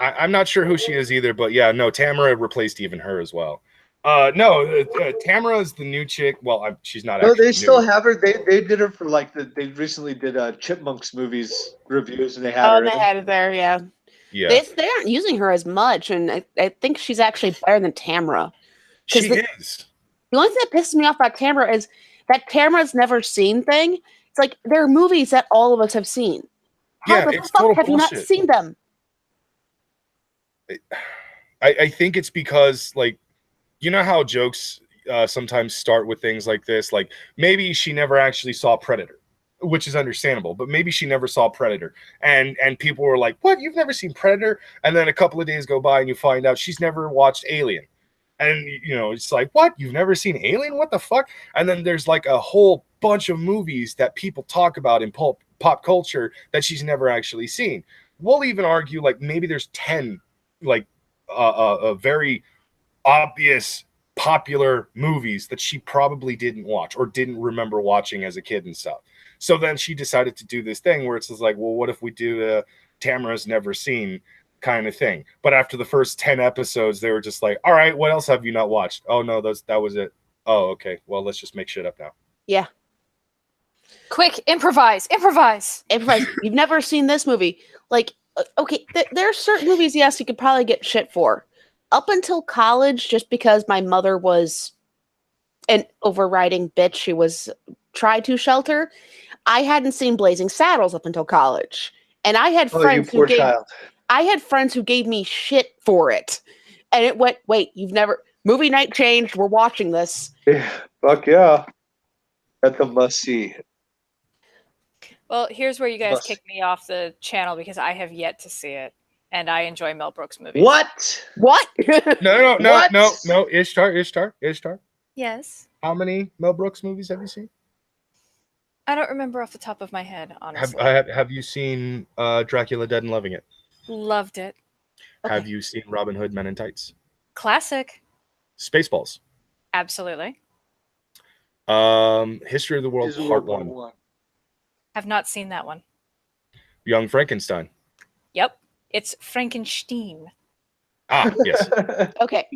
I'm not sure who she is either, but yeah, no, Tamara replaced even her as well. No, Tamara is the new chick. Well, she's not. No, actually they still new. have her. They did her for like they recently did Chipmunks movies reviews, and they had Oh, her. they had it there, yeah. Yeah, They aren't using her as much, and I think she's actually better than Tamara. she is. The only thing that pisses me off about Tamara is that Tamara's never seen thing. It's like there are movies that all of us have seen. How Yeah, the it's fuck total have you not bullshit. seen them? I think it's because, like, you know how jokes sometimes start with things like this, like maybe she never actually saw Predator, which is understandable, but maybe she never saw Predator, and people were like, "What? You've never seen Predator?" And then a couple of days go by and you find out she's never watched Alien, and it's like, "What? You've never seen Alien? What the fuck?" And then there's like a whole bunch of movies that people talk about in pop culture that she's never actually seen. We'll even argue like maybe there's 10 like very obvious popular movies that she probably didn't watch or didn't remember watching as a kid and stuff. So then she decided to do this thing where it's just like, well, what if we do Tamara's never seen kind of thing? But after the first 10 episodes, they were just like, all right, what else have you not watched? Oh no, that was it. Oh, okay. Well, let's just make shit up now. Yeah. Quick, improvise. You've never seen this movie. Like, okay, there are certain movies, yes, you could probably get shit for. Up until college, just because my mother was an overriding bitch, she was tried to shelter. I hadn't seen Blazing Saddles up until college, and I had friends who gave me shit for it, and it went, wait, you've never movie night changed. We're watching this. Yeah, fuck yeah, that's a must see. Well, here's where you guys kick me off the channel because I have yet to see it, and I enjoy Mel Brooks movies. What? No, What? no. Ishtar. Yes. How many Mel Brooks movies have you seen? I don't remember off the top of my head, honestly. Have you seen Dracula Dead and Loving It? Loved it. Okay. Have you seen Robin Hood Men in Tights? Classic. Spaceballs. Absolutely. History of the World Part 1. Have not seen that one. Young Frankenstein. Yep. It's Frankenstein. Ah, yes. Okay.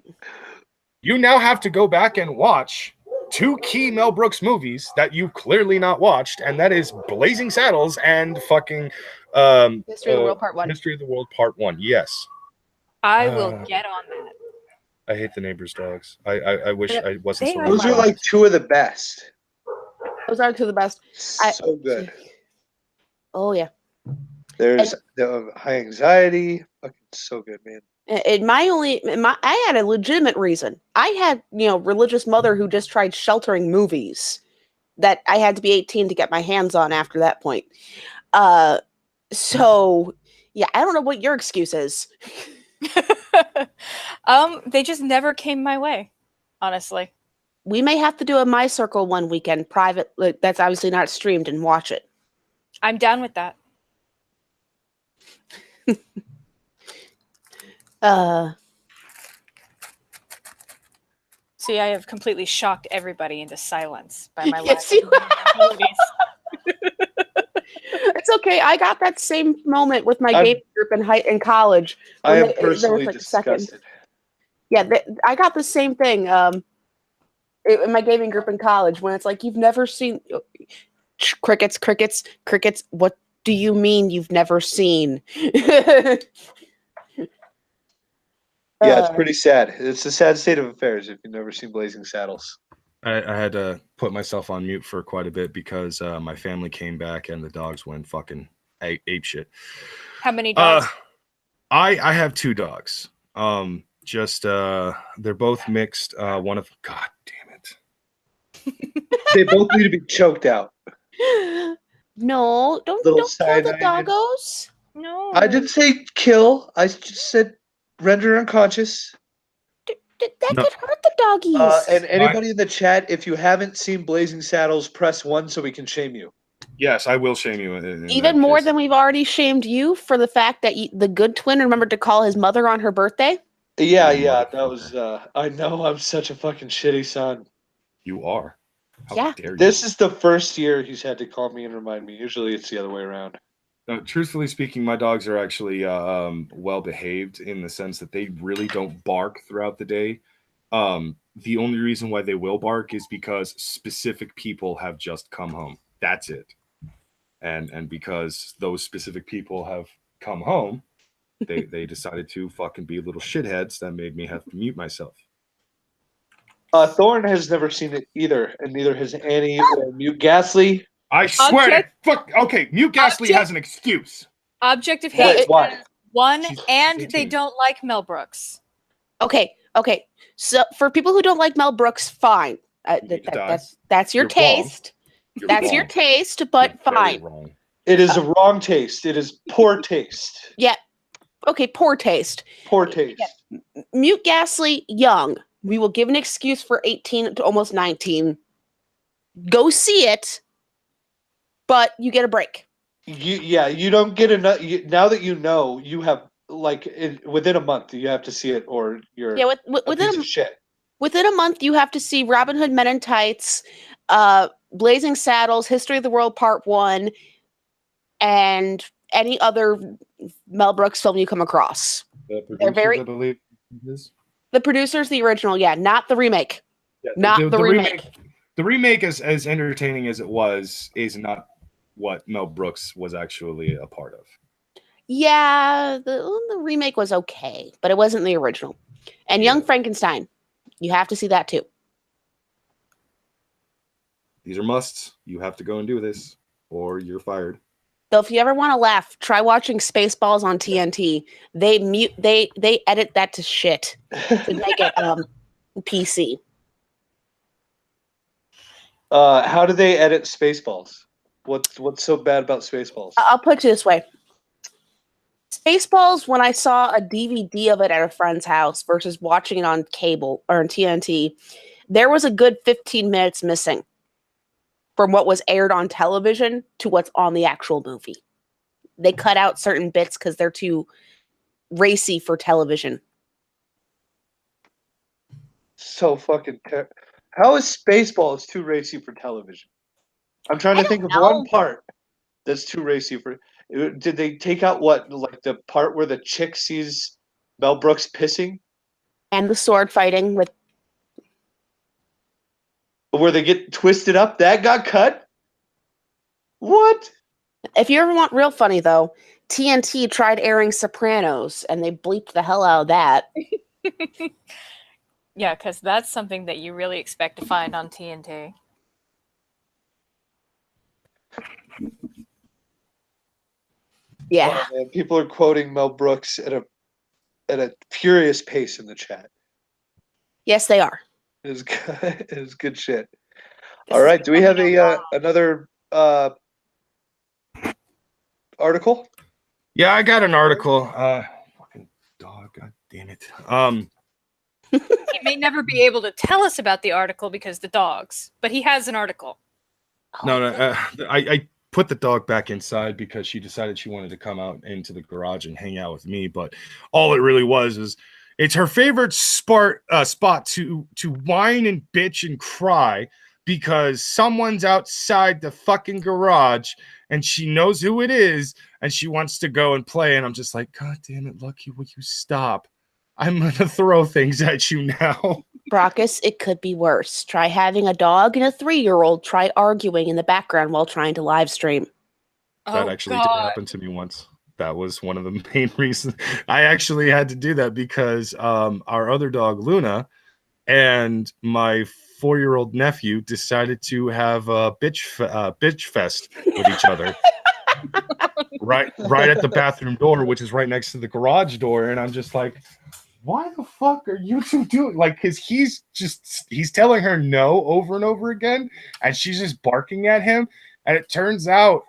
You now have to go back and watch 2 key Mel Brooks movies that you've clearly not watched, and that is Blazing Saddles and fucking History of the World Part 1. History of the World Part 1. Yes. I will get on that. I hate the neighbor's dogs. I wish I wasn't so. Those are like 2 of the best. Those are 2 of the best. So good. Oh yeah. There's the High Anxiety. Fucking so good, man. I had a legitimate reason. I had, religious mother who just tried sheltering movies that I had to be 18 to get my hands on after that point. So yeah, I don't know what your excuse is. They just never came my way, honestly. We may have to do a My Circle one weekend private. That's obviously not streamed, and watch it. I'm down with that. See, I have completely shocked everybody into silence by my Yes, lack of you have. abilities. It's okay. I got that same moment with my gaming group in college. I am there personally was like a second. disgusted. Yeah, I got the same thing in my gaming group in college when it's like, you've never seen crickets. What do you mean you've never seen? Yeah, it's pretty sad. It's a sad state of affairs if you've never seen Blazing Saddles. I had to put myself on mute for quite a bit because my family came back and the dogs went fucking ape shit. How many dogs? I have 2 dogs. They're both mixed. One of God damn it. They both need to be choked out. No, don't kill the doggos. No. I didn't say kill. I just said render unconscious. That could hurt the doggies. And anybody in the chat, if you haven't seen Blazing Saddles, press 1 so we can shame you. Yes, I will shame you. Even more than we've already shamed you for the fact that the good twin remembered to call his mother on her birthday. Yeah, that was. I know I'm such a fucking shitty son. You are. How dare you? This is the first year he's had to call me and remind me. Usually it's the other way around. Truthfully speaking, my dogs are actually well behaved in the sense that they really don't bark throughout the day. The only reason why they will bark is because specific people have just come home. That's it. And because those specific people have come home, they decided to fucking be little shitheads that made me have to mute myself. Thorne has never seen it either, and neither has Annie or Mute Ghastly. I swear okay, Mute Ghastly has an excuse. Object of hate. Why? One, and they don't like Mel Brooks. Okay. So for people who don't like Mel Brooks, fine. That's your taste. That's your taste, but fine. It is a wrong taste. It is poor taste. Yeah. Okay, poor taste. Poor taste. Yeah. Mute Ghastly, young. We will give an excuse for 18 to almost 19. Go see it, but you get a break. You don't get enough. Now that you know, you have within a month you have to see it, or you're within a piece of shit. Within a month, you have to see Robin Hood Men in Tights, Blazing Saddles, History of the World Part 1, and any other Mel Brooks film you come across. They're very. I believe is. The producer's the original, not the remake. Yeah, not the remake. The remake, as entertaining as it was, is not what Mel Brooks was actually a part of. Yeah, the remake was okay, but it wasn't the original. And Young Frankenstein, you have to see that too. These are musts. You have to go and do this, or you're fired. So if you ever want to laugh, try watching Spaceballs on TNT. They edit that to shit to make it PC. How do they edit Spaceballs? What's so bad about Spaceballs? I'll put it this way. Spaceballs, when I saw a DVD of it at a friend's house versus watching it on cable or on TNT, there was a good 15 minutes missing from what was aired on television to what's on the actual movie. They cut out certain bits because they're too racy for television. So fucking how is Spaceballs too racy for television? I'm trying to think of one part that's too racy for. Did they take out the part where the chick sees Mel Brooks pissing? And the sword fighting with. Where they get twisted up? That got cut? What? If you ever want real funny, though, TNT tried airing Sopranos, and they bleeped the hell out of that. Yeah, because that's something that you really expect to find on TNT. Yeah. Oh, man, people are quoting Mel Brooks at a furious pace in the chat. Yes, they are. It was good shit. All right, do we have another article? Yeah, I got an article. Fucking dog, god damn it. He may never be able to tell us about the article because the dogs, but he has an article. No, I put the dog back inside because she decided she wanted to come out into the garage and hang out with me. But all it really was is it's her favorite spot to whine and bitch and cry because someone's outside the fucking garage and she knows who it is, and she wants to go and play. And I'm just like, God damn it, Lucky, will you stop? I'm going to throw things at you now. Brockus, it could be worse. Try having a dog and a 3-year-old try arguing in the background while trying to live stream. That actually did happen to me once. That was one of the main reasons I actually had to do that, because our other dog, Luna, and my 4-year-old nephew decided to have a bitch fest with each other. right at the bathroom door, which is right next to the garage door. And I'm just like, why the fuck are you two doing? Like, because he's telling her no over and over again, and she's just barking at him. And it turns out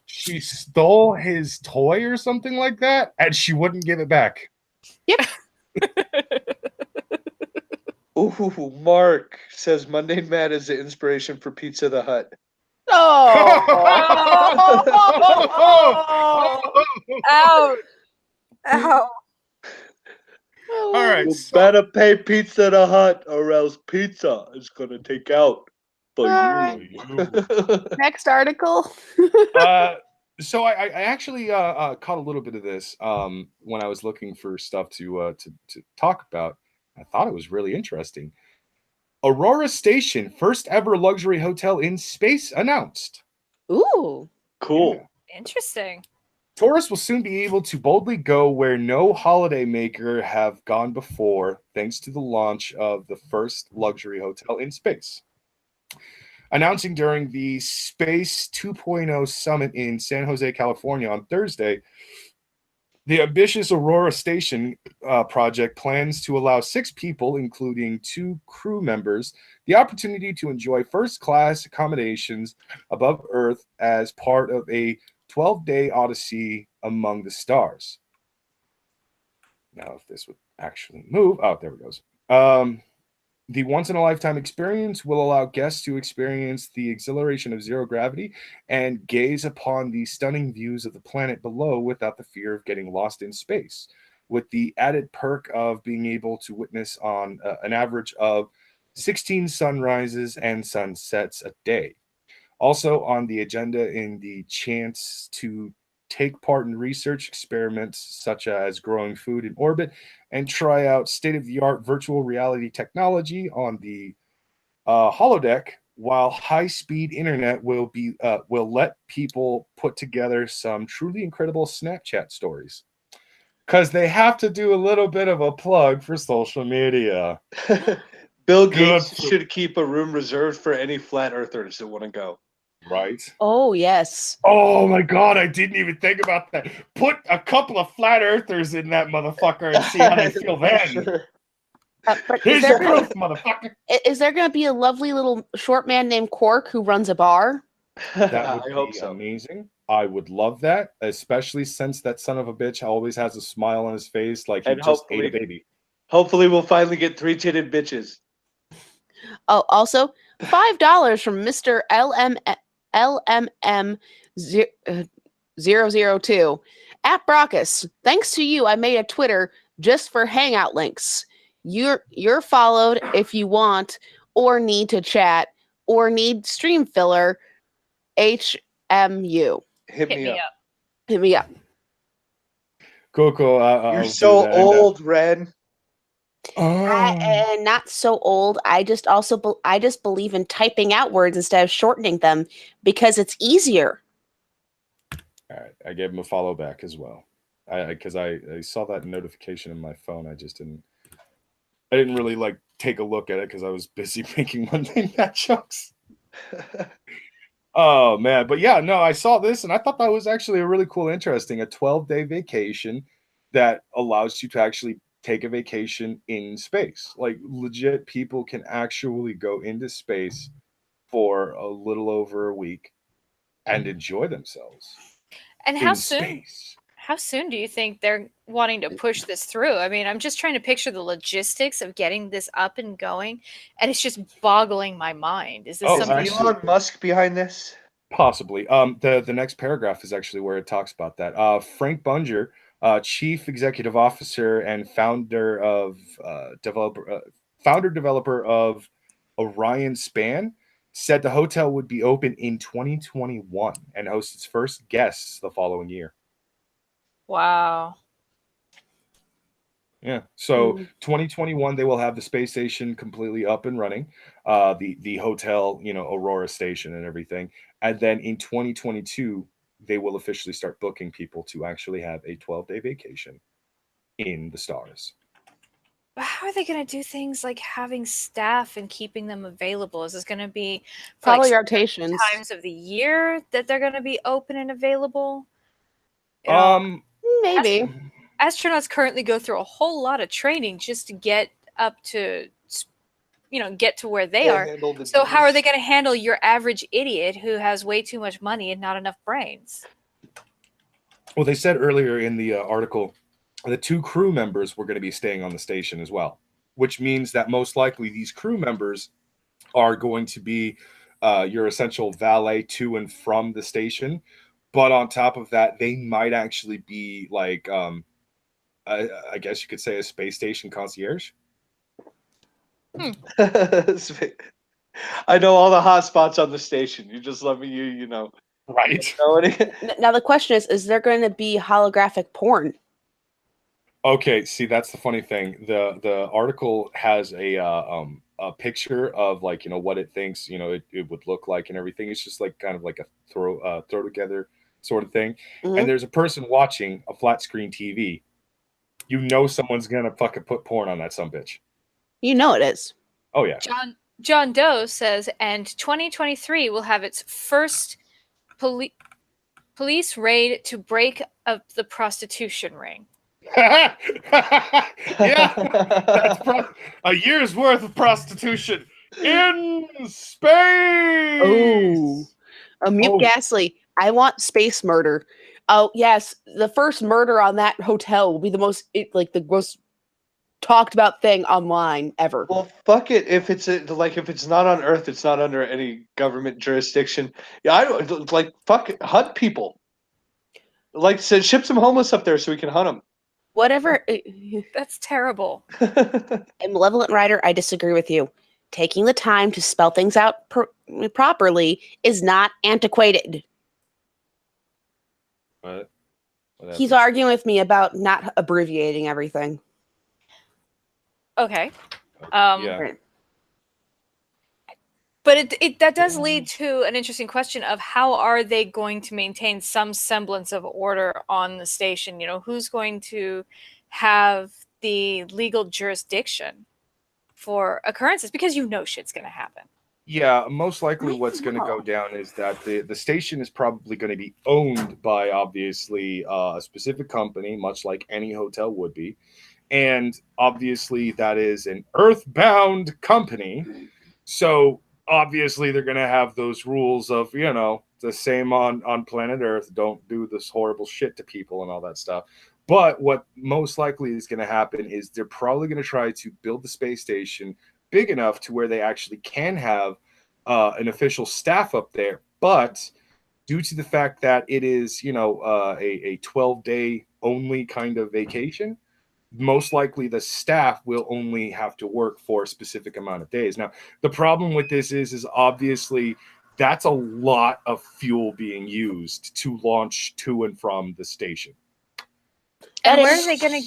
she stole his toy or something like that, and she wouldn't give it back. Yep. Ooh, Mark says Monday Matt is the inspiration for Pizza the Hut. Oh! Ow! Ow! All right, You better pay Pizza the Hut, or else pizza is gonna take out for you. Next article. So I actually caught a little bit of this when I was looking for stuff to talk about. I thought it was really interesting. Aurora Station, first ever luxury hotel in space, announced. Ooh. Cool. Yeah. Interesting. Tourists will soon be able to boldly go where no holidaymaker have gone before, thanks to the launch of the first luxury hotel in space. Announcing during the Space 2.0 Summit in San Jose, California on Thursday, the ambitious Aurora Station project plans to allow 6 people, including 2 crew members, the opportunity to enjoy first-class accommodations above Earth as part of a 12-day odyssey among the stars. Now, if this would actually move. Oh, there it goes. The once-in-a-lifetime experience will allow guests to experience the exhilaration of zero gravity and gaze upon the stunning views of the planet below without the fear of getting lost in space, with the added perk of being able to witness on an average of 16 sunrises and sunsets a day. Also on the agenda in the chance to take part in research experiments such as growing food in orbit and try out state-of-the-art virtual reality technology on the holodeck, while high-speed internet will let people put together some truly incredible Snapchat stories. Because they have to do a little bit of a plug for social media. Bill Gates should keep a room reserved for any flat earthers that want to go. Right. Oh, yes. Oh my God, I didn't even think about that. Put a couple of flat earthers in that motherfucker and see how they feel then. Sure. But Here's your proof, motherfucker. Is there going to be a lovely little short man named Quark who runs a bar? That would I be hope so. amazing. I would love that, especially since that son of a bitch always has a smile on his face like he And just ate a baby. Hopefully we'll finally get 3-titted bitches. Oh, also, $5 from Mr. LMM002. At Brockus, thanks to you, I made a Twitter just for hangout links. You're followed if you want or need to chat or need stream filler. HMU. Hit me up. Hit me up. Coco, You're so old, Ren. And not so old. I just believe in typing out words instead of shortening them because it's easier. All right, I gave him a follow back as well. Because I saw that notification in my phone. I didn't really like take a look at it because I was busy making Monday Night jokes. Oh man, but yeah, no, I saw this and I thought that was actually a really cool, interesting, a 12-day vacation that allows you to actually take a vacation in space. Like legit people can actually go into space for a little over a week and enjoy themselves. And how soon do you think they're wanting to push this through? I mean, I'm just trying to picture the logistics of getting this up and going, and it's just boggling my mind. Is this something? Is Elon Musk behind this? Possibly. The next paragraph is actually where it talks about that. Frank Bunger, Chief Executive Officer and founder developer of Orion Span, said the hotel would be open in 2021 and host its first guests the following year. Wow. Yeah. So 2021, they will have the space station completely up and running, the hotel, Aurora station and everything. And then in 2022, they will officially start booking people to actually have a 12-day vacation in the stars. But how are they going to do things like having staff and keeping them available? Is this going to be probably rotations times of the year that they're going to be open and available? Maybe. Astronauts currently go through a whole lot of training just to get up to, get to where they are. So how are they going to handle your average idiot who has way too much money and not enough brains? Well, they said earlier in the article the 2 crew members were going to be staying on the station as well, which means that most likely these crew members are going to be your essential valet to and from the station. But on top of that, they might actually be like, I guess you could say, a space station concierge. I know all the hot spots on the station. You just let me, Right. Now the question is there going to be holographic porn? Okay, see, that's the funny thing. The article has a picture of what it thinks it would look like and everything. It's just like kind of like a throw together sort of thing. Mm-hmm. And there's a person watching a flat screen TV. Someone's gonna fucking put porn on that sumbitch. It is. Oh yeah. John Doe says, and 2023 will have its first police raid to break up the prostitution ring. Yeah, that's a year's worth of prostitution in space. Oh, Mute Ghastly. I want space murder. Oh yes, the first murder on that hotel will be the most talked about thing online ever. Well, fuck it. If it's not on Earth, it's not under any government jurisdiction. Yeah, I don't fuck it, hunt people. Ship some homeless up there so we can hunt them. Whatever. That's terrible. And Malevolent Rider, I disagree with you. Taking the time to spell things out properly is not antiquated. What? He's arguing with me about not abbreviating everything. Okay. Yeah. But that does lead to an interesting question of how are they going to maintain some semblance of order on the station? Who's going to have the legal jurisdiction for occurrences? Because shit's going to happen. Yeah, most likely what's going to go down is that the station is probably going to be owned by, obviously, a specific company, much like any hotel would be. And obviously that is an earthbound company. So obviously they're going to have those rules of, the same on planet Earth. Don't do this horrible shit to people and all that stuff. But what most likely is going to happen is they're probably going to try to build the space station big enough to where they actually can have an official staff up there. But due to the fact that it is, a 12-day only kind of vacation, most likely the staff will only have to work for a specific amount of days. Now, the problem with this is obviously that's a lot of fuel being used to launch to and from the station. And where are they going to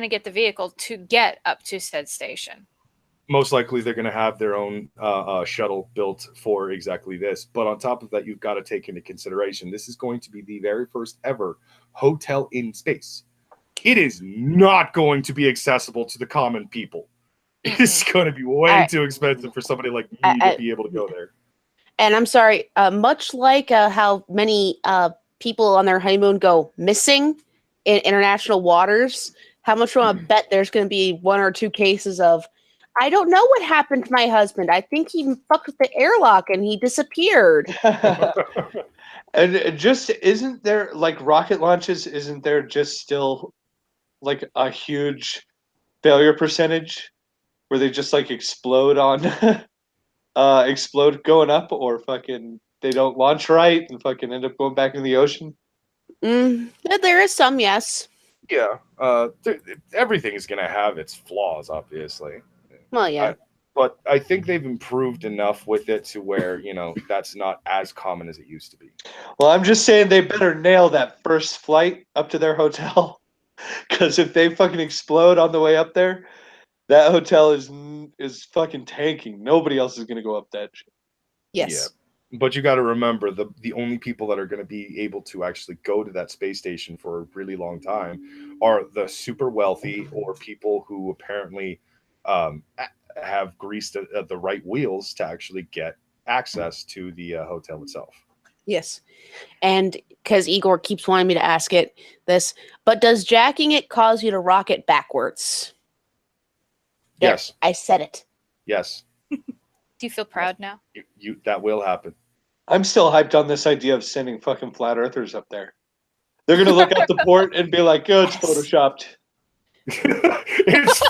get the vehicle to get up to said station? Most likely they're going to have their own shuttle built for exactly this. But on top of that, you've got to take into consideration this is going to be the very first ever hotel in space. It is not going to be accessible to the common people. It's going to be way too expensive for somebody like me to be able to go there. And I'm sorry, much like how many people on their honeymoon go missing in international waters, how much do I bet there's going to be 1 or 2 cases of, I don't know what happened to my husband. I think he fucked with the airlock and he disappeared. And just isn't there rocket launches? Isn't there just still a huge failure percentage where they just explode on explode going up, or fucking they don't launch right and fucking end up going back in the ocean? There is some, yes. Yeah, everything is going to have its flaws, obviously. Well, yeah. But I think they've improved enough with it to where, that's not as common as it used to be. Well, I'm just saying they better nail that first flight up to their hotel. Because if they fucking explode on the way up there, that hotel is fucking tanking. Nobody else is going to go up that shit. Yes. Yeah. But you got to remember, the only people that are going to be able to actually go to that space station for a really long time are the super wealthy or people who apparently have greased the right wheels to actually get access to the hotel itself. Yes. And because Igor keeps wanting me to ask this, but does jacking it cause you to rock it backwards? Yes. There, I said it. Yes. Do you feel proud now? That will happen. I'm still hyped on this idea of sending fucking flat earthers up there. They're going to look at the port and be like, oh, it's photoshopped. It's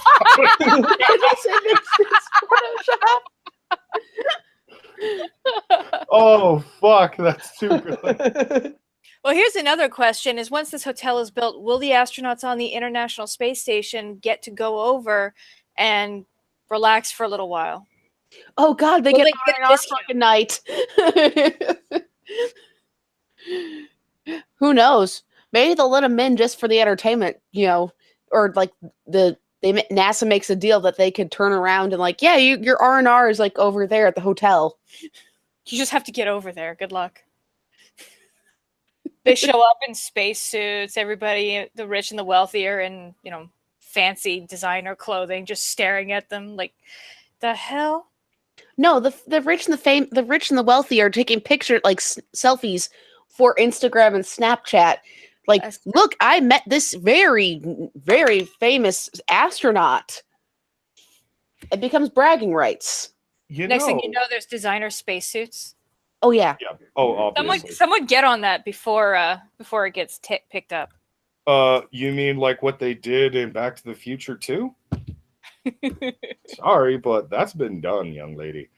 oh, fuck. That's too good. Well, here's another question is once this hotel is built, will the astronauts on the International Space Station get to go over and relax for a little while? Oh, God, they get this fucking night. Who knows? Maybe they'll let them in just for the entertainment, or like NASA makes a deal that they could turn around and like, yeah, your R&R is like over there at the hotel. You just have to get over there. Good luck. They show up in spacesuits, everybody, the rich and the wealthier, and fancy designer clothing, just staring at them like, the hell? No, the rich and the rich and the wealthy are taking pictures like selfies for Instagram and Snapchat. Like, look, I met this very, very famous astronaut. It becomes bragging rights. Next thing you know, there's designer spacesuits. Oh yeah. Yeah. Oh, obviously. Someone get on that before it gets picked up. You mean like what they did in Back to the Future 2? Sorry, but that's been done, young lady.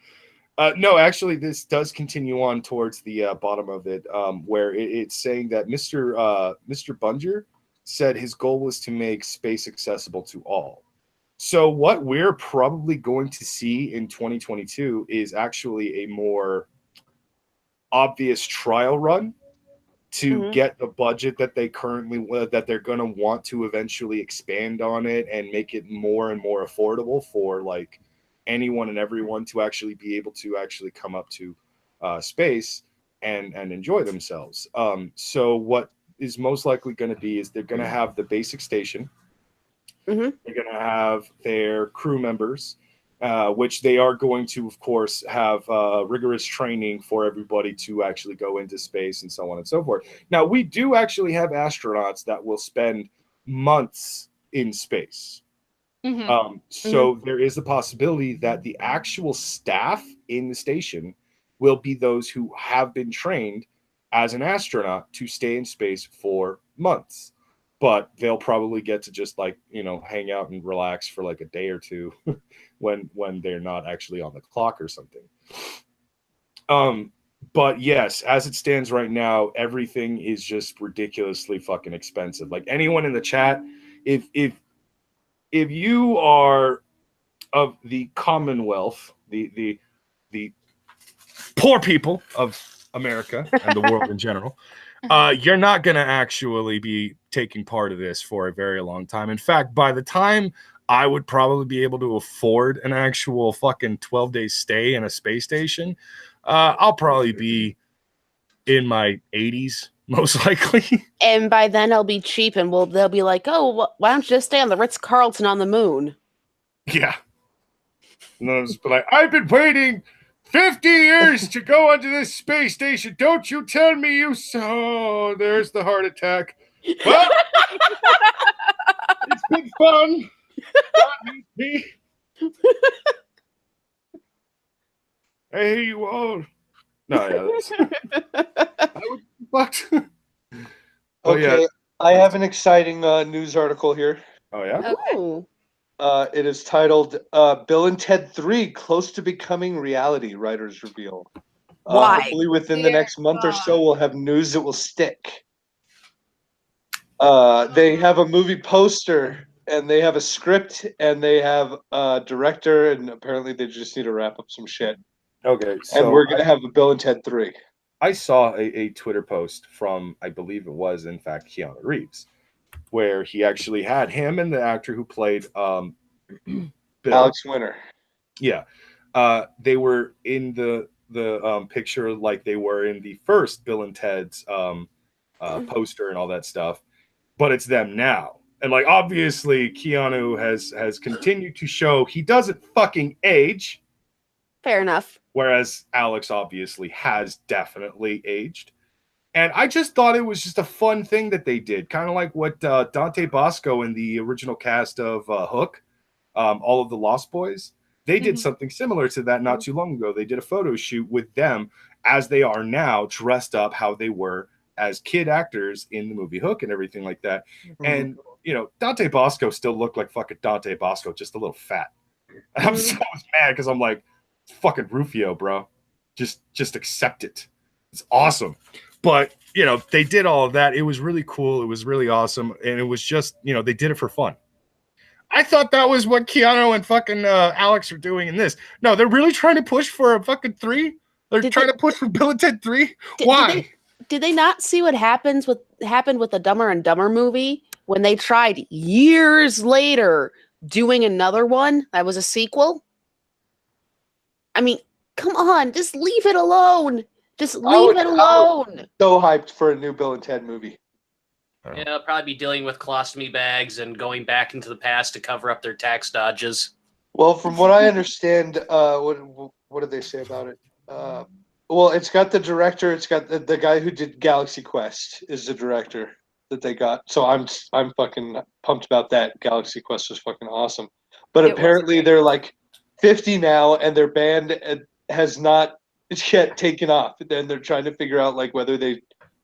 No, actually, this does continue on towards the bottom of it, where it's saying that Mr. Bunger said his goal was to make space accessible to all. So what we're probably going to see in 2022 is actually a more obvious trial run to get the budget that they currently that they're going to want to eventually expand on it and make it more and more affordable for like anyone and everyone to actually be able to actually come up to space and enjoy themselves. So what is most likely going to be is they're going to have the basic station. They're going to have their crew members, which they are going to, of course, have rigorous training for everybody to actually go into space and so on and so forth. Now, we do actually have astronauts that will spend months in space. So there is a possibility that the actual staff in the station will be those who have been trained as an astronaut to stay in space for months. But they'll probably get to just like, hang out and relax for like a day or two when they're not actually on the clock or something. But yes, as it stands right now, everything is just ridiculously fucking expensive. Like anyone in the chat, if you are of the Commonwealth, the poor people of America and the world in general, you're not going to actually be taking part of this for a very long time. In fact, by the time I would probably be able to afford an actual fucking 12-day stay in a space station, I'll probably be in my 80s, most likely. And by then it'll be cheap and they'll be like, oh, why don't you just stay on the Ritz-Carlton on the moon? Yeah. And I'll just be like, I've been waiting 50 years to go onto this space station. Don't you tell me you saw. There's the heart attack. Well, it's been fun. Me. Hey, you all. No, yeah, that's... I would be fucked. Okay, yeah. I have an exciting news article here. Oh, yeah? Okay. It is titled Bill and Ted 3 Close to Becoming Reality, writers reveal. Why? Hopefully within the next month or so, we'll have news that will stick. They have a movie poster, and they have a script, and they have a director, and apparently they just need to wrap up some shit. Okay, so and we're gonna have a Bill and Ted 3. I saw a Twitter post from, I believe it was in fact Keanu Reeves, where he actually had him and the actor who played Bill. Alex Winter. Yeah, they were in the picture like they were in the first Bill and Ted's poster and all that stuff, but it's them now. And like obviously Keanu has continued to show he doesn't fucking age. Fair enough. Whereas Alex obviously has definitely aged. And I just thought it was just a fun thing that they did. Kind of like what Dante Bosco in the original cast of Hook, all of the Lost Boys, they did something similar to that not too long ago. They did a photo shoot with them as they are now, dressed up how they were as kid actors in the movie Hook and everything like that. And, you know, Dante Bosco still looked like fucking Dante Bosco, just a little fat. And I'm so mad because I'm like, fucking Rufio, bro. Just accept it. It's awesome. But, you know, they did all of that. It was really cool. It was really awesome. And it was just, you know, they did it for fun. I thought that was what Keanu and fucking Alex are doing in this. No, they're really trying to push for a fucking 3. They're trying to push for Bill and Ted 3. Why? Did they not see what happened with the Dumber and Dumber movie when they tried years later doing another one that was a sequel? I mean, come on, just leave it alone. Just leave it alone. So hyped for a new Bill and Ted movie. Yeah, they'll probably be dealing with colostomy bags and going back into the past to cover up their tax dodges. Well, from what I understand, what did they say about it? Well, it's got the director. It's got the guy who did Galaxy Quest is the director that they got. So I'm fucking pumped about that. Galaxy Quest was fucking awesome. But apparently they're like 50 now, and their band has not yet taken off. Then they're trying to figure out like whether they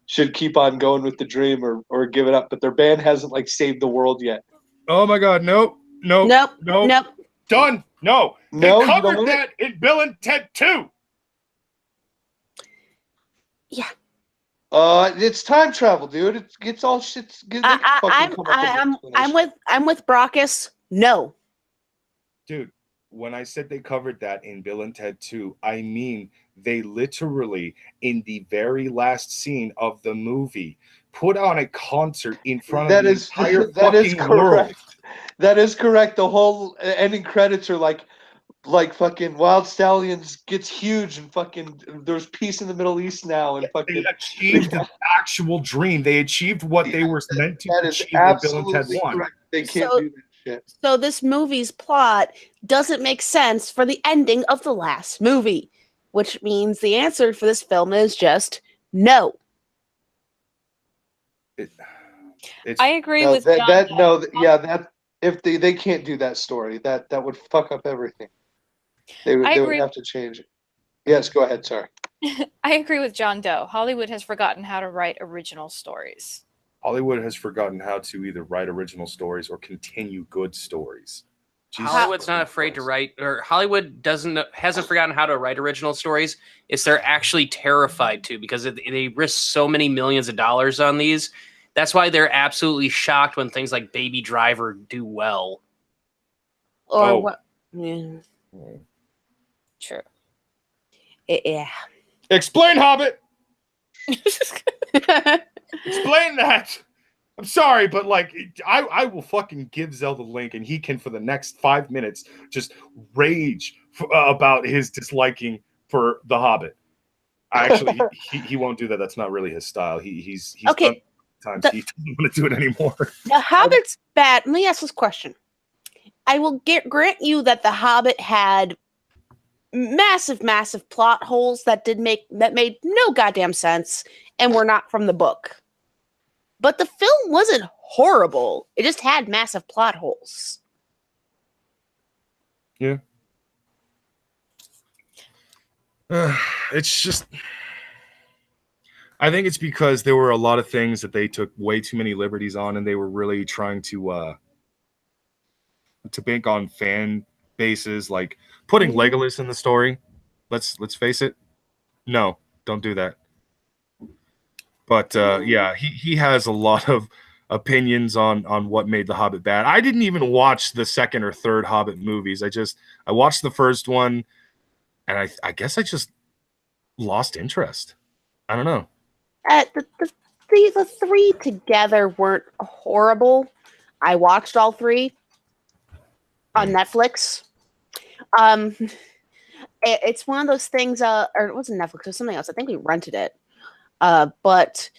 should keep on going with the dream or give it up. But their band hasn't like saved the world yet. Oh my God, nope. Done. No. They covered that in Bill and Ted 2. Yeah. It's time travel, dude. It's all shit. I'm with Brockus. No. Dude, when I said they covered that in Bill and Ted 2, I mean they literally, in the very last scene of the movie, put on a concert in front of the entire fucking world. That is correct. The whole ending credits are like fucking Wild Stallions gets huge and fucking there's peace in the Middle East now and fucking they achieved an actual dream. They achieved what they were meant to achieve in Bill and Ted 1. Correct. They can't do that shit. So this movie's plot doesn't make sense for the ending of the last movie, which means the answer for this film is just no. I agree with John. If they can't do that story, that would fuck up everything. They would have to change it. Yes, go ahead. Sorry. I agree with John Doe. Hollywood has forgotten how to write original stories. Hollywood has forgotten how to either write original stories or continue good stories. Hollywood's not afraid to write, or Hollywood hasn't forgotten how to write original stories. It's they're actually terrified to, because they risk so many millions of dollars on these. That's why they're absolutely shocked when things like Baby Driver do well. Or what? Yeah. True. Yeah. Explain Hobbit. Explain that. I'm sorry, but like I will fucking give Zell the link, and he can for the next 5 minutes just rage about his disliking for The Hobbit. Actually, he won't do that. That's not really his style. He's okay. He doesn't want to do it anymore. The Hobbit's bad. Let me ask this question. I will grant you that The Hobbit had massive plot holes that made no goddamn sense and were not from the book. But the film wasn't horrible. It just had massive plot holes. Yeah. It's just... I think it's because there were a lot of things that they took way too many liberties on, and they were really trying to bank on fan bases, like putting Legolas in the story. Let's face it. No, don't do that. But yeah, he has a lot of opinions on what made The Hobbit bad. I didn't even watch the second or third Hobbit movies. I watched the first one, and I guess I just lost interest. I don't know. The three together weren't horrible. I watched all three on Netflix. It's one of those things, or it wasn't Netflix, it was something else. I think we rented it. But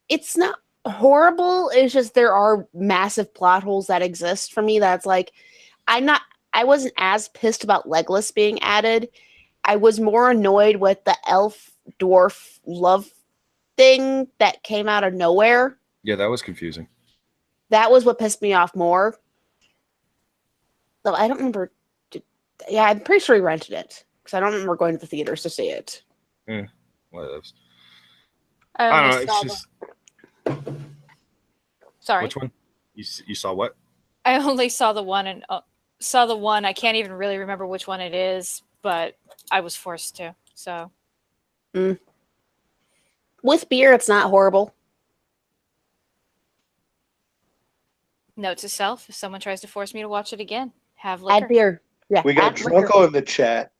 it's not horrible. It's just there are massive plot holes that exist for me. That's like, I wasn't as pissed about Legolas being added. I was more annoyed with the elf dwarf love thing that came out of nowhere. Yeah, that was confusing. That was what pissed me off more. So I don't remember. Yeah, I'm pretty sure we rented it because I don't remember going to the theaters to see it. Whatevs. I don't know. It's just. Sorry. Which one? You saw what? I only saw the one and saw the one. I can't even really remember which one it is, but I was forced to. So. With beer, it's not horrible. Note to self: if someone tries to force me to watch it again, have liquor. Add beer. Yeah. We got Drunko in the chat.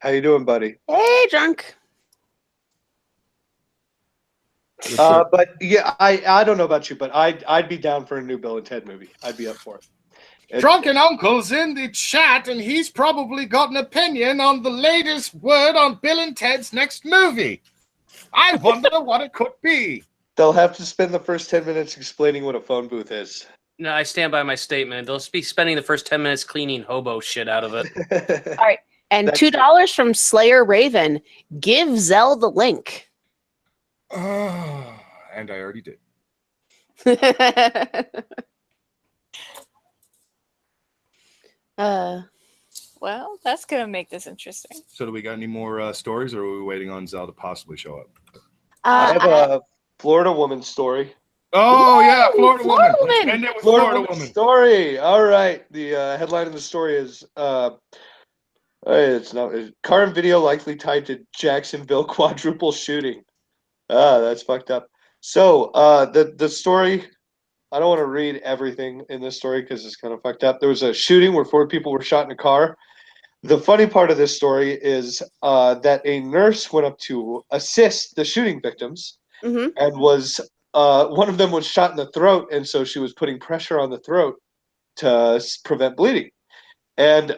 How you doing, buddy? Hey, Drunk. But yeah, I don't know about you, but I'd be down for a new Bill and Ted movie. I'd be up for it. Drunken Uncle's in the chat, and he's probably got an opinion on the latest word on Bill and Ted's next movie. I wonder what it could be. They'll have to spend the first 10 minutes explaining what a phone booth is. No, I stand by my statement. They'll be spending the first 10 minutes cleaning hobo shit out of it. All right. And $2 from Slayer Raven. Give Zell the link. And I already did. Well, that's gonna make this interesting. So do we got any more stories, or are we waiting on Zell to possibly show up? I have a Florida woman story. Oh, yeah, Florida Florida woman. woman. Let's end it with Florida Florida woman. story. All right. The headline of the story is it's car and video likely tied to Jacksonville quadruple shooting. That's fucked up. So the story, I don't want to read everything in this story because it's kind of fucked up. There was a shooting where 4 people were shot in a car. The funny part of this story is that a nurse went up to assist the shooting victims and was one of them was shot in the throat, and so she was putting pressure on the throat to prevent bleeding. And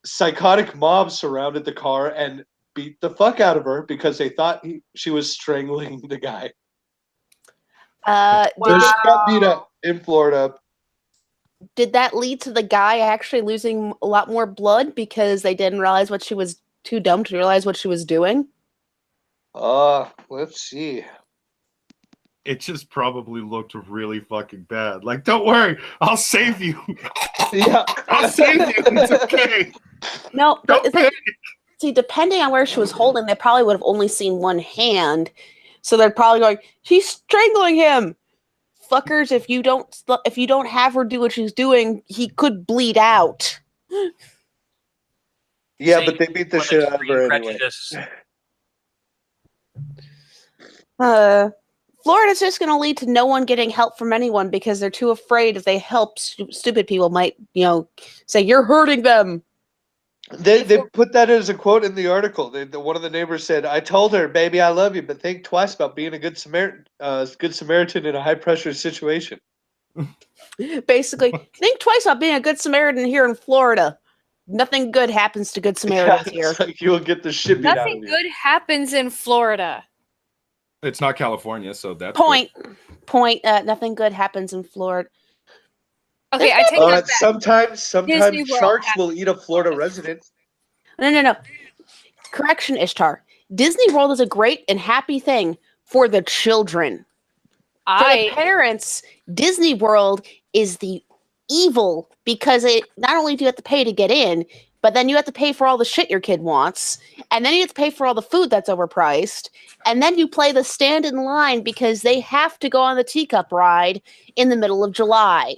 psychotic mob surrounded the car and beat the fuck out of her because they thought she was strangling the guy. She got beat up in Florida. Did that lead to the guy actually losing a lot more blood because they didn't realize what she was too dumb to realize what she was doing? Let's see. It just probably looked really fucking bad. Like, don't worry, I'll save you. Yeah, I'll save you. It's okay. No, see, depending on where she was holding, they probably would have only seen one hand. So they're probably going, she's strangling him. Fuckers, if you don't have her do what she's doing, he could bleed out. Yeah, but they beat the shit out of her anyway. Florida's just going to lead to no one getting help from anyone because they're too afraid if they help, stupid people might, say, you're hurting them. They put that as a quote in the article. One of the neighbors said, "I told her, baby, I love you, but think twice about being a good Samaritan in a high-pressure situation." Basically, think twice about being a good Samaritan here in Florida. Nothing good happens to good Samaritans here. Like you'll get the shit beat out of you. Nothing good happens in Florida. It's not California, so that's point. Nothing good happens in Florida. Okay, I take that back. Sometimes sharks will eat a Florida resident. No. Correction, Ishtar. Disney World is a great and happy thing for the children. For the parents, Disney World is the evil because it not only do you have to pay to get in, but then you have to pay for all the shit your kid wants, and then you have to pay for all the food that's overpriced, and then you play the stand in line because they have to go on the teacup ride in the middle of July.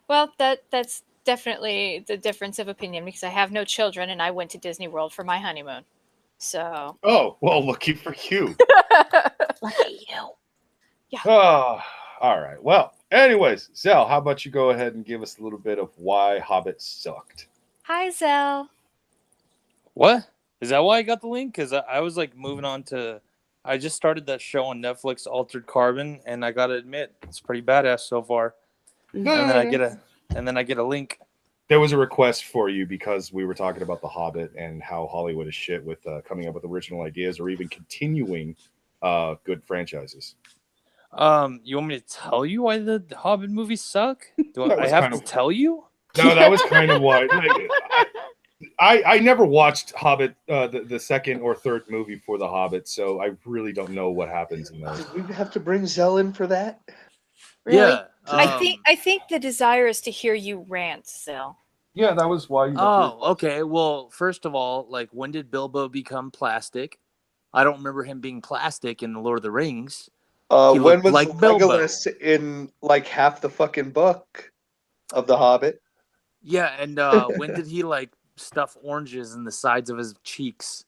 Well, that's definitely the difference of opinion because I have no children and I went to Disney World for my honeymoon. So. Oh, well, lucky for you. Lucky you. Yeah. Oh, all right. Well, anyways, Zell, how about you go ahead and give us a little bit of why Hobbit sucked? Hi, Zell. What? Is that why I got the link? Because I was like moving on to. I just started that show on Netflix, Altered Carbon, and I gotta admit, it's pretty badass so far. And then I get a link. There was a request for you because we were talking about The Hobbit and how Hollywood is shit with coming up with original ideas or even continuing good franchises. You want me to tell you why the Hobbit movies suck? Do I have to tell you? No, that was kind of why. I never watched Hobbit, the second or third movie for The Hobbit, so I really don't know what happens in those. Did we have to bring Zell in for that? Really? Yeah. I think the desire is to hear you rant, Zell. Yeah, that was why. Okay. Well, first of all, like, when did Bilbo become plastic? I don't remember him being plastic in The Lord of the Rings. When was like Legolas in like half the fucking book of The Hobbit? Yeah, and when did he like stuff oranges in the sides of his cheeks?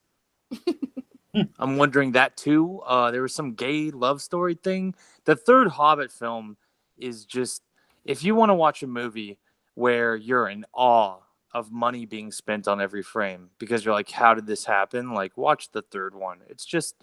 I'm wondering that too. There was some gay love story thing. The third Hobbit film is just, if you want to watch a movie where you're in awe of money being spent on every frame because you're like, how did this happen? Like, watch the third one. It's just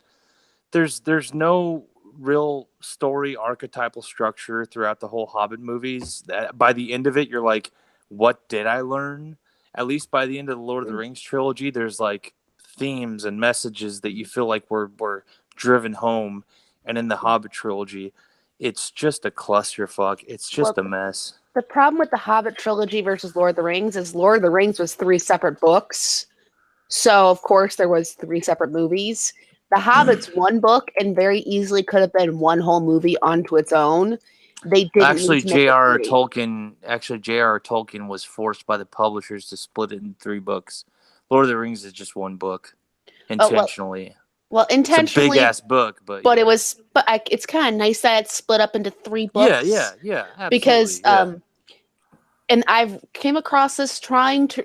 there's no real story archetypal structure throughout the whole Hobbit movies. By the end of it, you're like, what did I learn? At least by the end of the Lord of the Rings trilogy, there's like themes and messages that you feel like were driven home. And in the Hobbit trilogy, it's just a clusterfuck. It's just a mess. The problem with the Hobbit trilogy versus Lord of the Rings is Lord of the Rings was 3 separate books. So, of course, there was 3 separate movies. The Hobbit's one book and very easily could have been one whole movie onto its own. They didn't Actually, J.R.R. J.R.R. Tolkien was forced by the publishers to split it in 3 books. Lord of the Rings is just one book, intentionally. Well, intentionally, it's a big ass book, but yeah. It's kind of nice that it's split up into 3 books. Yeah, absolutely. Because and I've came across this trying to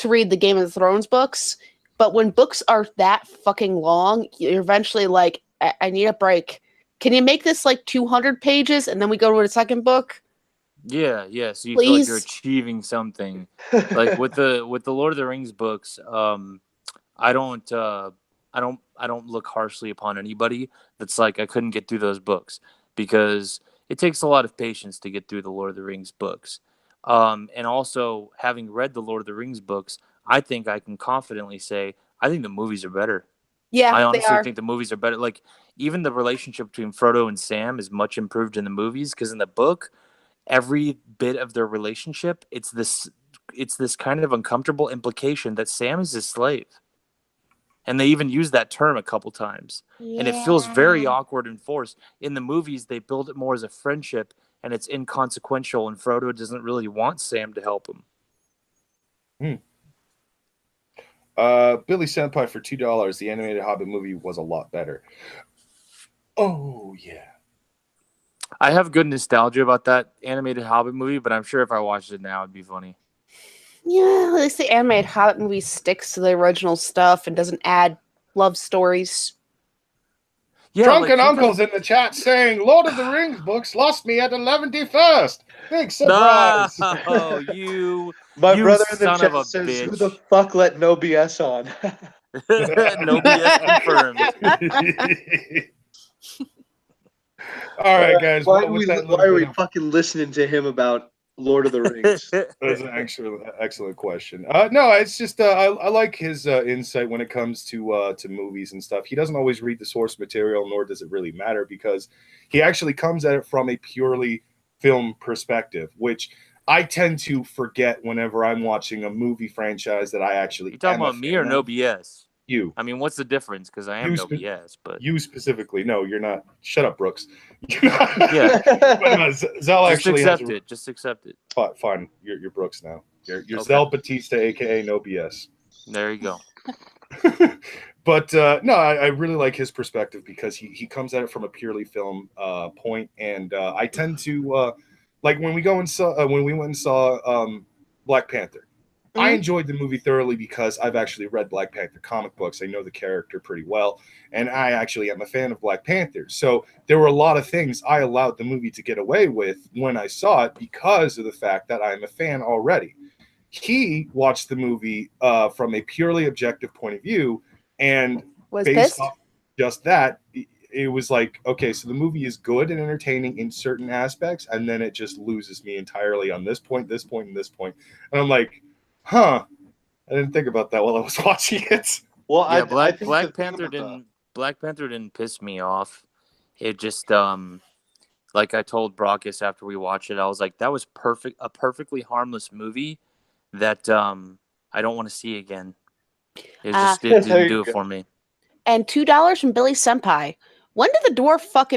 read the Game of Thrones books, but when books are that fucking long, you're eventually like, I need a break. Can you make this like 200 pages and then we go to a second book? Yeah. So you feel like you're achieving something. Like with the Lord of the Rings books, I don't look harshly upon anybody that's like, I couldn't get through those books, because it takes a lot of patience to get through the Lord of the Rings books. And also, having read the Lord of the Rings books, I think I can confidently say I think the movies are better. Yeah, I honestly think the movies are better. Like, even the relationship between Frodo and Sam is much improved in the movies, because in the book, every bit of their relationship, it's this kind of uncomfortable implication that Sam is his slave. And they even use that term a couple times. Yeah. And it feels very awkward and forced. In the movies, they build it more as a friendship, and it's inconsequential, and Frodo doesn't really want Sam to help him. Billy Senpai for $2. The animated Hobbit movie was a lot better. Oh, yeah. I have good nostalgia about that animated Hobbit movie, but I'm sure if I watched it now, it'd be funny. Yeah, at least the animated Hobbit movie sticks to the original stuff and doesn't add love stories. Yeah, Drunken Uncle's in the chat saying, Lord of the Rings books lost me at 11th. Big surprise. Oh, you. My you brother in the son chat of a says, bitch. who the fuck let no BS on? No BS confirmed. All right, guys. Why are we fucking listening to him about Lord of the Rings? That's an excellent question. No, it's just I like his insight when it comes to movies and stuff. He doesn't always read the source material, nor does it really matter, because he actually comes at it from a purely film perspective, which I tend to forget whenever I'm watching a movie franchise that I actually. You talking about me or no BS? You. I mean, what's the difference? Because I am no BS, but you specifically. No, you're not. Shut up, Brooks. Yeah. Zell actually Just accept it. Fine. You're Brooks now. You're okay. Zell Batista, aka no BS. There you go. But no, I really like his perspective, because he comes at it from a purely film point, and I tend to like when we went and saw Black Panther. I enjoyed the movie thoroughly because I've actually read Black Panther comic books. I know the character pretty well, and I actually am a fan of Black Panther. So there were a lot of things I allowed the movie to get away with when I saw it because of the fact that I'm a fan already. He watched the movie from a purely objective point of view, and based off just that, it was like, okay, so the movie is good and entertaining in certain aspects, and then it just loses me entirely on this point, this point, and this point. And I'm like, huh, I didn't think about that while I was watching it. Well, yeah, Black Panther didn't piss me off. It just like I told Brockus after we watched it, I was like, that was a perfectly harmless movie that I don't want to see again. It just didn't do it for me. And $2 from Billy Senpai. When did the dwarf fuck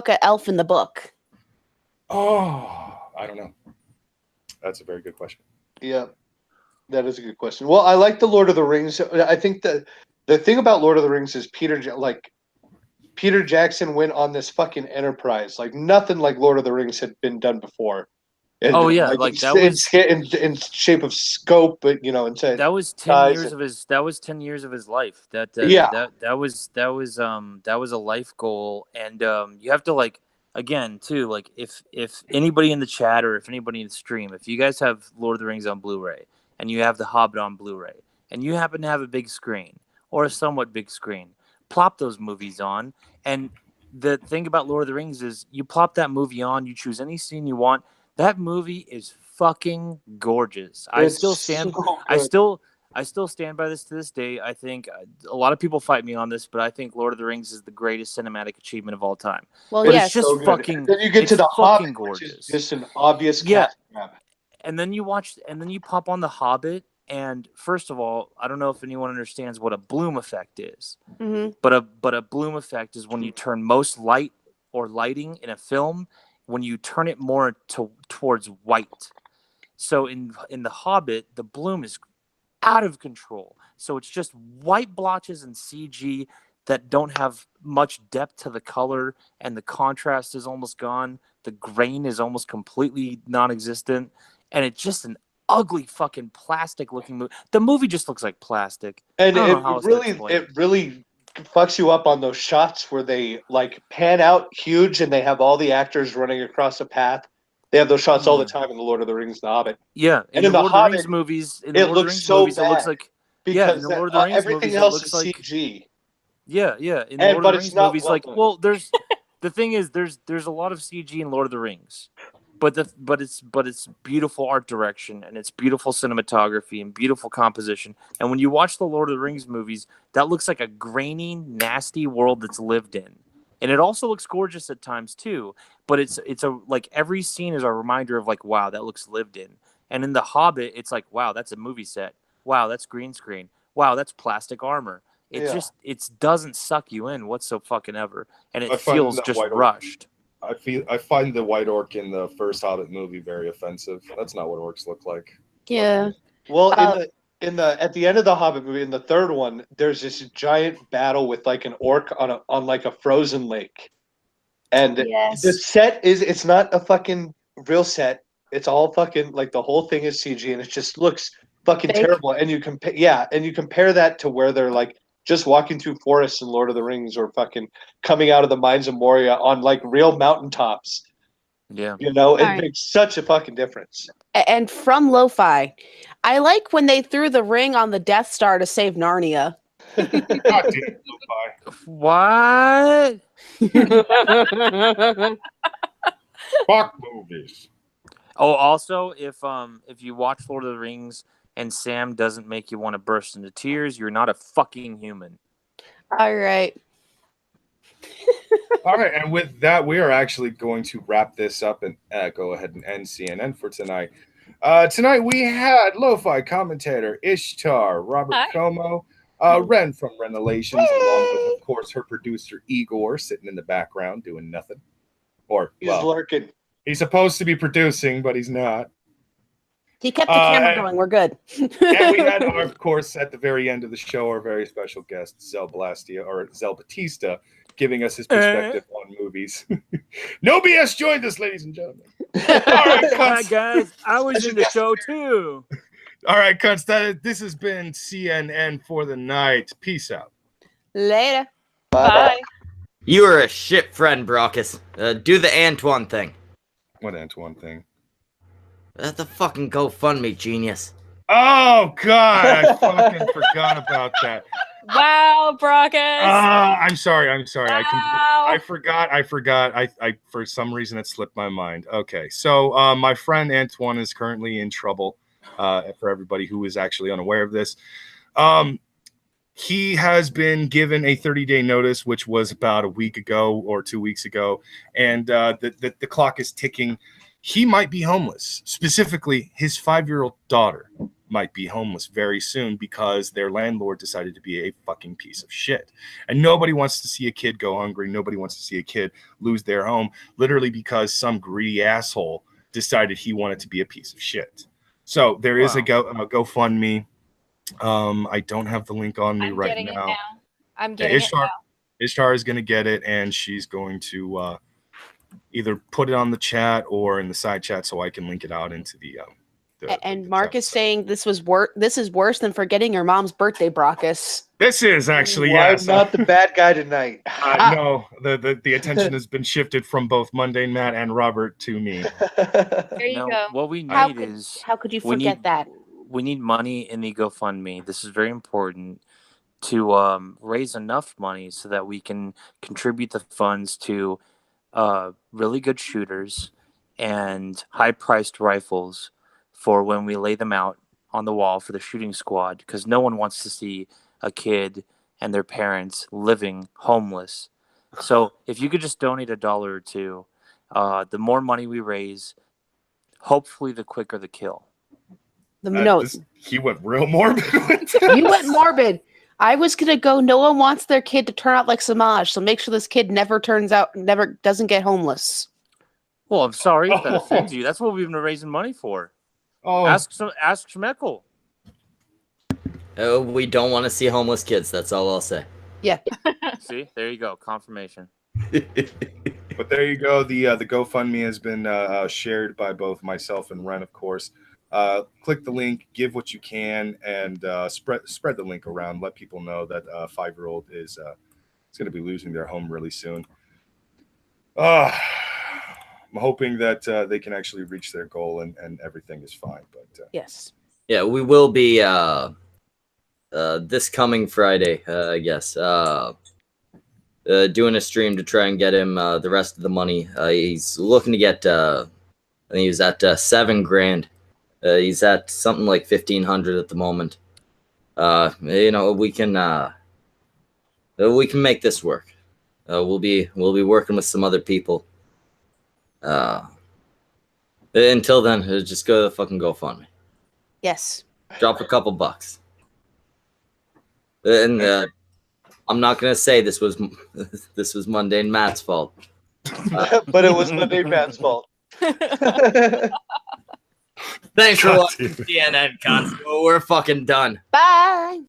a elf in the book? Oh, I don't know. That's a very good question. Yeah, that is a good question. Well, I like the Lord of the Rings. I think the thing about Lord of the Rings is Peter Jackson went on this fucking enterprise. Like nothing like Lord of the Rings had been done before. And in shape of scope, but that was 10 years of his. That was 10 years of his life. That was a life goal, and you have to again too. Like if anybody in the chat or if anybody in the stream, if you guys have Lord of the Rings on Blu-ray and you have The Hobbit on Blu-ray and you happen to have a big screen or a somewhat big screen, plop those movies on. And the thing about Lord of the Rings is you plop that movie on, you choose any scene you want. That movie is fucking gorgeous. I still stand by this to this day. I think a lot of people fight me on this, but I think Lord of the Rings is the greatest cinematic achievement of all time. Well, but yes. it's just fucking. Then you get to the Hobbit, gorgeous. Which is just an obvious cast grab. And then you pop on The Hobbit, and first of all, I don't know if anyone understands what a bloom effect is, but a bloom effect is when you turn most light or lighting in a film when you turn it more towards white. So in The Hobbit, the bloom is out of control. So it's just white blotches and CG that don't have much depth to the color, and the contrast is almost gone. The grain is almost completely non-existent, and it's just an ugly fucking plastic looking movie. The movie just looks like plastic. And it really fucks you up on those shots where they pan out huge and they have all the actors running across a path. They have those shots all the time in The Lord of the Rings, The Hobbit. Yeah, and in the Lord Hobbit, of the Rings movies, it looks so bad. It looks like because in the Lord of the Rings everything movies, else it is looks CG. Yeah. In the Lord of the Rings movies, well there's the thing is, there's a lot of CG in Lord of the Rings, but it's beautiful art direction and it's beautiful cinematography and beautiful composition. And when you watch the Lord of the Rings movies, that looks like a grainy, nasty world that's lived in. And it also looks gorgeous at times too, but it's every scene is a reminder of wow, that looks lived in. And in The Hobbit, it's like, wow, that's a movie set. Wow, that's green screen. Wow, that's plastic armor. It doesn't suck you in whatsoever, and it feels just rushed. I find the white orc in the first Hobbit movie very offensive. That's not what orcs look like. Yeah. Well, at the end of the Hobbit movie, in the third one, there's this giant battle with an orc on a frozen lake, and the set it's not a fucking real set. It's all fucking the whole thing is CG, and it just looks fucking terrible. And you compare that to where they're just walking through forests in Lord of the Rings, or fucking coming out of the mines of Moria on real mountaintops. Yeah, it makes such a fucking difference. And from Lo-Fi, I like when they threw the ring on the Death Star to save Narnia. God damn, What? Fuck movies. Oh, also, if you watch Lord of the Rings and Sam doesn't make you want to burst into tears, you're not a fucking human. All right. All right, and with that, we are actually going to wrap this up and go ahead and end CNN for tonight. Tonight we had Lo-Fi commentator Ishtar, Robert Como, Ren from Relations, along with, of course, her producer Igor, sitting in the background doing nothing. He's lurking. He's supposed to be producing, but he's not. He kept the camera going. We're good. And we had, of course, at the very end of the show, our very special guest, Zel Batista, giving us his perspective on movies. No BS joined us, ladies and gentlemen. All right, guys. I was in the show, too. All right, cunts. This has been CNN for the night. Peace out. Later. Bye. You are a shit friend, Brockus. Do the Antoine thing. What Antoine thing? That's the fucking GoFundMe, genius. Oh God, I fucking forgot about that. Wow, Brockus. I'm sorry. Wow. I forgot. I for some reason it slipped my mind. Okay, so my friend Antoine is currently in trouble. For everybody who is actually unaware of this, he has been given a 30-day notice, which was about a week ago or 2 weeks ago, and the clock is ticking. He might be homeless. Specifically, his 5-year-old daughter might be homeless very soon because their landlord decided to be a fucking piece of shit. And nobody wants to see a kid go hungry. Nobody wants to see a kid lose their home, literally because some greedy asshole decided he wanted to be a piece of shit. So there is a GoFundMe. I don't have the link on me right now. I'm getting it now. Ishtar is going to get it, and she's going to either put it on the chat or in the side chat so I can link it out into the and Mark is saying this is worse than forgetting your mom's birthday, Brockus. This is actually, well, yes. I'm not the bad guy tonight. No, the attention has been shifted from both Mundane Matt and Robert to me. There you go. What we need how could you forget that? We need money in the GoFundMe. This is very important to raise enough money so that we can contribute the funds to really good shooters and high-priced rifles for when we lay them out on the wall for the shooting squad, because no one wants to see a kid and their parents living homeless. So if you could just donate $1 or $2, the more money we raise, hopefully the quicker the kill. He went real morbid. You went morbid. I was gonna go. No one wants their kid to turn out like Samaj, so make sure this kid never doesn't get homeless. Well, I'm sorry if that offends you. That's what we've been raising money for. Oh, ask Schmeckel. We don't want to see homeless kids. That's all I'll say. Yeah. See, there you go, confirmation. But there you go. The GoFundMe has been shared by both myself and Ren, of course. Click the link, give what you can, and spread the link around. Let people know that a 5-year-old is going to be losing their home really soon. I'm hoping that they can actually reach their goal and everything is fine. But yes, yeah, we will be this coming Friday, I guess, doing a stream to try and get him the rest of the money. He's looking to get. I think he was at $7,000. He's at something like 1,500 at the moment. We can make this work. We'll be working with some other people. Until then, just go to the fucking GoFundMe. Yes. Drop a couple bucks. And I'm not gonna say this was Mundane Matt's fault. But it was Mundane Matt's fault. Thanks for watching CNN, cunts. We're fucking done. Bye.